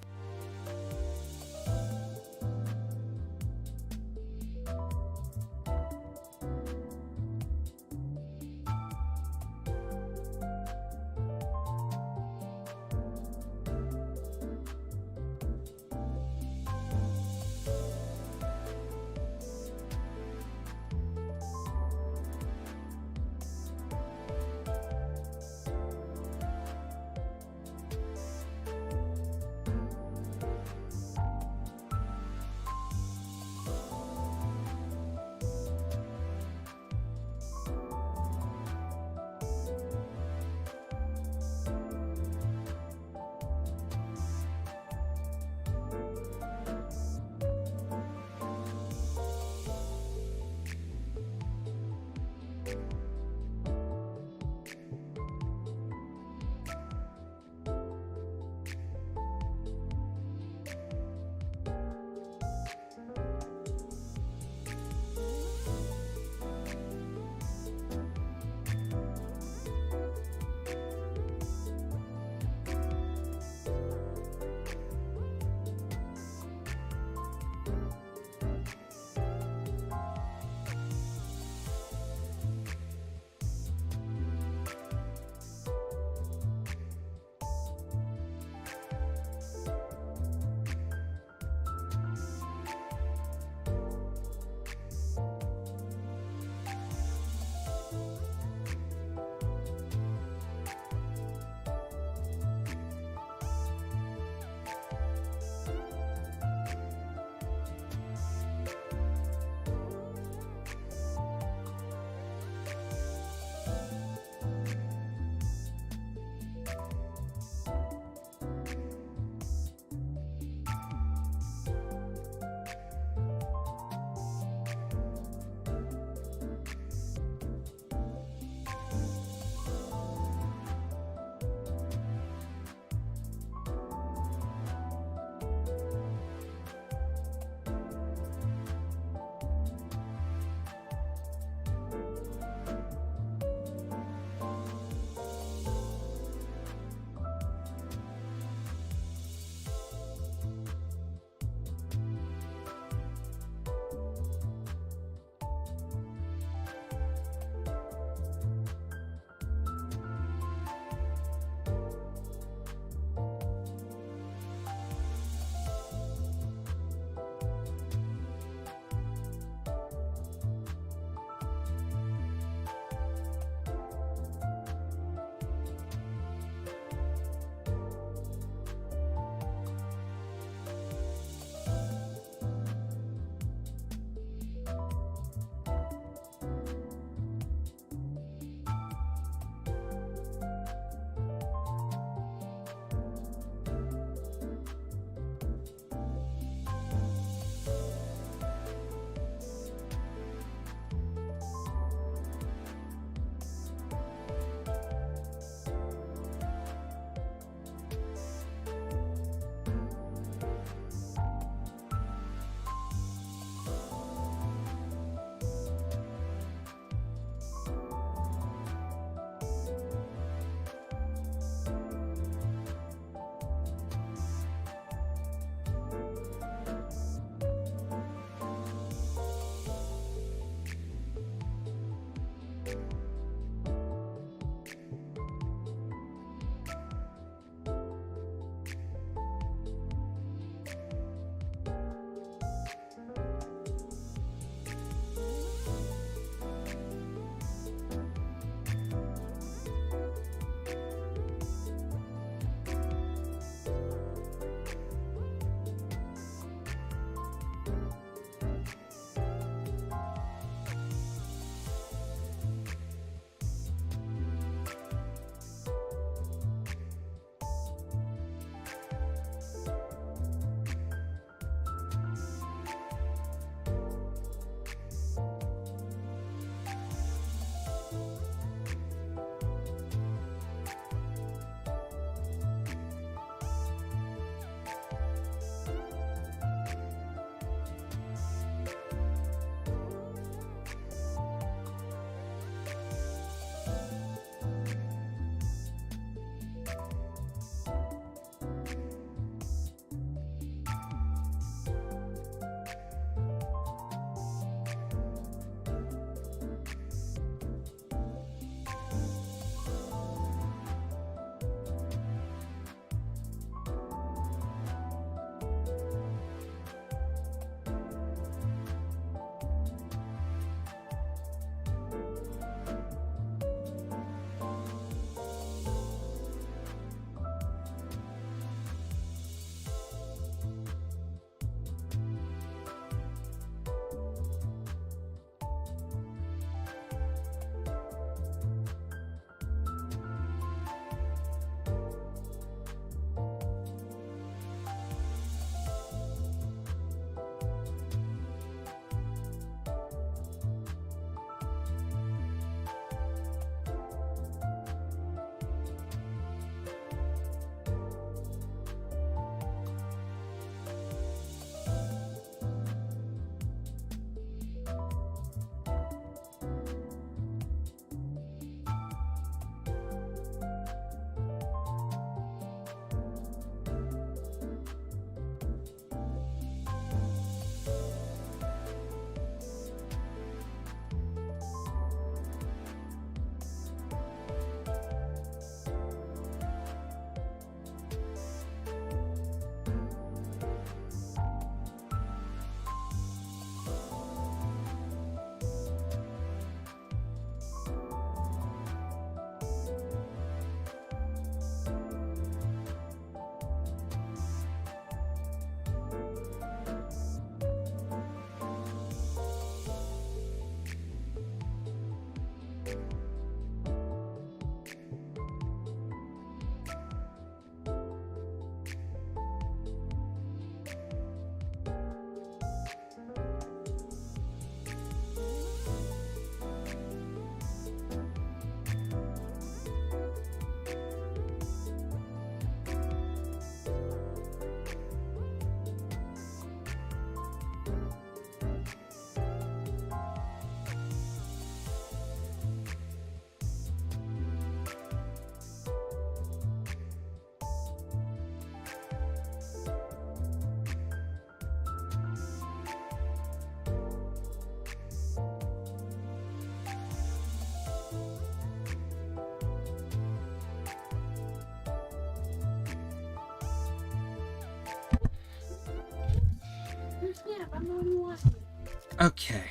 Speaker 1: Okay,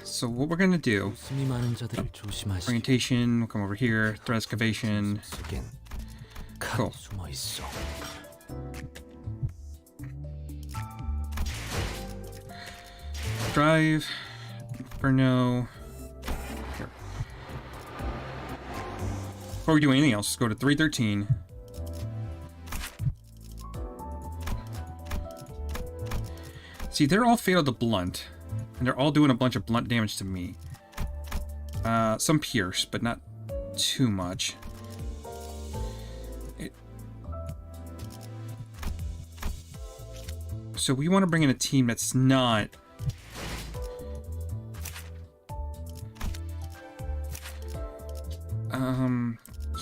Speaker 1: so what we're gonna do,
Speaker 12: 숨이 많은 자들을 조심하시.
Speaker 1: orientation, we'll come over here, threat excavation.
Speaker 12: 속엔
Speaker 1: Cool.
Speaker 12: 칼이 숨어 있어.
Speaker 1: Drive, Inferno. Here. Before we do anything else, let's go to 313. See, they're all fatal to blunt, and they're all doing a bunch of blunt damage to me. Some pierce, but not too much. So we want to bring in a team that's not...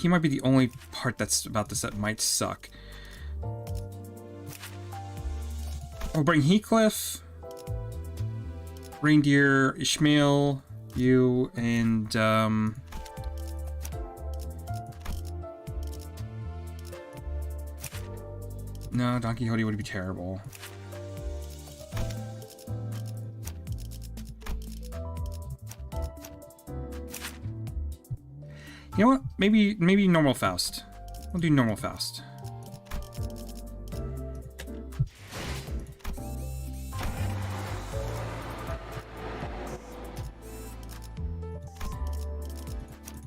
Speaker 1: he might be the only part that's about this that might suck. We'll bring Heathcliff, Reindeer, Ishmael, you, and no, Don Quixote would be terrible. You know what? Maybe normal Faust. We'll do normal Faust.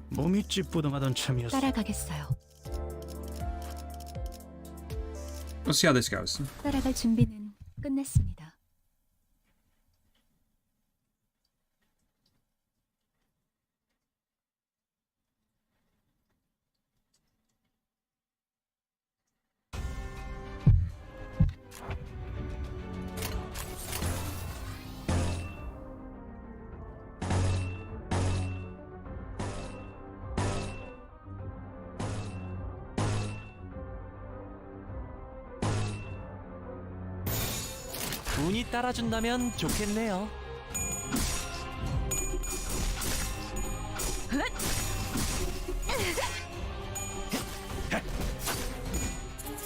Speaker 4: 몸이 찌뿌둥하던 참이었어.
Speaker 7: 따라가겠어요.
Speaker 1: We'll see how this goes.
Speaker 7: 따라갈 준비는 끝냈습니다.
Speaker 12: 운이 따라준다면 좋겠네요.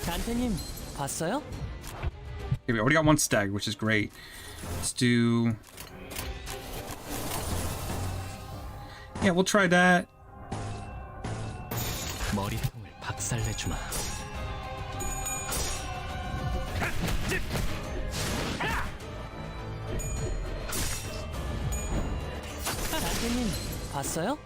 Speaker 12: 단테님 봤어요?
Speaker 1: Okay, we already got one stag, which is great. Let's do... Yeah, we'll try that.
Speaker 12: 머리통을 박살내주마. 단테님 봤어요?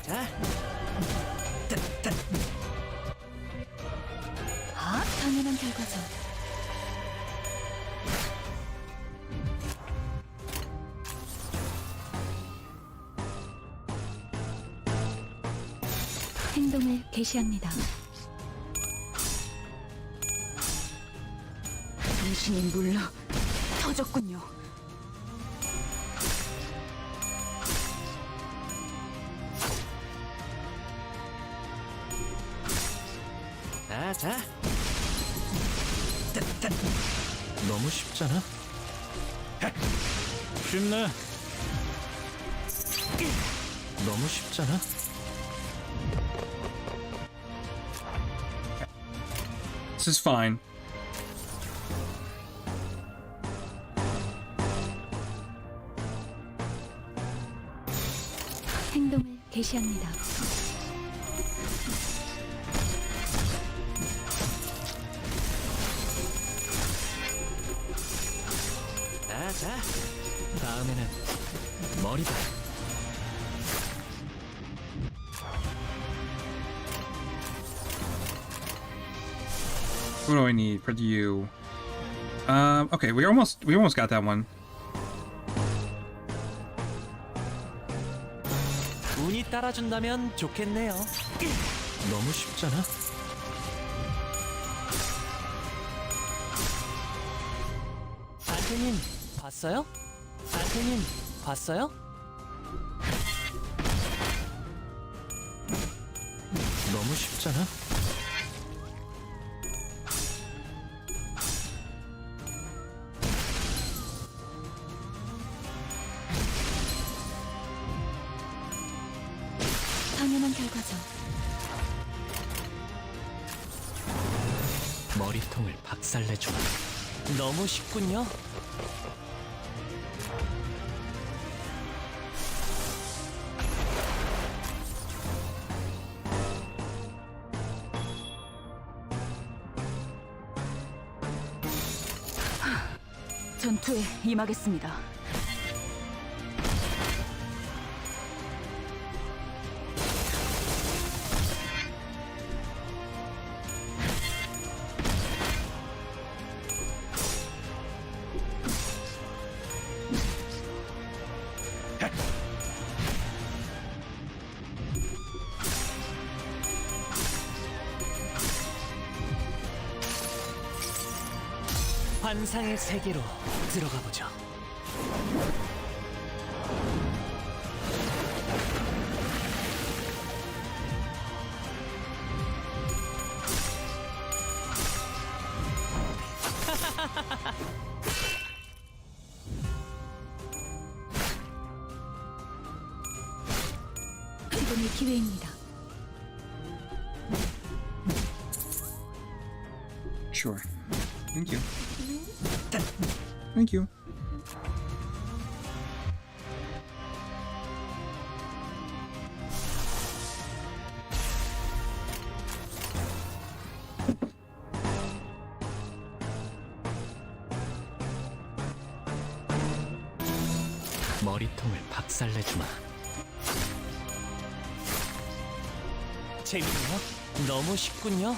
Speaker 12: 자.
Speaker 7: 아, 당연한 결과죠. 행동을 개시합니다. 당신이 물러 터졌군요.
Speaker 12: 자. 너무 쉽잖아.
Speaker 4: 쉽네.
Speaker 12: 너무 쉽잖아.
Speaker 1: This is fine.
Speaker 7: 행동을 개시합니다.
Speaker 12: 자. 다음에는 머리다.
Speaker 1: What do I need for you? Okay, we almost got that one.
Speaker 12: 운이 따라준다면 좋겠네요. 너무 쉽잖아. 단테님 봤어요? 단테님 봤어요? 너무 쉽잖아.
Speaker 7: 당연한 결과죠. 가죠.
Speaker 12: 머리통을 박살내주마. 너무 쉽군요.
Speaker 7: 전투에 임하겠습니다.
Speaker 12: 환상의 세계로 들어가 보죠.
Speaker 7: 이번이 기회입니다.
Speaker 1: Sure. Thank you. Thank you.
Speaker 12: 머리통을 박살내주마. 재밌네요. 너무 쉽군요.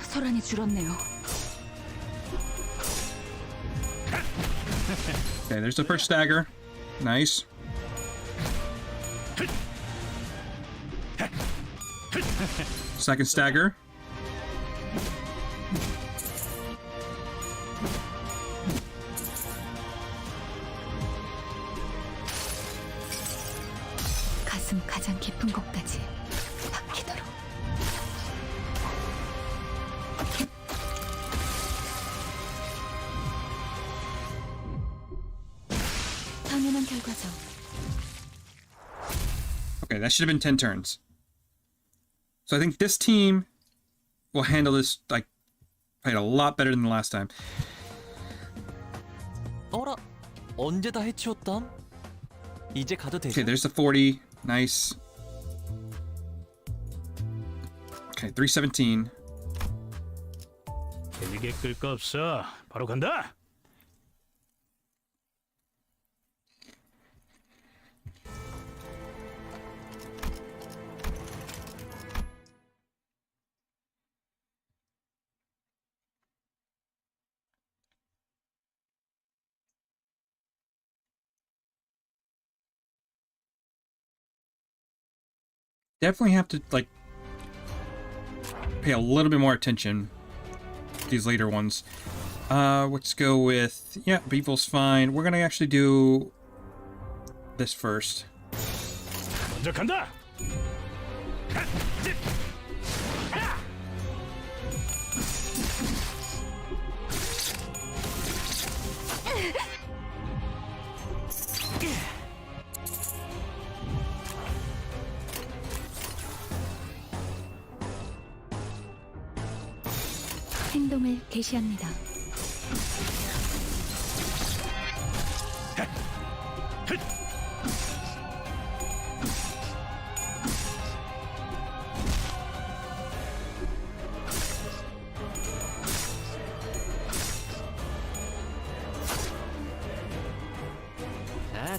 Speaker 7: 소란이 줄었네요.
Speaker 1: Okay, there's the first stagger. Nice. Second stagger.
Speaker 7: 가슴 가장 깊은 곳까지 박히도록. 당연한 결과죠.
Speaker 1: Okay, that should have been 10 turns. So I think this team will handle this like played a lot better than the last time.
Speaker 12: 어라, 언제 다 해치웠담? 이제 가도 되죠?
Speaker 1: Okay, there's the 40. Nice. Okay, 317.
Speaker 4: 길게 끌 거 없어. 바로 간다.
Speaker 1: Definitely have to like pay a little bit more attention to these later ones. Let's go with Beevil's fine. We're gonna actually do this first.
Speaker 4: 먼저 간다.
Speaker 7: 행동을 개시합니다.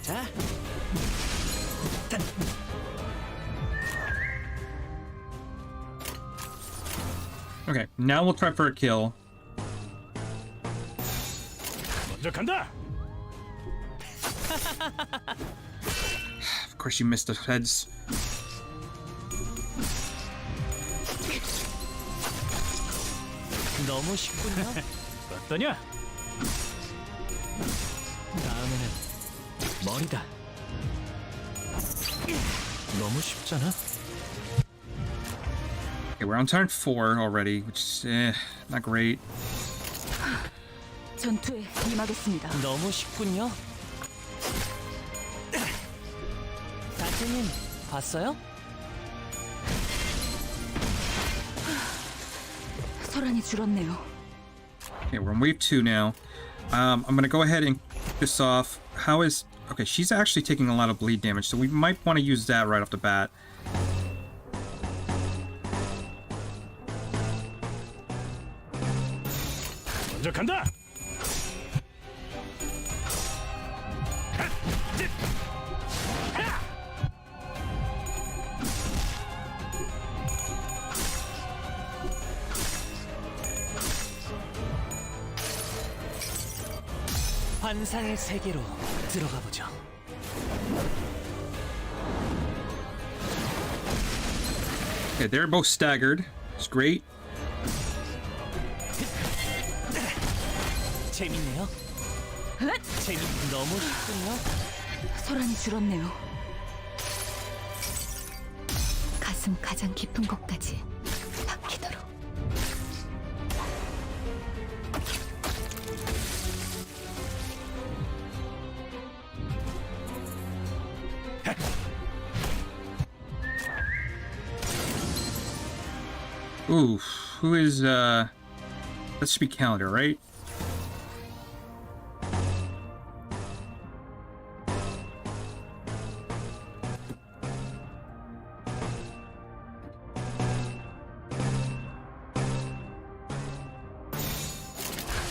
Speaker 12: 자.
Speaker 1: Okay, now we'll try for a kill.
Speaker 4: 먼저 간다.
Speaker 1: Of course, you missed the heads.
Speaker 12: 너무 쉽군요.
Speaker 4: 어떠냐?
Speaker 12: 다음에는 머리다. 너무 쉽잖아.
Speaker 1: Okay, we're on turn 4 already, which is not great.
Speaker 7: 전투에 임하겠습니다.
Speaker 12: 너무 쉽군요. 단테님 봤어요?
Speaker 7: 소란이 줄었네요.
Speaker 1: Okay, we're on wave 2 now. I'm gonna go ahead and kick this off. How is... Okay, she's actually taking a lot of bleed damage, so we might want to use that right off the bat.
Speaker 4: 먼저 간다.
Speaker 12: 환상의 세계로 들어가 보죠.
Speaker 1: Okay, they're both staggered. It's great.
Speaker 12: 재밌네요. 너무 쉽군요.
Speaker 7: 소란이 줄었네요. 가슴 가장 깊은 곳까지 박히도록.
Speaker 1: Ooh, who is, that should be Calendar, right?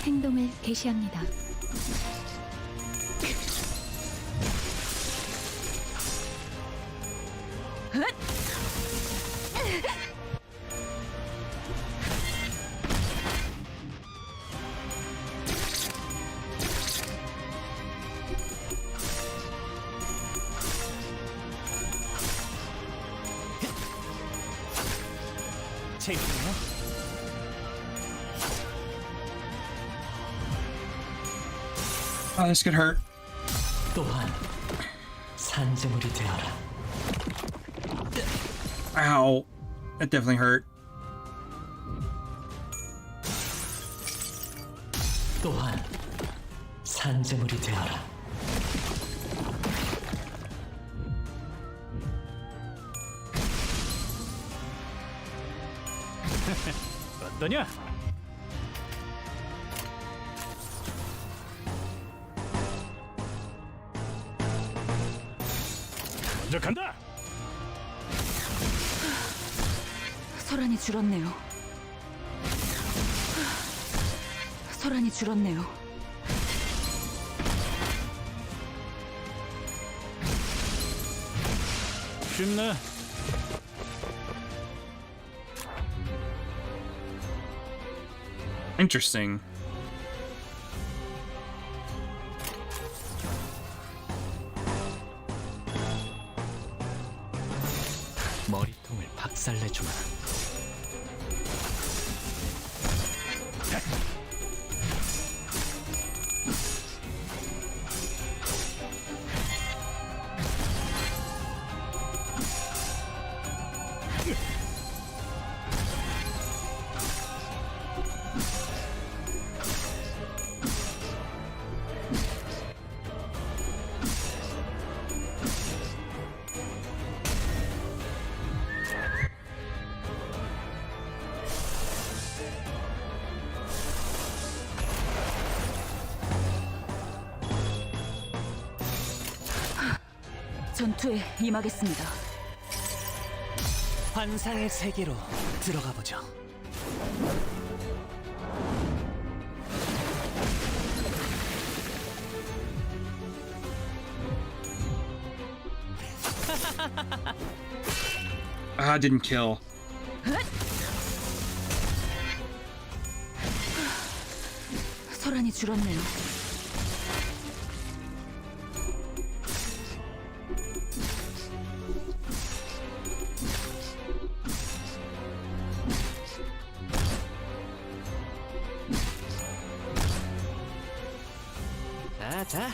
Speaker 2: 행동을 개시합니다.
Speaker 12: 재밌네요.
Speaker 1: Oh, this could hurt.
Speaker 12: 또한 산재물이 되어라.
Speaker 1: Ow. That definitely hurt.
Speaker 12: 또한 산재물이 되어라.
Speaker 4: 어떠냐? 먼저 간다.
Speaker 7: 소란이 줄었네요. 소란이 줄었네요.
Speaker 4: 쉽네.
Speaker 1: Interesting.
Speaker 12: 머리통을 박살내주마.
Speaker 7: 전투에 임하겠습니다.
Speaker 12: 환상의 세계로 들어가 보죠.
Speaker 1: Ah, didn't kill.
Speaker 7: 소란이 줄었네요.
Speaker 12: 자.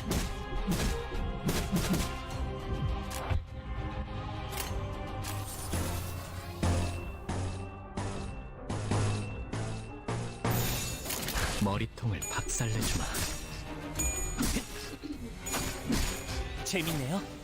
Speaker 12: 머리통을 박살내주마. 재밌네요.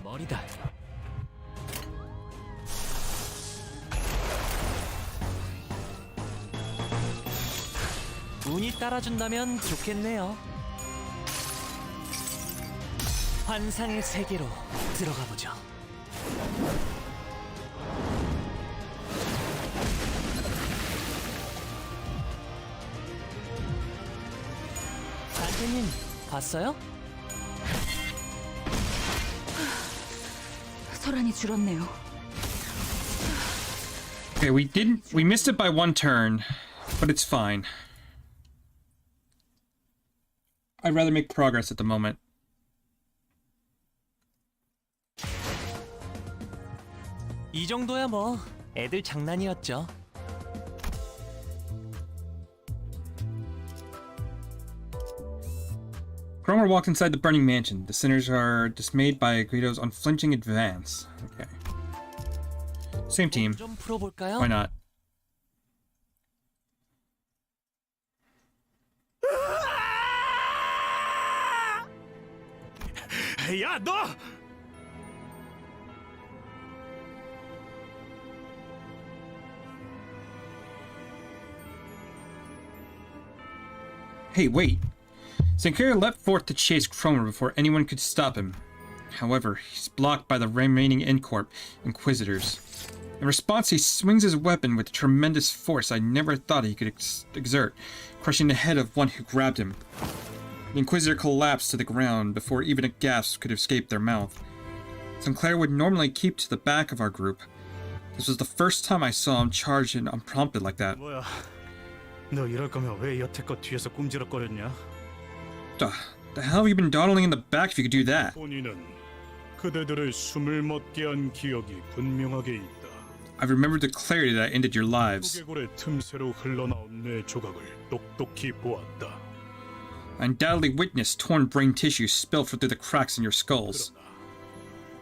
Speaker 12: 머리다. 운이 따라준다면 좋겠네요. 환상의 세계로 들어가 보죠. 단테님 봤어요?
Speaker 7: 소란이 줄었네요.
Speaker 1: Okay, we missed it by one turn, but it's fine. I'd rather make progress at the moment.
Speaker 12: 이 정도야 뭐 애들 장난이었죠.
Speaker 1: Cromer walked inside the burning mansion. The sinners are dismayed by Guido's unflinching advance. Okay. Same team.
Speaker 12: 좀 풀어볼까요?
Speaker 1: Why not?
Speaker 4: 야, 너!
Speaker 1: Hey, wait! Sinclair leapt forth to chase Cromer before anyone could stop him. However, he's blocked by the remaining Corp Inquisitors. In response, he swings his weapon with tremendous force I never thought he could exert, crushing the head of one who grabbed him. The Inquisitor collapsed to the ground before even a gasp could escape their mouth. Sinclair would normally keep to the back of our group. This was the first time I saw him charge in unprompted like that.
Speaker 4: 뭐야? 너 이럴 거면 왜 여태껏 뒤에서 꿈지럭거렸냐?
Speaker 1: The hell have you been dawdling in the back if you could do that?
Speaker 4: 본인은 그대들의 숨을 멈게 한 기억이 분명하게 있다.
Speaker 1: I remember the clarity that I ended your lives.
Speaker 4: 두개골의 틈새로 흘러나온 내 조각을 똑똑히 보았다.
Speaker 1: I undoubtedly witnessed torn brain tissue spill through the cracks in your skulls.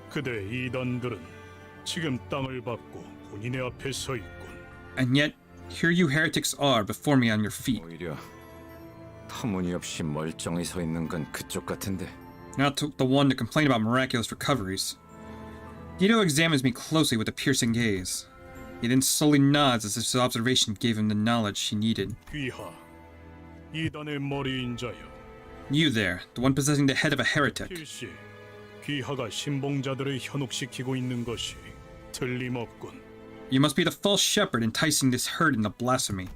Speaker 4: 그대 이단들은 지금 땅을 밟고 본인의 앞에 서 있군.
Speaker 1: And yet, here you heretics are before me on your feet.
Speaker 5: 오히려 터무니없이 멀쩡히 서 있는 건 그쪽 같은데.
Speaker 1: Not the one to complain about miraculous recoveries. Guido examines me closely with a piercing gaze. He then slowly nods as if his observation gave him the knowledge he needed.
Speaker 4: 귀하, 이단의 머리인자여.
Speaker 1: You there, the one possessing the head of a heretic.
Speaker 4: 필시, 귀하가 신봉자들을 현혹시키고 있는 것이 틀림없군.
Speaker 1: You must be the false shepherd enticing this herd into blasphemy.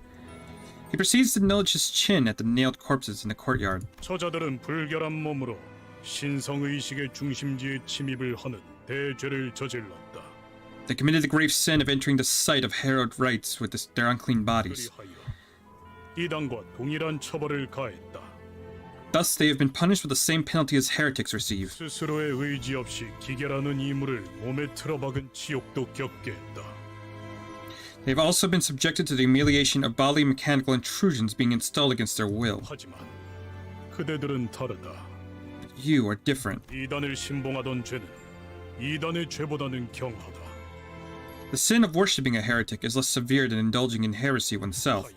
Speaker 1: He proceeds to nudge his chin at the nailed corpses in the courtyard.
Speaker 4: 저자들은 불결한 몸으로 신성의식의 중심지에 침입을 하는 대죄를 저질렀다.
Speaker 1: They committed the grave sin of entering the site of hallowed rites with their unclean bodies.
Speaker 4: 그리하여 이단과 동일한 처벌을 가했다.
Speaker 1: Thus they have been punished with the same penalty as heretics receive.
Speaker 4: 스스로의 의지 없이 기결하는 이물을 몸에 틀어박은 지옥도 겪게 했다.
Speaker 1: They have also been subjected to the humiliation of bodily mechanical intrusions being installed against their will.
Speaker 4: 하지만 그대들은 다르다.
Speaker 1: But you are different.
Speaker 4: 이단을 신봉하던 죄는 이단의 죄보다는 경하다.
Speaker 1: The sin of worshipping a heretic is less severe than indulging in heresy oneself.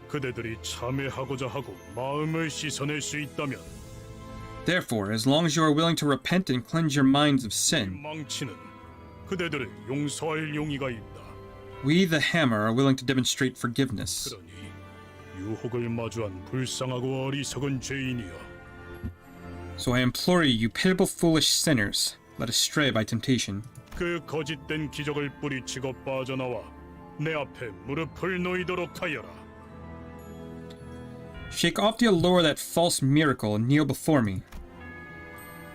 Speaker 4: 그대들이 참회하고자 하고 마음을 씻어낼 수 있다면
Speaker 1: Therefore, as long as you are willing to repent and cleanse your minds of sin,
Speaker 4: 망치는 그대들을 용서할 용의가 있다.
Speaker 1: we, the Hammer, are willing to demonstrate forgiveness.
Speaker 4: 그러니 유혹을 마주한 불쌍하고 어리석은 죄인이여.
Speaker 1: So I implore you, you pitiable foolish sinners, led astray by temptation.
Speaker 4: 그 거짓된 기적을 뿌리치고 빠져나와 내 앞에 무릎을 놓이도록 하여라.
Speaker 1: Shake off the allure of that false miracle and kneel before me.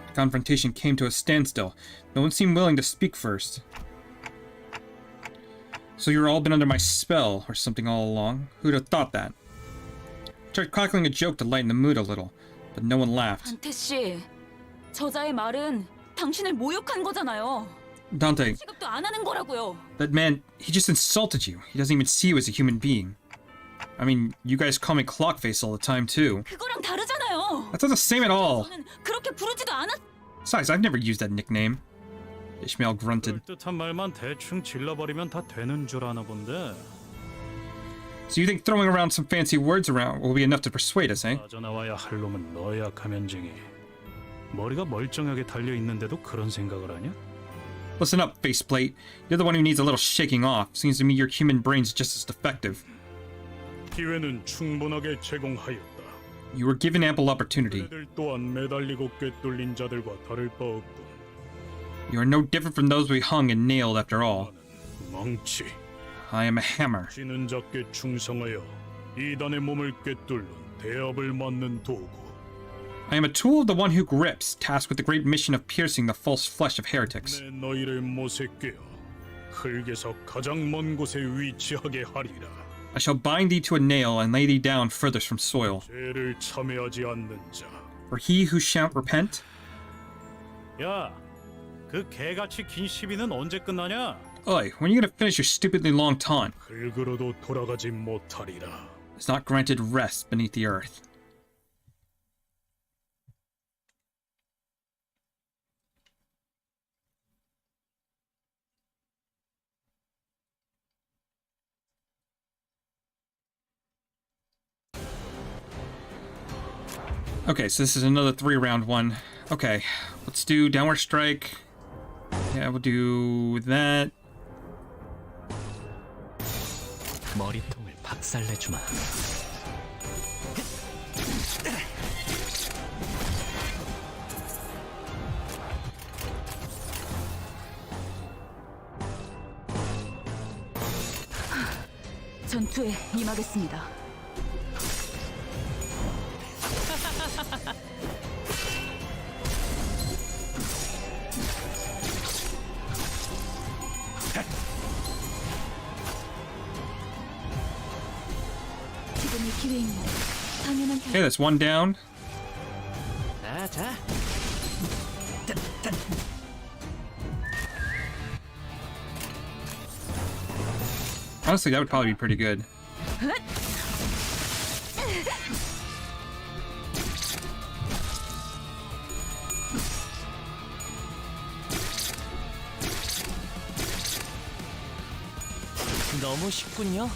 Speaker 1: The confrontation came to a standstill. No one seemed willing to speak first. So you've all been under my spell, or something all along? Who'd have thought that? I tried cackling a joke to lighten the mood a little, but no one laughed.
Speaker 7: 한태 씨, 저자의 말은 당신을 모욕한 거잖아요.
Speaker 1: Dante,
Speaker 7: 취급도 안 하는 거라고요.
Speaker 1: that man, he just insulted you. He doesn't even see you as a human being. I mean, you guys call me Clockface all the time, too.
Speaker 7: 그거랑 다르잖아요.
Speaker 1: That's not the same at all.
Speaker 7: 저는 그렇게 부르지도 않았.
Speaker 1: Besides, I've never used that nickname. Ishmael grunted.
Speaker 4: 뜻한 말만 대충 질러버리면 다 되는 줄 아나 본데.
Speaker 1: So you think throwing around some fancy words around will be enough to persuade us, eh?
Speaker 4: 빠져나와야 할 놈은 너야, 가면쟁이. 머리가 멀쩡하게 달려 있는데도 그런 생각을 하냐?
Speaker 1: Listen up, faceplate. You're the one who needs a little shaking off. Seems to me your human brain's just as defective.
Speaker 4: 기회는 충분하게 제공하였다.
Speaker 1: You were given ample opportunity.
Speaker 4: 그들 또한 매달리고 꿰뚫린 자들과 다를 바 없군.
Speaker 1: You are no different from those we hung and nailed after all.
Speaker 4: 망치.
Speaker 1: I am a hammer.
Speaker 4: 지는 자께 충성하여 이단의 몸을 꿰뚫는 대업을 맡는 도구.
Speaker 1: I am a tool of the one who grips, tasked with the great mission of piercing the false flesh of heretics.
Speaker 4: 내 너희를 못에 꿰어 흙에서 가장 먼 곳에 위치하게 하리라.
Speaker 1: I shall bind thee to a nail and lay thee down furthest from soil.
Speaker 4: 죄를 참회하지 않는 자.
Speaker 1: For he who shan't repent?
Speaker 4: 야, 그 개같이 긴 시비는 언제 끝나냐?
Speaker 1: Oi, when are you gonna finish your stupidly long taunt?
Speaker 4: 흙으로도 돌아가지 못하리라.
Speaker 1: Is not granted rest beneath the earth. Okay, so this is another 3-round one. Okay, let's do downward strike. Yeah, we'll do that.
Speaker 12: 머리통을 박살내주마.
Speaker 7: 전투에 임하겠습니다. 지금이 기회입니다. 당연한
Speaker 1: Okay, that's one down.
Speaker 12: 자.
Speaker 1: Honestly, that would probably be pretty good.
Speaker 12: 너무 쉽군요.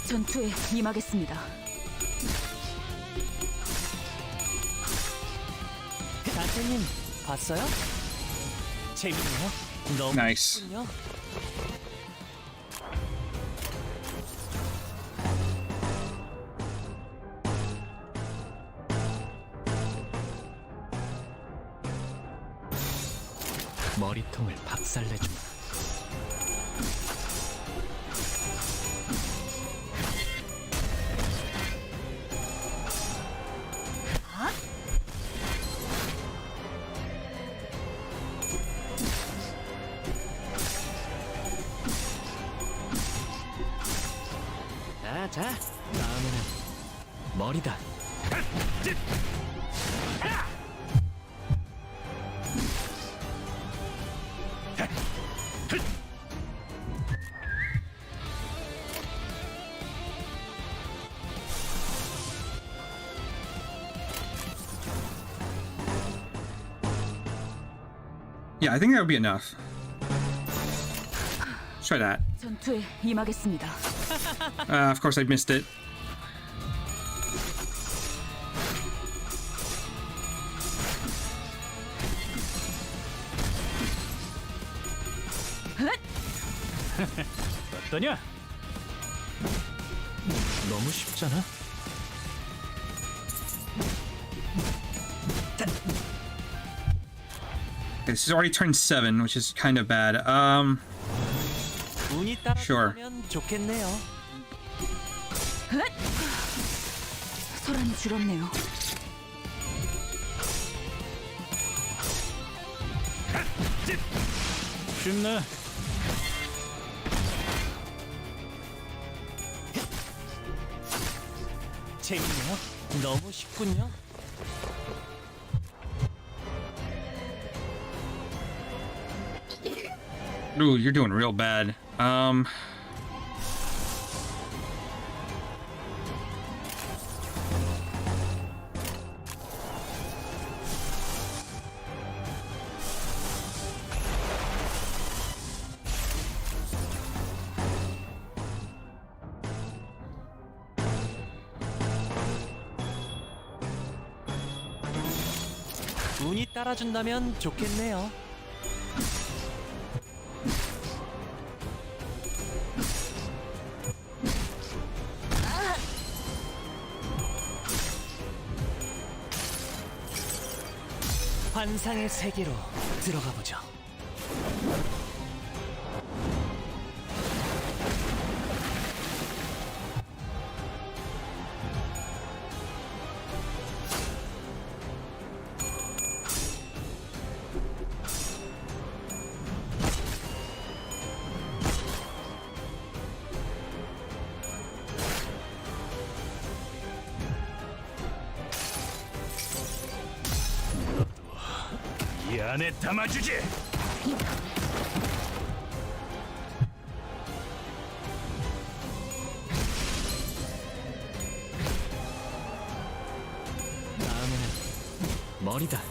Speaker 7: 전투에 임하겠습니다.
Speaker 12: 단테님 봤어요? 재밌네요. 너무
Speaker 1: Nice.
Speaker 12: 쉽군요. 머리통을 박살내주마. 자, 다음에는 머리다.
Speaker 1: Yeah, I think that would be enough. Let's try that.
Speaker 7: 전투에 임하겠습니다.
Speaker 1: Of course I missed it.
Speaker 4: 어떠냐?
Speaker 12: 너무 쉽잖아.
Speaker 1: This is already turned 7, which is kind of bad.
Speaker 12: 운이
Speaker 1: Sure.
Speaker 12: 따라주면 좋겠네요.
Speaker 7: 소란이 줄었네요.
Speaker 4: 쉽네.
Speaker 12: 재밌네요. 너무 쉽군요.
Speaker 1: Ooh, you're doing real bad.
Speaker 12: 운이 따라준다면 좋겠네요. 환상의 세계로 들어가 보죠.
Speaker 4: 이 안에 담아주지.
Speaker 12: 다음에는 머리다.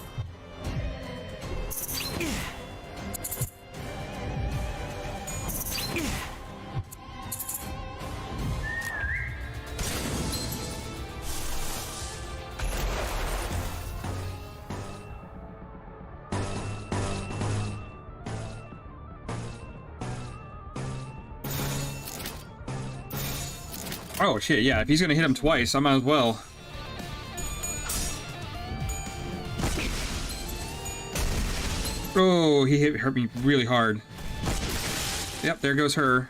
Speaker 1: Oh shit, yeah, if he's gonna hit him twice, I might as well. Oh, hurt me really hard. Yep, there goes her.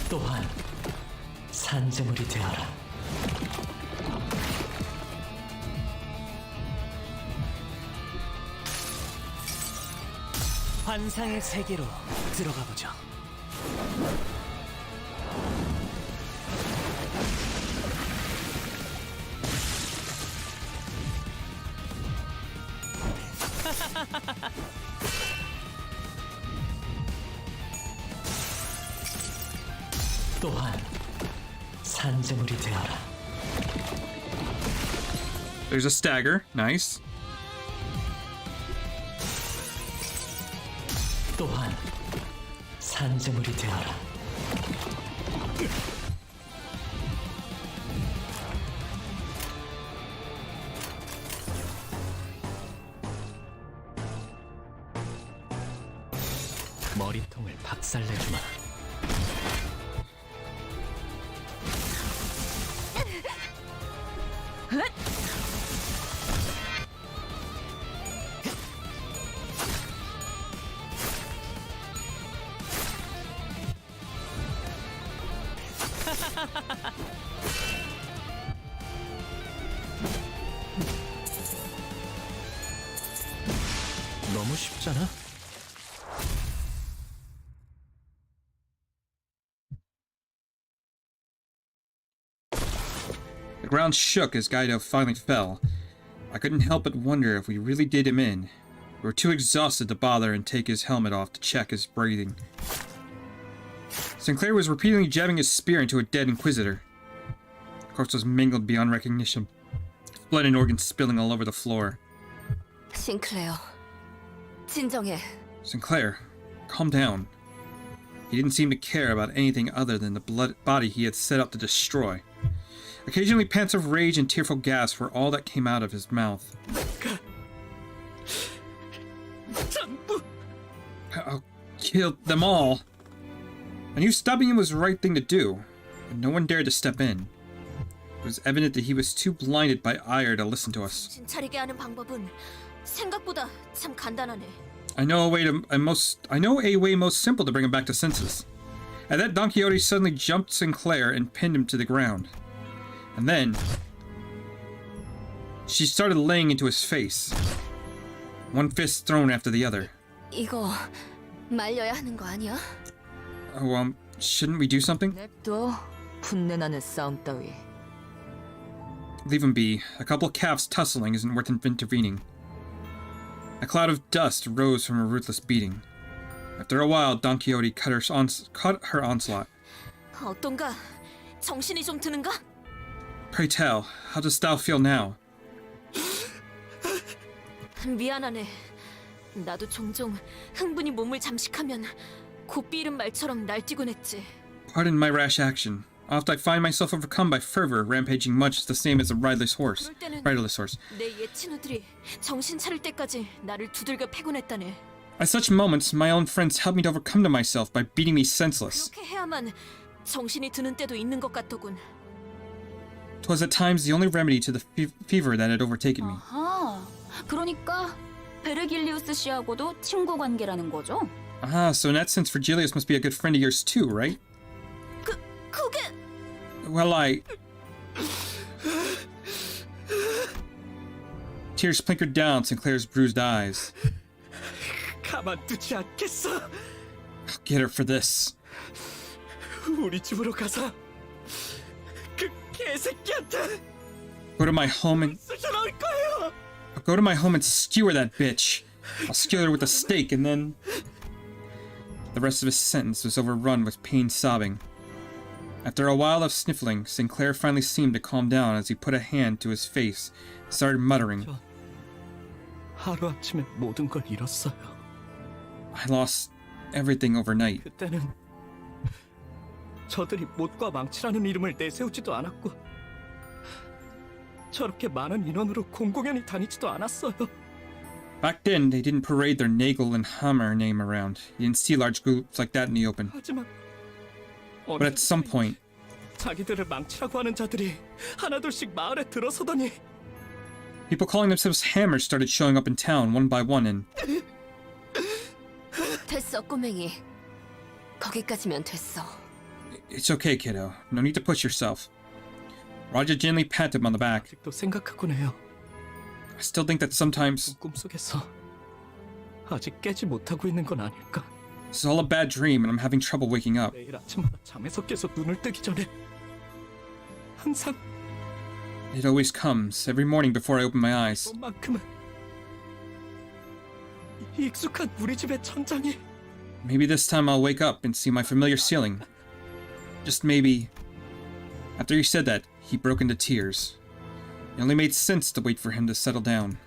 Speaker 12: 또한 산재물이 되어라. 환상의 세계로 들어가 보죠. 또한 산재물이 되어라.
Speaker 1: There's a stagger. Nice.
Speaker 12: 또한 산재물이 되어라. 머리통을 박살내주마. 너무 쉽잖아.
Speaker 1: The ground shook as Guido finally fell. I couldn't help but wonder if we really did him in. We were too exhausted to bother and take his helmet off to check his breathing. Sinclair was repeatedly jabbing his spear into a dead Inquisitor. The corpse was mangled beyond recognition, blood and organs spilling all over the floor.
Speaker 2: 싱클레어, 진정해.
Speaker 1: Sinclair, calm down. He didn't seem to care about anything other than the body he had set up to destroy. Occasionally pants of rage and tearful gasps were all that came out of his mouth. I'll kill them all. I knew stopping him was the right thing to do, but no one dared to step in. It was evident that he was too blinded by ire to listen to us.
Speaker 2: 차리게 하는 방법은 생각보다 참 간단하네.
Speaker 1: I know a way most simple to bring him back to senses. At that, Don Quixote suddenly jumped Sinclair and pinned him to the ground. And then she started laying into his face, one fist thrown after the other.
Speaker 2: 이거 말려야 하는 거 아니야?
Speaker 1: Oh, shouldn't we do something?
Speaker 8: 냅둬. 분내나는 싸움 따위.
Speaker 1: Leave him be. A couple of calves tussling isn't worth intervening. A cloud of dust rose from her ruthless beating. After a while, Don Quixote cut her onslaught.
Speaker 2: 어떤가? 정신이 좀 드는가?
Speaker 1: Pray tell, how dost thou feel now?
Speaker 2: 미안하네. 나도 종종 흥분이 몸을 잠식하면 고삐 이른 말처럼 날뛰곤 했지.
Speaker 1: Pardon my rash action. Oft I find myself overcome by fervor, rampaging much the same as a riderless horse.
Speaker 2: 내 옛 친구들이 정신 차릴 때까지 나를 두들겨 패곤했다네.
Speaker 1: At such moments, my own friends help me to overcome to myself by beating me senseless.
Speaker 2: 그렇게 해야만 정신이 드는 때도 있는 것 같더군.
Speaker 1: 'Twas at times the only remedy to the fever that had overtaken me.
Speaker 7: 아하, 그러니까 베르길리우스 씨하고도 친구 관계라는 거죠?
Speaker 1: Ah, so in that sense, Virgilius must be a good friend of yours too, right?
Speaker 2: 그게...
Speaker 1: Well, Tears splintered down Sinclair's bruised eyes.
Speaker 3: 가만두지 않겠어.
Speaker 1: I'll get her for this.
Speaker 3: 우리 집으로 가서 그 개새끼한테
Speaker 1: Go to my home and
Speaker 3: 쑤셔넣을 거예요.
Speaker 1: I'll go to my home and skewer that bitch. I'll skewer her with a stake and then... The rest of his sentence was overrun with pained sobbing. After a while of sniffling, Sinclair finally seemed to calm down as he put a hand to his face and started muttering.
Speaker 3: 하루아침에 모든 걸 잃었어요.
Speaker 1: I lost everything overnight.
Speaker 3: 그때는 저들이 못과 망치라는 이름을 내세우지도 않았고 저렇게 많은 인원으로 공공연히 다니지도 않았어요.
Speaker 1: Back then, they didn't parade their Nagel and Hammer name around. You didn't see large groups like that in the open.
Speaker 3: 하지만
Speaker 1: But at some point,
Speaker 3: 자기들을 망치라고 하는 자들이 하나둘씩 마을에 들어서더니
Speaker 1: people calling themselves Hammers started showing up in town one by one and...
Speaker 2: 됐어, 꼬맹이. 거기까지면 됐어.
Speaker 1: It's okay, kiddo. No need to push yourself. Roger gently patted him on the back.
Speaker 3: 아직도 생각하곤 해요.
Speaker 1: I still think that sometimes
Speaker 3: 꿈속에서 아직 깨지 못하고 있는 건 아닐까?
Speaker 1: this is all a bad dream and I'm having trouble waking up.
Speaker 3: 매일 아침마다 잠에서 깨서 눈을 뜨기 전에 항상
Speaker 1: It always comes, every morning before I open my eyes.
Speaker 3: 이번만큼은 익숙한 우리 집의 천장이
Speaker 1: Maybe this time I'll wake up and see my familiar ceiling. Just maybe. After he said that, he broke into tears. It only made sense to wait for him to settle down.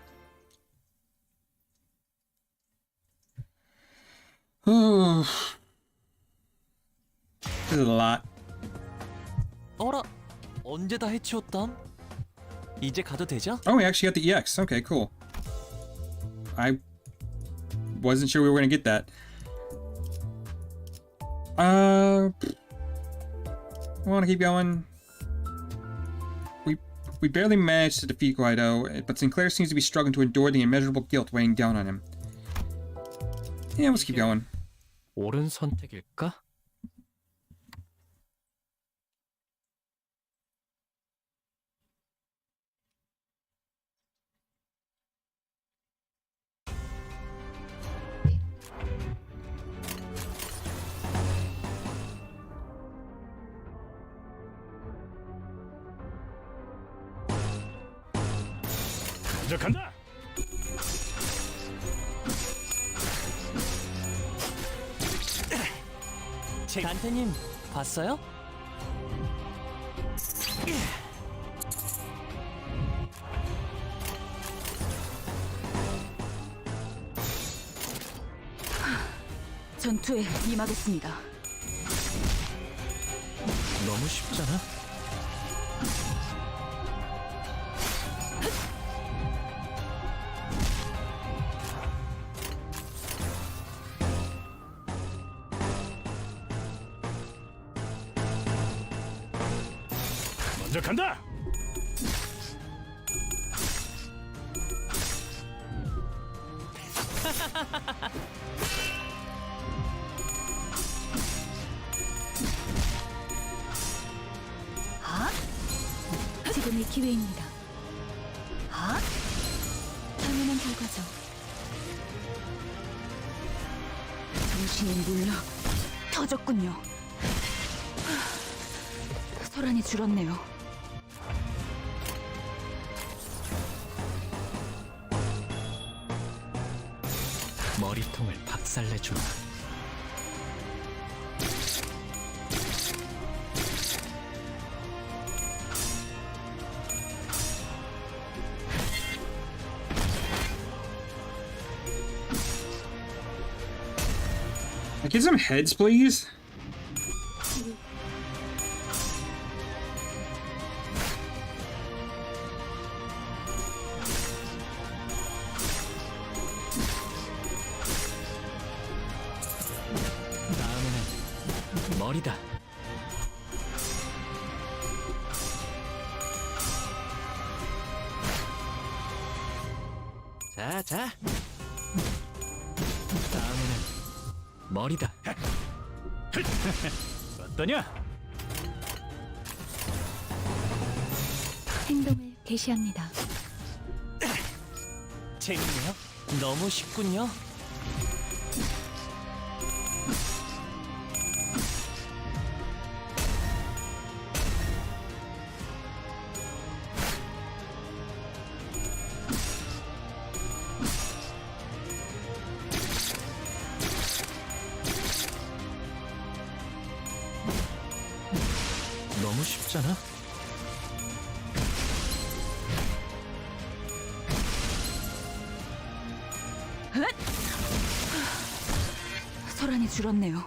Speaker 1: Oh, this is a lot.
Speaker 12: 어라, 언제 다 해치웠담? 이제 가도 되죠?
Speaker 1: Oh, we actually got the EX. Okay, cool. I wasn't sure we were gonna get that. I want to keep going. We barely managed to defeat Guido, but Sinclair seems to be struggling to endure the immeasurable guilt weighing down on him. Yeah, let's keep going.
Speaker 3: 옳은 선택일까?
Speaker 4: 먼저 간다.
Speaker 12: 단테님 봤어요?
Speaker 7: 전투에 임하겠습니다.
Speaker 12: 너무 쉽잖아.
Speaker 4: 먼저 간다.
Speaker 7: 행동의 기회입니다. 아? 당연한 결과죠. 정신이 물러 터졌군요. 소란이 줄었네요.
Speaker 3: 머리통을 박살내주마.
Speaker 1: Get some heads, please.
Speaker 3: 다음에는 머리다. 자. 다음에는 머리다.
Speaker 4: 어떠냐?
Speaker 7: 행동을 개시합니다.
Speaker 3: 재밌네요. 너무 쉽군요. 너무 쉽잖아.
Speaker 7: 소란이 줄었네요.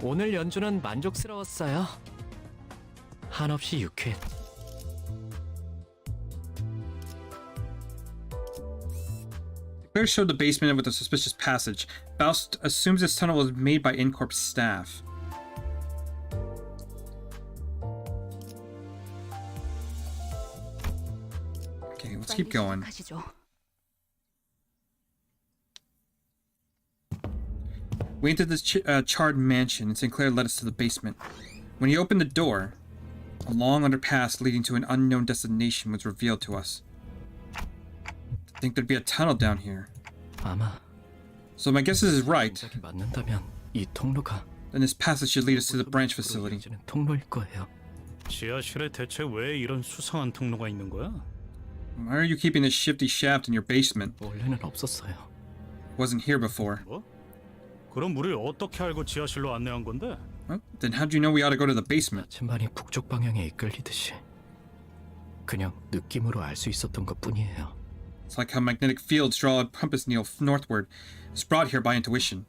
Speaker 3: 오늘 연주는 만족스러웠어요. 한없이 유쾌.
Speaker 1: Claire showed the basement with a suspicious passage. Faust assumes this tunnel was made by Corp staff. Okay, let's keep going.
Speaker 7: 가시죠.
Speaker 1: We entered this charred mansion, and Sinclair led us to the basement. When he opened the door, a long underpass leading to an unknown destination was revealed to us. I think there'd be a tunnel down here.
Speaker 3: 아마
Speaker 1: So my guess is right.
Speaker 3: 생각이 맞는다면 이 통로가
Speaker 1: Then this passage should lead us to the branch facility.
Speaker 3: 이어지는 통로일 거예요.
Speaker 4: 지하실에 대체 왜 이런 수상한 통로가 있는 거야?
Speaker 1: Why are you keeping this shifty shaft in your basement?
Speaker 3: 원래는 없었어요.
Speaker 1: Wasn't here before.
Speaker 4: 뭐? 그럼 우리 어떻게 알고 지하실로 안내한 건데?
Speaker 1: Well, then how'd you know we ought to go to the basement?
Speaker 3: 나침반이 북쪽 방향에 이끌리듯이 그냥 느낌으로 알 수 있었던 것뿐이에요.
Speaker 1: It's like how magnetic fields draw a compass needle northward. It's brought here by intuition.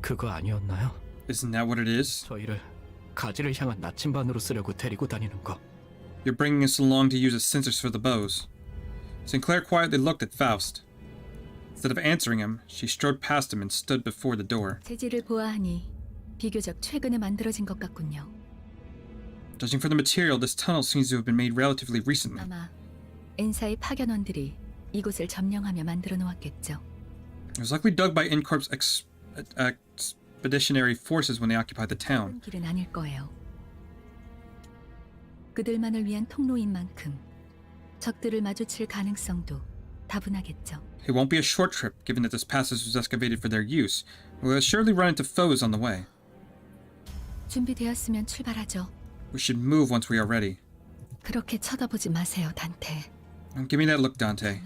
Speaker 3: 그거 아니었나요?
Speaker 1: Isn't that what it is?
Speaker 3: 저희를 가지를 향한 나침반으로 쓰려고 데리고 다니는 거.
Speaker 1: You're bringing us along to use as sensors for the bows. Sinclair quietly looked at Faust. Instead of answering him, she strode past him and stood before the door.
Speaker 7: 재질을 보아하니 비교적 최근에 만들어진 것 같군요.
Speaker 1: Judging from the material, this tunnel seems to have been made relatively recently.
Speaker 7: 아마 엔사의 파견원들이 이곳을 점령하며 만들어 놓았겠죠.
Speaker 1: It was likely dug by Corp's expeditionary forces when they occupied the town.
Speaker 7: 길은 아닐 거예요. 그들만을 위한 통로인 만큼 적들을 마주칠 가능성도 다분하겠죠.
Speaker 1: It won't be a short trip, given that this passage was excavated for their use. We'll surely run into foes on the way.
Speaker 7: 준비되었으면 출발하죠.
Speaker 1: We should move once we are ready.
Speaker 7: 그렇게 쳐다보지 마세요, 단테.
Speaker 1: Give me that look, Dante.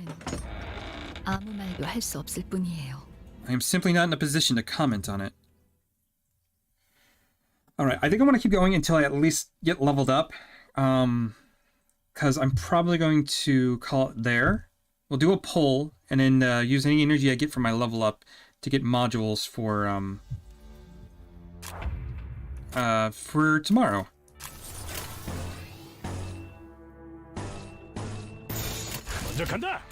Speaker 7: 아무 말도 할 수 없을 뿐이에요.
Speaker 1: I am simply not in a position to comment on it. Alright, I think I want to keep going until I at least get leveled up. Because I'm probably going to call it there. We'll do a poll, and then use any energy I get from my level up to get modules for tomorrow.
Speaker 4: 먼저 간다.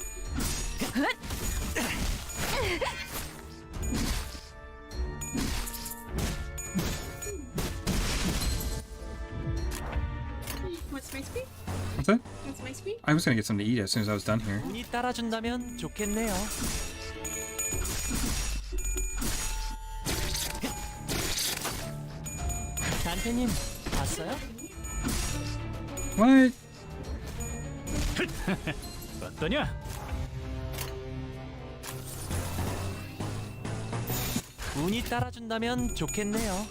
Speaker 6: What's my speed?
Speaker 1: What's that?
Speaker 6: What's my speed?
Speaker 1: I was gonna get something to eat as soon as I was done here.
Speaker 3: 운이 따라준다면 좋겠네요. 단테님 봤어요?
Speaker 1: What?
Speaker 4: 어떠냐?
Speaker 3: 운이 따라준다면 좋겠네요.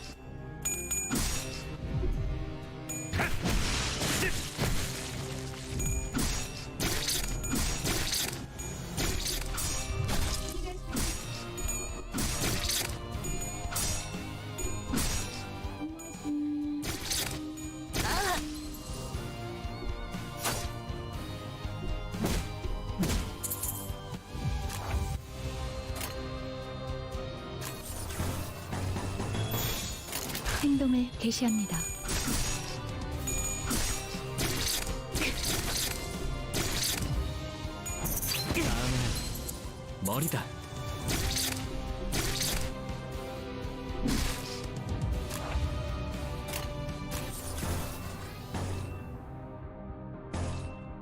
Speaker 7: 행동을 개시합니다.
Speaker 3: 다음은 머리다.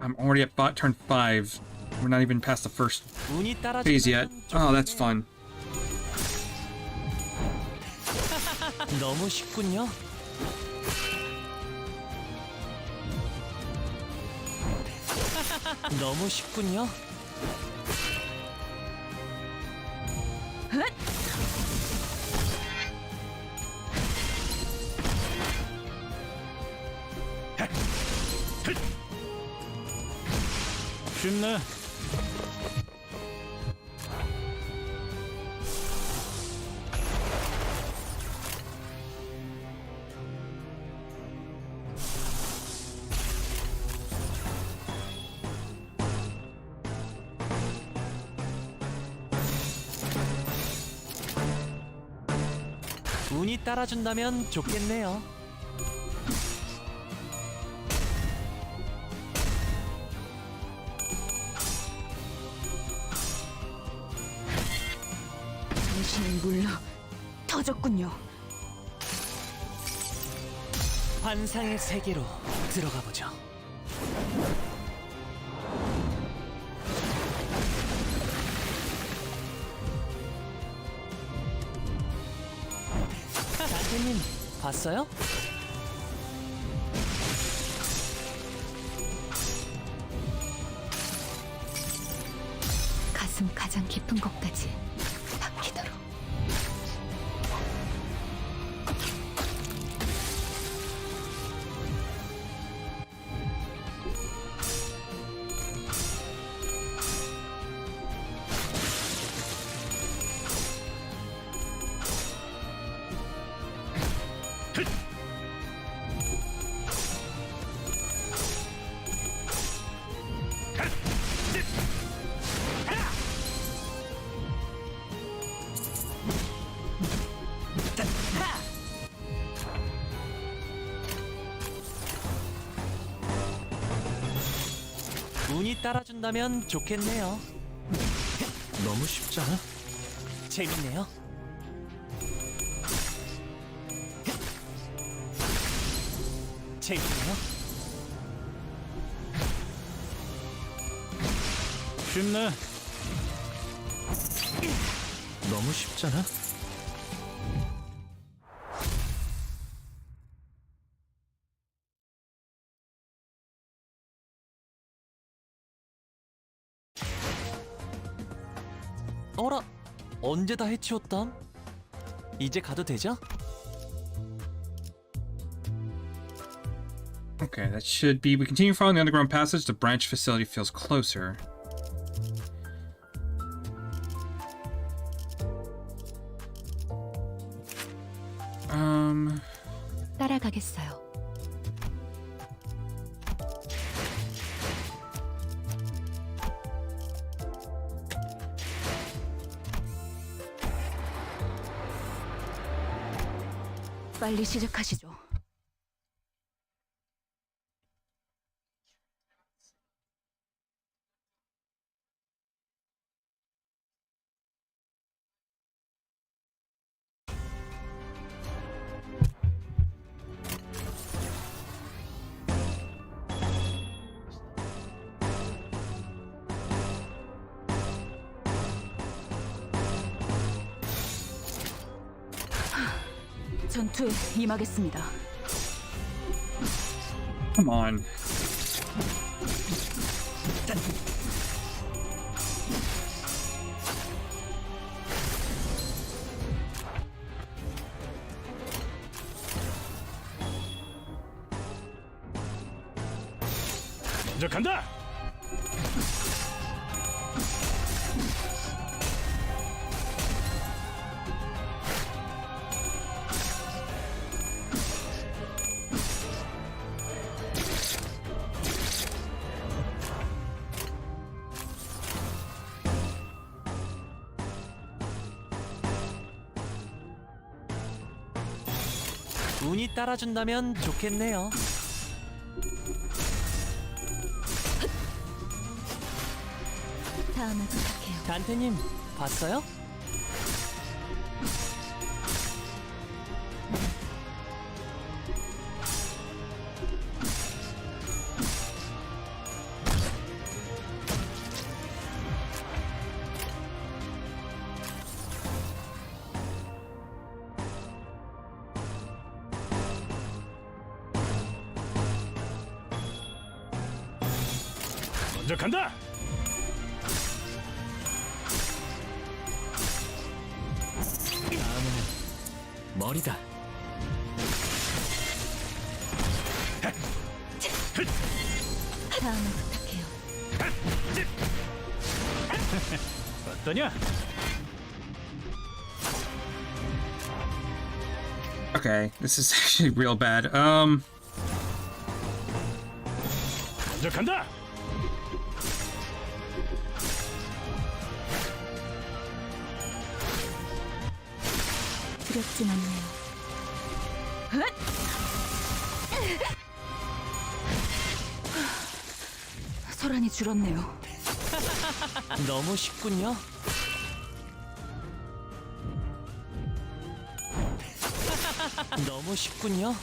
Speaker 1: I'm already at turn 5. We're not even past the first
Speaker 3: 운이
Speaker 1: phase yet.
Speaker 3: 따라준다면
Speaker 1: Oh, that's fun.
Speaker 3: 너무 쉽군요. 너무 쉽군요.
Speaker 4: 쉽네.
Speaker 3: 운이 따라준다면 좋겠네요.
Speaker 7: 당신은 물로 터졌군요.
Speaker 3: 환상의 세계로 들어가 보죠. 단테님 봤어요?
Speaker 7: 가슴 가장 깊은 곳까지 박히도록.
Speaker 3: 운이 따라준다면 좋겠네요. 너무 쉽지 않아? 재밌네요. 재밌네요.
Speaker 4: 쉽네.
Speaker 3: 너무 쉽지 않아? 어라, 언제 다 해치웠담? 이제 가도 되죠?
Speaker 1: Okay, that should be. We continue following the underground passage. The branch facility feels closer.
Speaker 7: 따라가겠어요. 빨리 시작하시죠. 전투에 임하겠습니다.
Speaker 1: Come on.
Speaker 4: 먼저 간다.
Speaker 12: 운이 따라준다면 좋겠네요.
Speaker 2: 다음에 부탁해요.
Speaker 12: 단테님 봤어요?
Speaker 4: 먼저 간다.
Speaker 12: 다음에는 머리다.
Speaker 2: 다음에 부탁해요.
Speaker 4: 어떠냐?
Speaker 1: Okay, this is actually real bad.
Speaker 4: 먼저 간다.
Speaker 2: 두렵진 않네요.
Speaker 7: 소란이 줄었네요.
Speaker 12: 너무 쉽군요. 너무 쉽군요.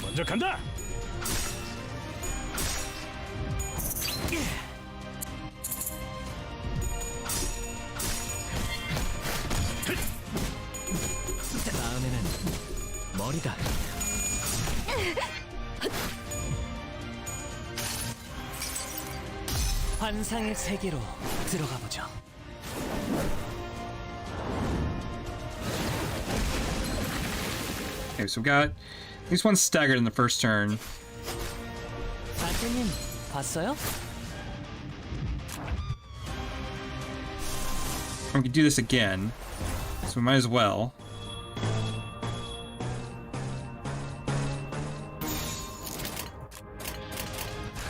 Speaker 4: 먼저 간다.
Speaker 12: 다음에는 머리다. 환상의 세계로 들어가 보죠.
Speaker 1: Okay, so we got at least one staggered in the first turn.
Speaker 12: 단테님 봤어요?
Speaker 1: We can do this again, so we might as well.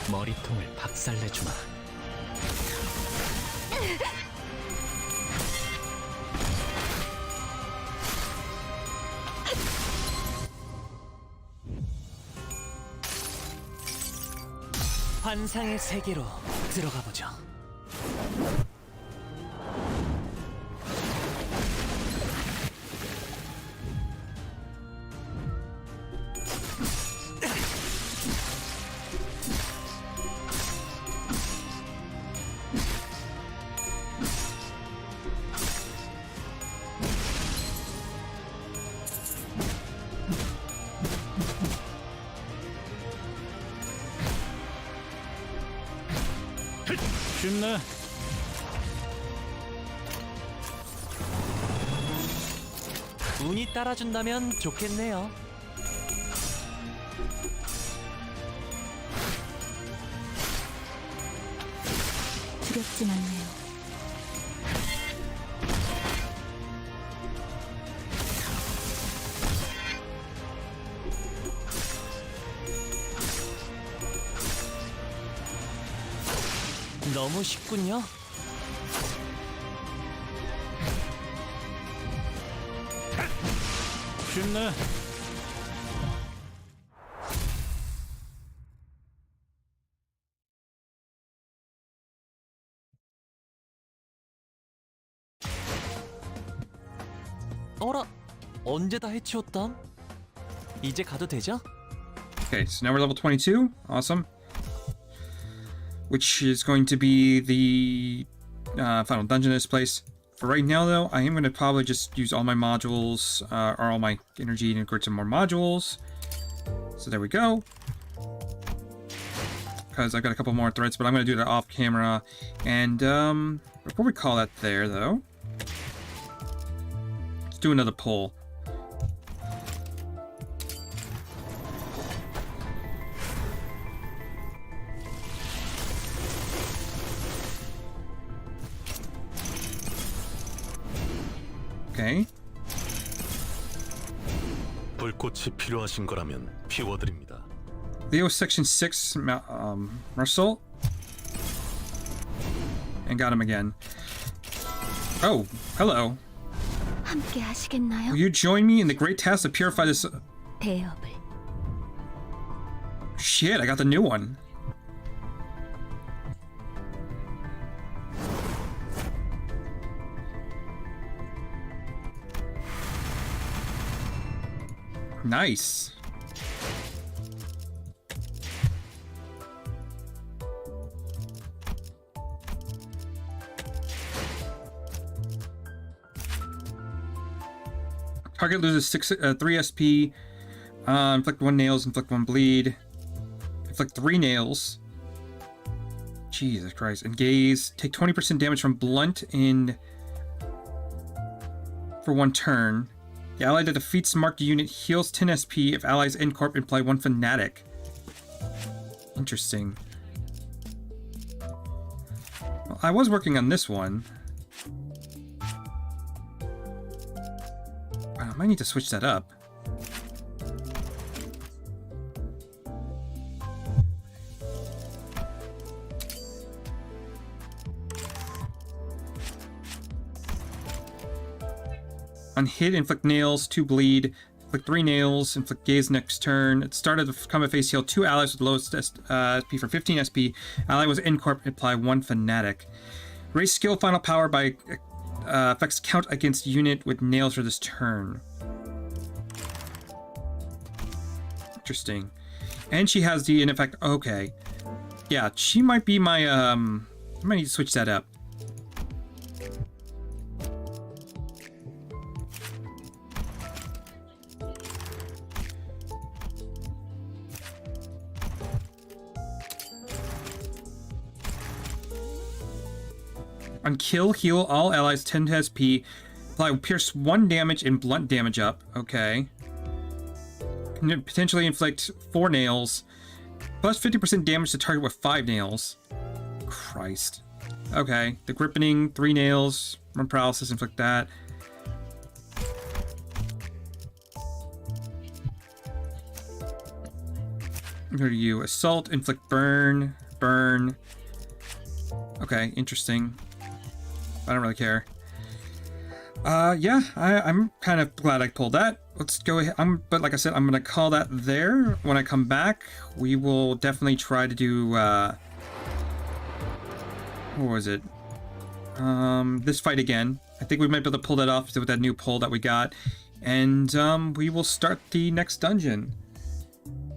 Speaker 12: 머리통을 박살내주마. 환상의 세계로 들어가 보죠.
Speaker 4: 쉽네.
Speaker 12: 운이 따라준다면 좋겠네요.
Speaker 2: 두렵진 않네요.
Speaker 12: 너무 쉽군요.
Speaker 4: 쉽네.
Speaker 12: 어라? 언제 다 해치웠담? 이제 가도 되죠?
Speaker 1: Okay, so now we're level 22. Awesome. Which is going to be the final dungeon in this place. For right now, though, I am going to probably just use all my modules, or all my energy, and integrate some more modules. So there we go. Because I've got a couple more threads, but I'm going to do that off camera. And before we call that there, though, let's do another poll. Okay.
Speaker 11: 불꽃이 필요하신 거라면 피워드립니다.
Speaker 1: Leo Section 6, Marcel. And got him again. Oh, hello.
Speaker 2: 함께 하시겠나요?
Speaker 1: Will you join me in the great task to purify this...
Speaker 2: 대업을.
Speaker 1: Shit, I got the new one. Nice. Target loses 3 SP. Inflict 1 nails, inflict 1 bleed. Inflict 3 nails. Jesus Christ. And gaze. Take 20% damage from blunt in for 1 turn. The ally that defeats marked unit heals 10 SP if allies in Corp imply 1 Fanatic. Interesting. Well, I was working on this one. I might need to switch that up. On hit, inflict nails, 2 bleed, inflict 3 nails, inflict gaze next turn. At the start of the combat phase, heal 2 allies with the lowest SP for 15 SP. Ally was in Corp, apply 1 Fanatic. Raise skill final power by effects count against unit with nails for this turn. Interesting. And she has the in effect. Okay. Yeah, she might be my I might need to switch that up. On kill, heal all allies 10 SP. Apply pierce 1 damage and blunt damage up. Okay. Can potentially inflict 4 nails. Plus 50% damage to target with 5 nails. Christ. Okay. The grippening, 3 nails. Run paralysis, inflict that. Here to you. Assault, inflict burn. Burn. Okay, interesting. I don't really care. Yeah, I'm kind of glad I pulled that. Let's go ahead. But like I said, I'm gonna call that there. When I come back, we will definitely try to do what was it? This fight again. I think we might be able to pull that off with that new pull that we got. And we will start the next dungeon.